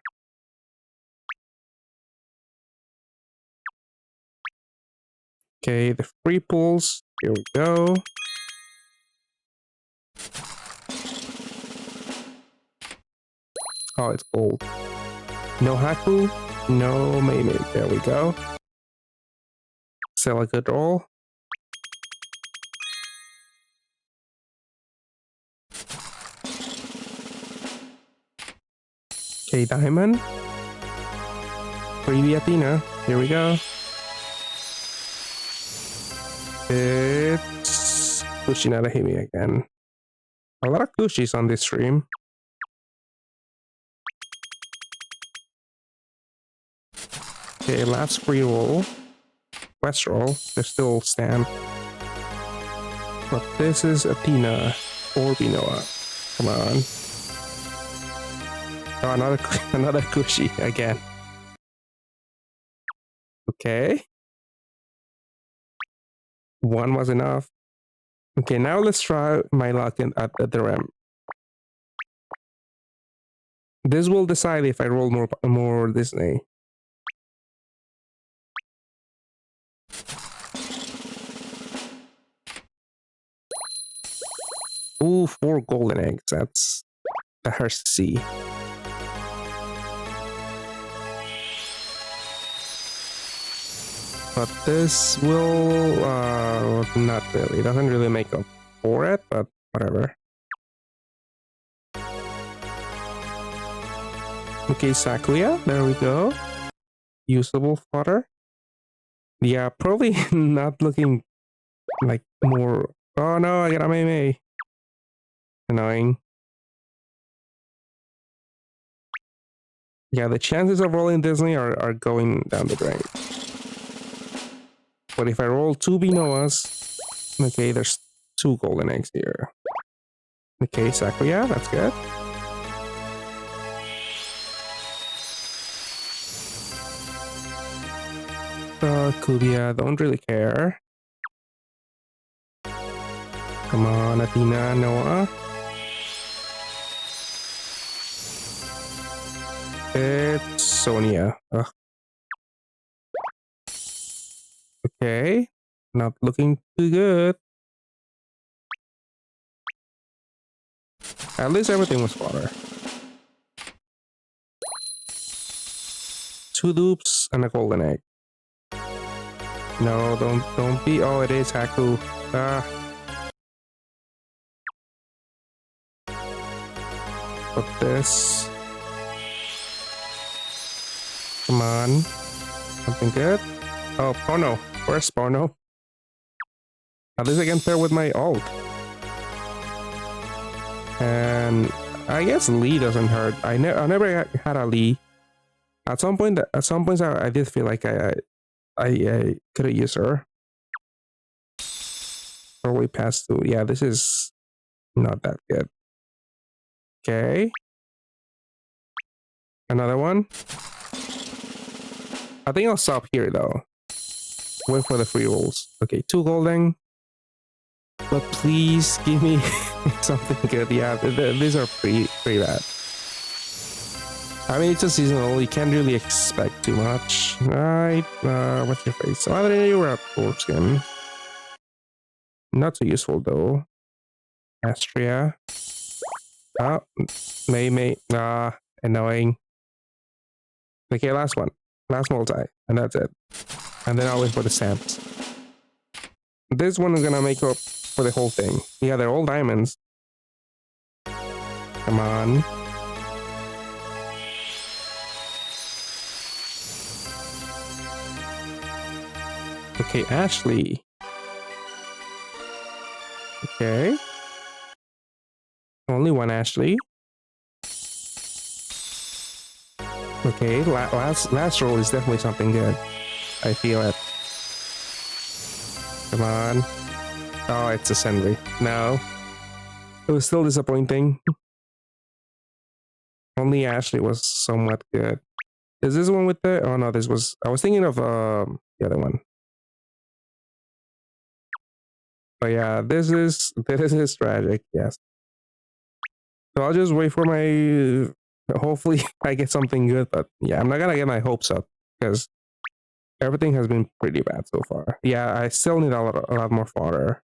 Okay, the free pulls. Here we go. Oh, it's gold. No haikyuu. No maybe. There we go. Sell a good roll. Okay, diamond. Freebie Athena. Here we go. It's Kushinada Himi again. A lot of Kushis on this stream. Okay, last free roll. Quest roll. They're still stamped. But this is Athena or Binoa. Come on. Oh, another Kushi again. Okay. One was enough. Okay, now let's try my luck at the rim. This will decide if I roll more Disney. Ooh, 4 golden eggs. That hurts to see. But this will not really. It doesn't really make up for it, but whatever. Okay, Sakuya, there we go. Usable fodder. Yeah, probably not looking like more. Oh no, I got a Mei. Annoying. Yeah, the chances of rolling Disney are going down the drain. But if I roll 2 Binoas, okay, there's 2 golden eggs here. Okay, Sakuya, that's good. Kubia, don't really care. Come on, Athena, Noah. It's Sonia. Ugh. Okay, not looking too good. At least everything was water. 2 dupes and a golden egg. No, don't be. Oh, it is Haku. Ah. But this. Come on. Something good. Oh, Porno. Where's Porno? At least I can pair with my ult. And I guess Lee doesn't hurt. I never had a Lee. At some point, I did feel like I could have used her. Probably past 2. Yeah, this is not that good. Okay. Another one. I think I'll stop here though. Wait for the free rolls. Okay, 2 golden. But please give me something good. Yeah, these are pretty bad. I mean, it's a seasonal. You can't really expect too much. Alright, what's your face? So, other than you were a skin. Not so useful though. Astria. Oh, May. Annoying. Okay, last one. Last multi. And that's it. And then I'll wait for the stamps. This one is gonna make up for the whole thing. Yeah, they're all diamonds. Come on. Okay, Ashley. Okay. Only one Ashley. Okay, last roll is definitely something good. I feel it. Come on. Oh, it's a Sendry. No. It was still disappointing. Only Ashley was somewhat good. Is this one with the... Oh no, this was... I was thinking of the other one. But yeah, this is tragic, yes. So I'll just wait for my... Hopefully I get something good, but yeah, I'm not gonna get my hopes up because everything has been pretty bad so far. Yeah, I still need a lot more fodder.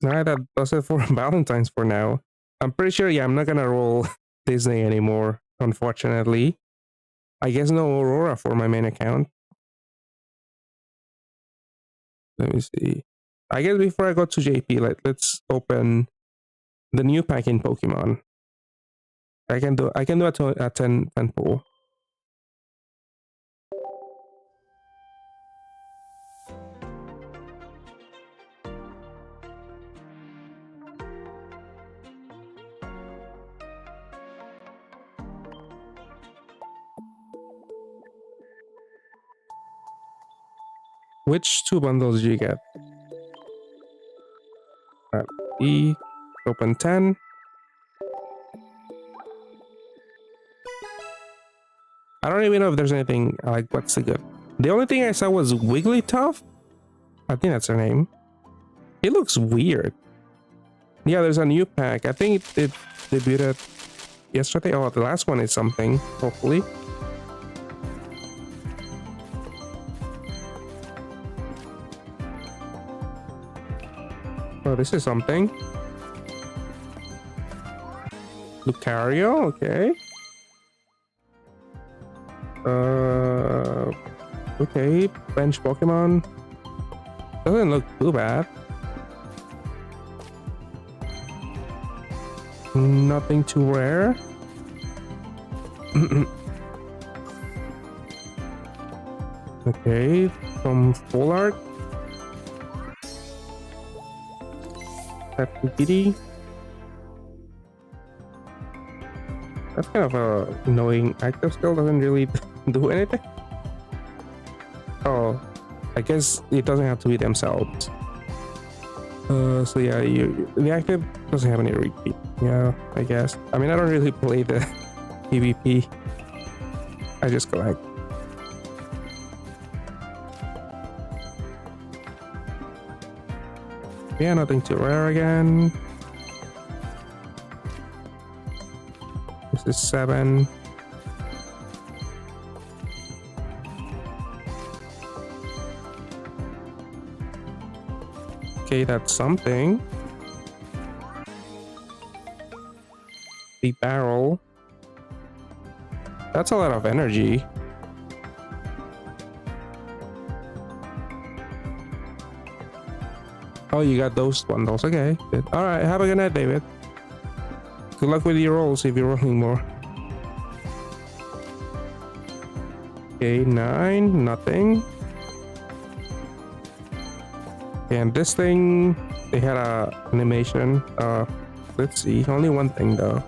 Alright, that does it for Valentine's for now. I'm pretty sure, yeah, I'm not gonna roll Disney anymore, unfortunately. I guess no Aurora for my main account. Let me see. I guess before I go to JP, let's open the new pack in Pokemon. I can do a 10 pull. Which 2 bundles do you get? E, open 10. I don't even know if there's anything like what's the good. The only thing I saw was Wigglytuff. I think that's her name. It looks weird. Yeah, there's a new pack. I think it debuted yesterday. Oh, the last one is something, hopefully. Oh, this is something. Lucario, okay. Okay, bench Pokemon. Doesn't look too bad. Nothing too rare. Okay, some full art. Kitty. That's kind of a annoying. Active skill doesn't really do anything. Oh, I guess it doesn't have to be themselves. So yeah, the active doesn't have any repeat. Yeah, I guess. I mean, I don't really play the PvP. I just collect. Yeah, nothing too rare again. This is 7. Okay, that's something. The barrel. That's a lot of energy. Oh, you got those bundles. Okay. All right. Have a good night, David. Good luck with your rolls if you're rolling more. Okay, 9. Nothing. And this thing, they had a animation. Let's see. Only one thing though.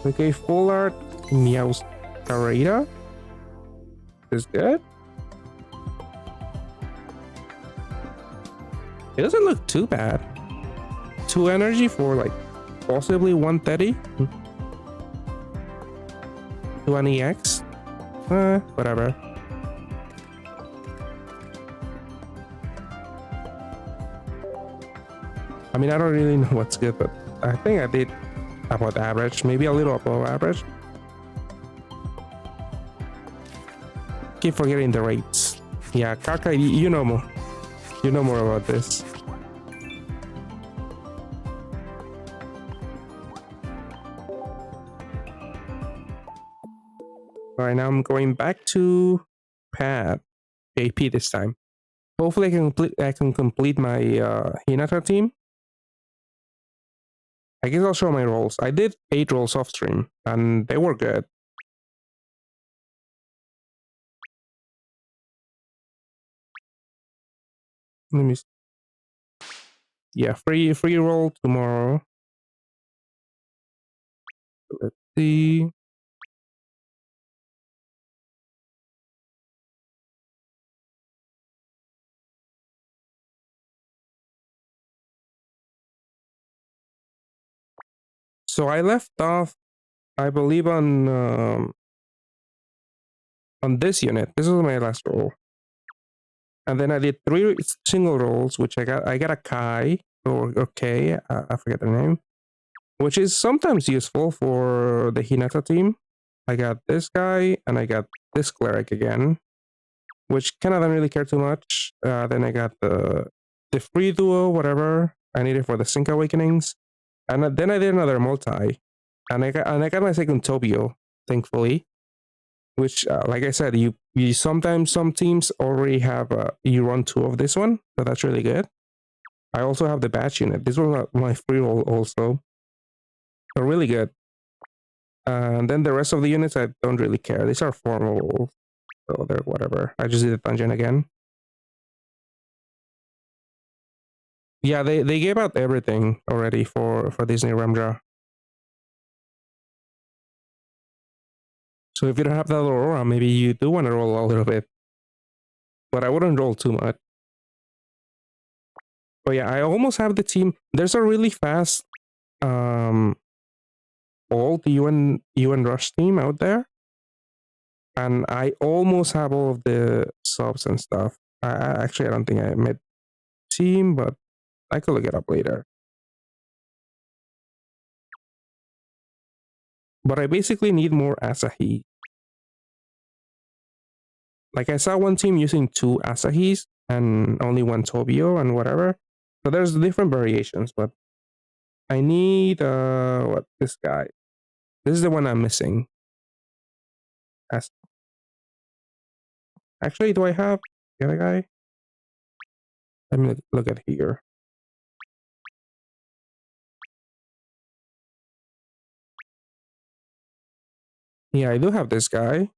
Okay, full art. Meowscarada. Is good. It doesn't look too bad. 2 energy for like possibly 130. 2 EX. Whatever. I mean, I don't really know what's good, but I think I did about average, maybe a little above average. Keep forgetting the rates. Yeah, Kaka, you know more. You know more about this. Alright, now I'm going back to Pad AP this time. Hopefully I can complete my Hinata team. I guess I'll show my rolls. I did 8 rolls off stream and they were good. Let me see. Yeah, free roll tomorrow. Let's see. So I left off, I believe, on this unit. This was my last roll, and then I did 3 single rolls, which I got a Kai or okay, I forget the name, which is sometimes useful for the Hinata team. I got this guy, and I got this cleric again, which kind of don't really care too much. Then I got the free duo, whatever I needed for the Sync Awakenings, and then I did another multi, and I got my second Tobio, thankfully. Which, like I said, you sometimes some teams already have you run 2 of this one, so that's really good. I also have the batch unit. This was my free roll also. They're really good. And then the rest of the units, I don't really care. These are formal, so they're whatever. I just did the dungeon again. Yeah, they gave out everything already for Disney Ramja. So if you don't have that Aurora, maybe you do want to roll a little bit. But I wouldn't roll too much. But yeah, I almost have the team. There's a really fast old UN Rush team out there. And I almost have all of the subs and stuff. Actually, I don't think I made team, but I could look it up later. But I basically need more Asahi. Like I saw one team using 2 Asahis and only 1 Tobio and whatever. So there's different variations, but I need what this guy. This is the one I'm missing. Actually, do I have the other guy? Let me look at here. Yeah, I do have this guy.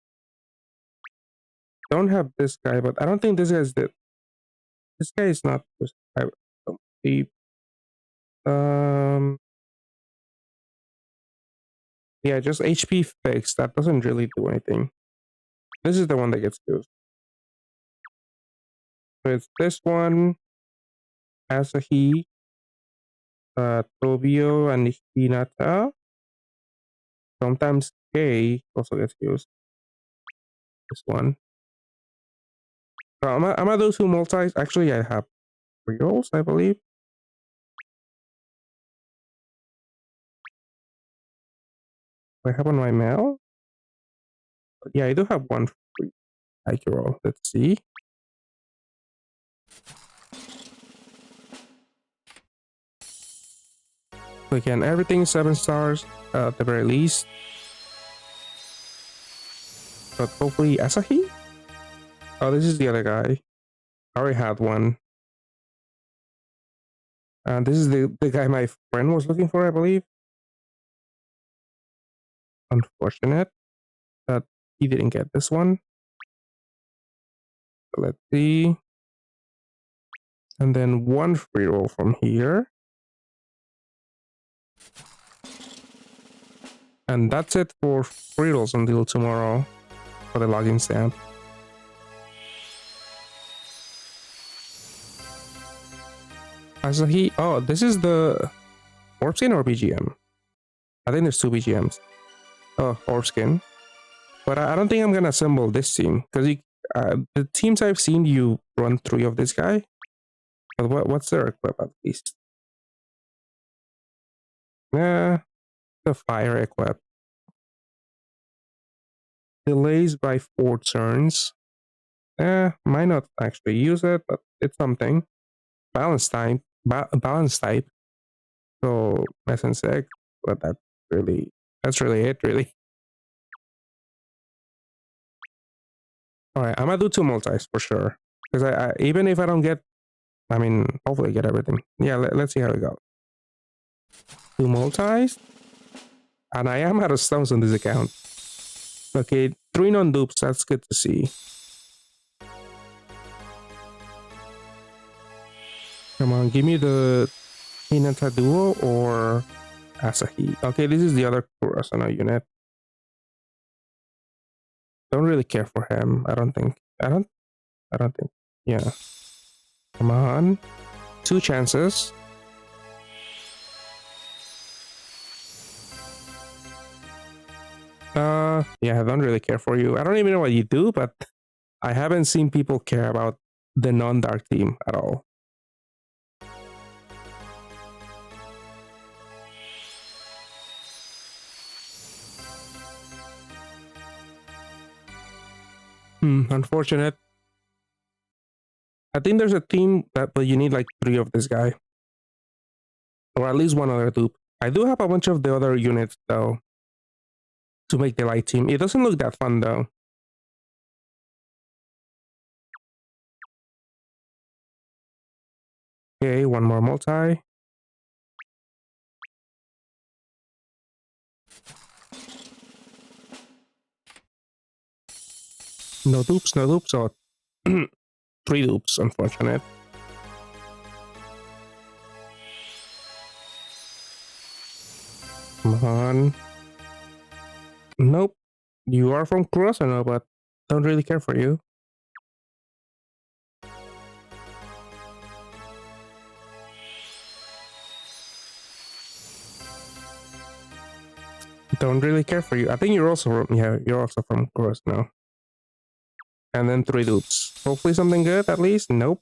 Don't have this guy, but I don't think this guy is the. This guy is not. I don't believe. Um. Yeah, just HP fixed. That doesn't really do anything. This is the one that gets used. So it's this one, Asahi, Tobio, and Hinata. Sometimes K also gets used. This one. So I'm gonna do 2 multis. Actually, I have 3 rolls, I believe. I have on my mail. But yeah, I do have 1 free haikyuu roll. Let's see. So again, everything 7 stars at the very least. But hopefully Asahi? Oh, this is the other guy. I already had one. And this is the guy my friend was looking for, I believe. Unfortunate that he didn't get this one. So let's see. And then 1 free roll from here. And that's it for free rolls until tomorrow for the login stamp. Asahi. Oh, this is the Orb Skin or BGM? I think there's 2 BGMs. Oh, Orb Skin. But I don't think I'm gonna assemble this team because the teams I've seen you run 3 of this guy. But what's their equip at least? Yeah, the fire equip. Delays by 4 turns. Might not actually use it, but it's something. Balance type. Balance type. So essence egg, but that's really it, really. Alright, I'm gonna do 2 multis for sure. Because I even if I don't get, I mean, hopefully get everything. Yeah, let's see how it goes. 2 multis. And I am out of stones on this account. Okay, 3 non-dupes, that's good to see. Come on, give me the Hinata Duo or Asahi. Okay, this is the other Kurasana unit. Don't really care for him, I don't think. I don't think. Yeah. Come on. 2 chances. Yeah, I don't really care for you. I don't even know what you do, but I haven't seen people care about the non-dark team at all. Unfortunate. I think there's a team that but you need like 3 of this guy. Or at least 1 other dupe. I do have a bunch of the other units though to make the light team. It doesn't look that fun though. Okay, one more multi. No dupes, no dupes, or 3 dupes, unfortunate. Come on. Nope. You are from Kurosawa, but don't really care for you. Don't really care for you. I think you're also from, yeah, you're also from Kurosawa. And then 3 dupes. Hopefully something good at least. Nope.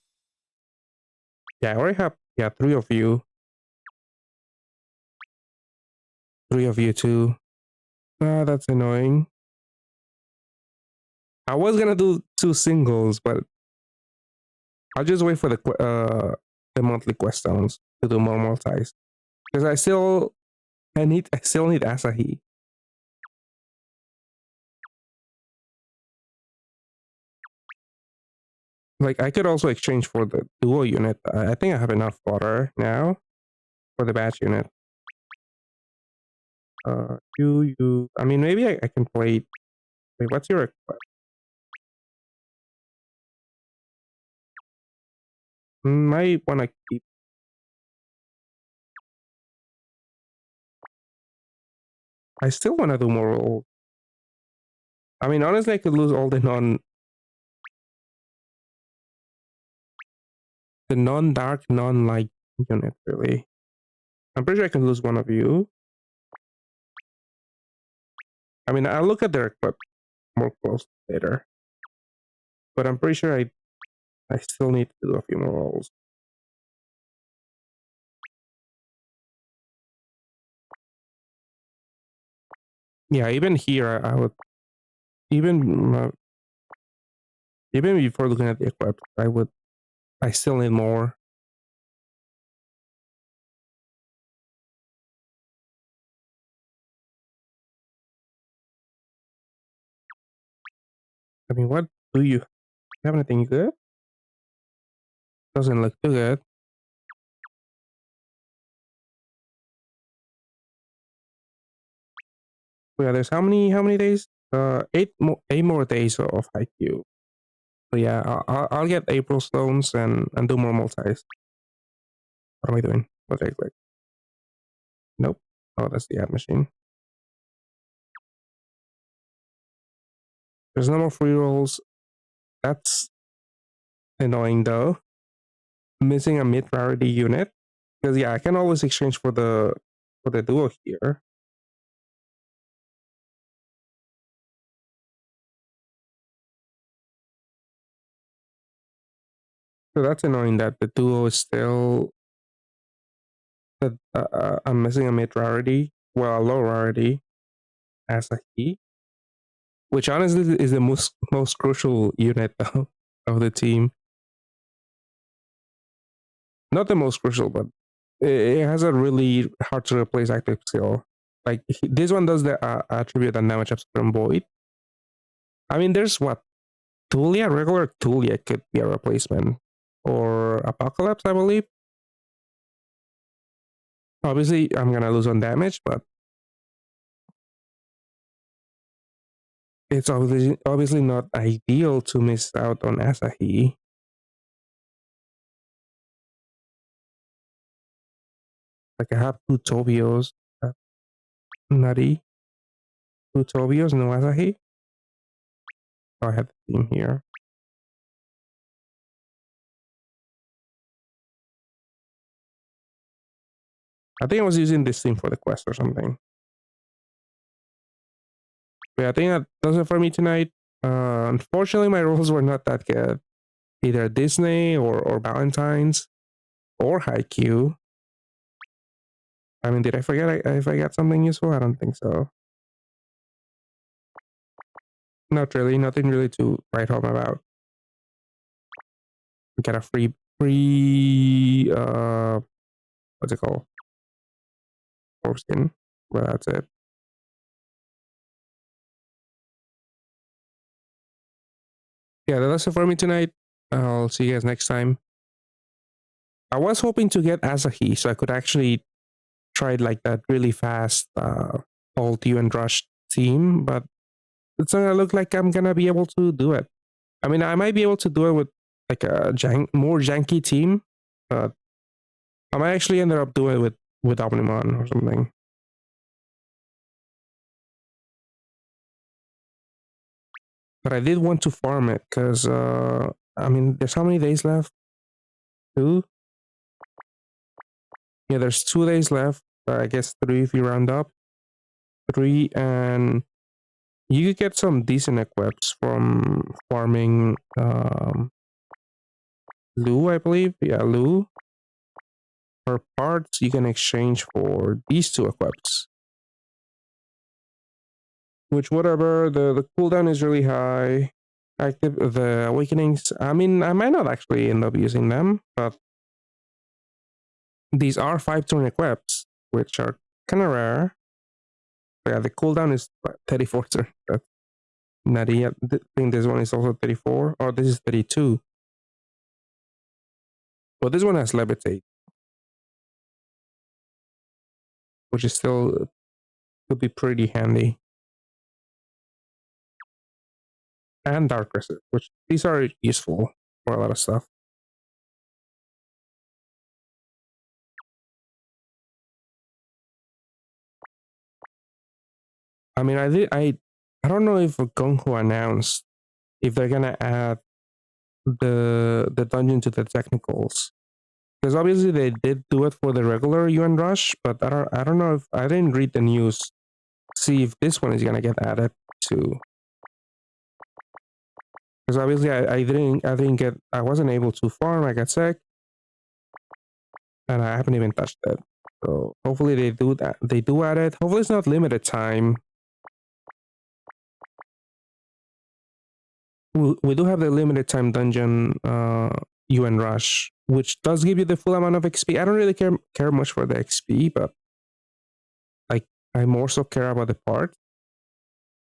Yeah, I already have, yeah, 3 of you. 3 of you too. Ah, that's annoying. I was gonna do 2 singles, but I'll just wait for the monthly quest stones to do more multis. Because I still need Asahi. Like I could also exchange for the duo unit. I think I have enough water now for the batch unit. You. I mean, maybe I can play. Wait, what's your request? Might want to keep. I still want to do more rolls. I mean, honestly, I could lose all the non-dark, non-light unit. Really, I'm pretty sure I can lose one of you. I mean, I'll look at their equip more close later, but I'm pretty sure I still need to do a few more rolls. Yeah, even here, I would even even before looking at the equip, I still need more. I mean, what do you have anything good? Doesn't look too good. Yeah, there's how many days? 8 more days of haikyuu. So yeah, I'll get April stones and do more multis. What am I doing? What did I click? Nope. Oh, that's the ad machine. There's no more free rolls. That's annoying though. Missing a mid rarity unit. Because yeah, I can always exchange for the duo here. So that's annoying that the duo is still that I'm missing a mid rarity, well, a low rarity as a key, which honestly is the most crucial unit of the team. Not the most crucial, but it has a really hard to replace active skill. Like this one does the attribute and damage up from void. I mean, there's what Tulia, regular Tulia could be a replacement, or Apocalypse, I believe. Obviously, I'm gonna lose on damage, but it's obviously not ideal to miss out on Asahi. Like I have 2 Tobios, Nutty, 2 Tobios, no Asahi. Oh, I have the team here. I think I was using this team for the quest or something. But yeah, I think that does it for me tonight. Unfortunately, my rolls were not that good. Either Disney or Valentine's or haikyuu. I mean, did I forget if I got something useful? I don't think so. Not really. Nothing really to write home about. Get a free what's it called? Foreskin. Well, that's it. Yeah, that's it for me tonight. I'll see you guys next time. I was hoping to get Asahi so I could actually try like that really fast alt you and rush team, but it's not gonna look like I'm gonna be able to do it. I mean, I might be able to do it with like a more janky team, but I might actually end up doing it with Omnimon or something. But I did want to farm it because I mean, there's how many days left? 2? Yeah, there's 2 days left. I guess 3 if you round up. 3, and you could get some decent equips from farming Lou, I believe. Yeah, Lou. For parts you can exchange for these 2 equips. Which whatever, the cooldown is really high. Active the awakenings. I mean, I might not actually end up using them, but these are 5-turn equips, which are kind of rare. Yeah, the cooldown is 34 turn. That's not yet. I think this one is also 34, or this is 32. But this one has levitate, which is still could be pretty handy. And dark resist, which these are useful for a lot of stuff. I mean, I don't know if Gung Ho announced if they're gonna add the dungeon to the technicals, because obviously they did do it for the regular UN Rush, but I don't know if I didn't read the news. See if this one is gonna get added to, because obviously I wasn't able to farm. I got sick, and I haven't even touched it. So hopefully they do that. They do add it. Hopefully it's not limited time. We do have the limited time dungeon UN Rush, which does give you the full amount of XP. I don't really care much for the XP, but like I more so care about the part.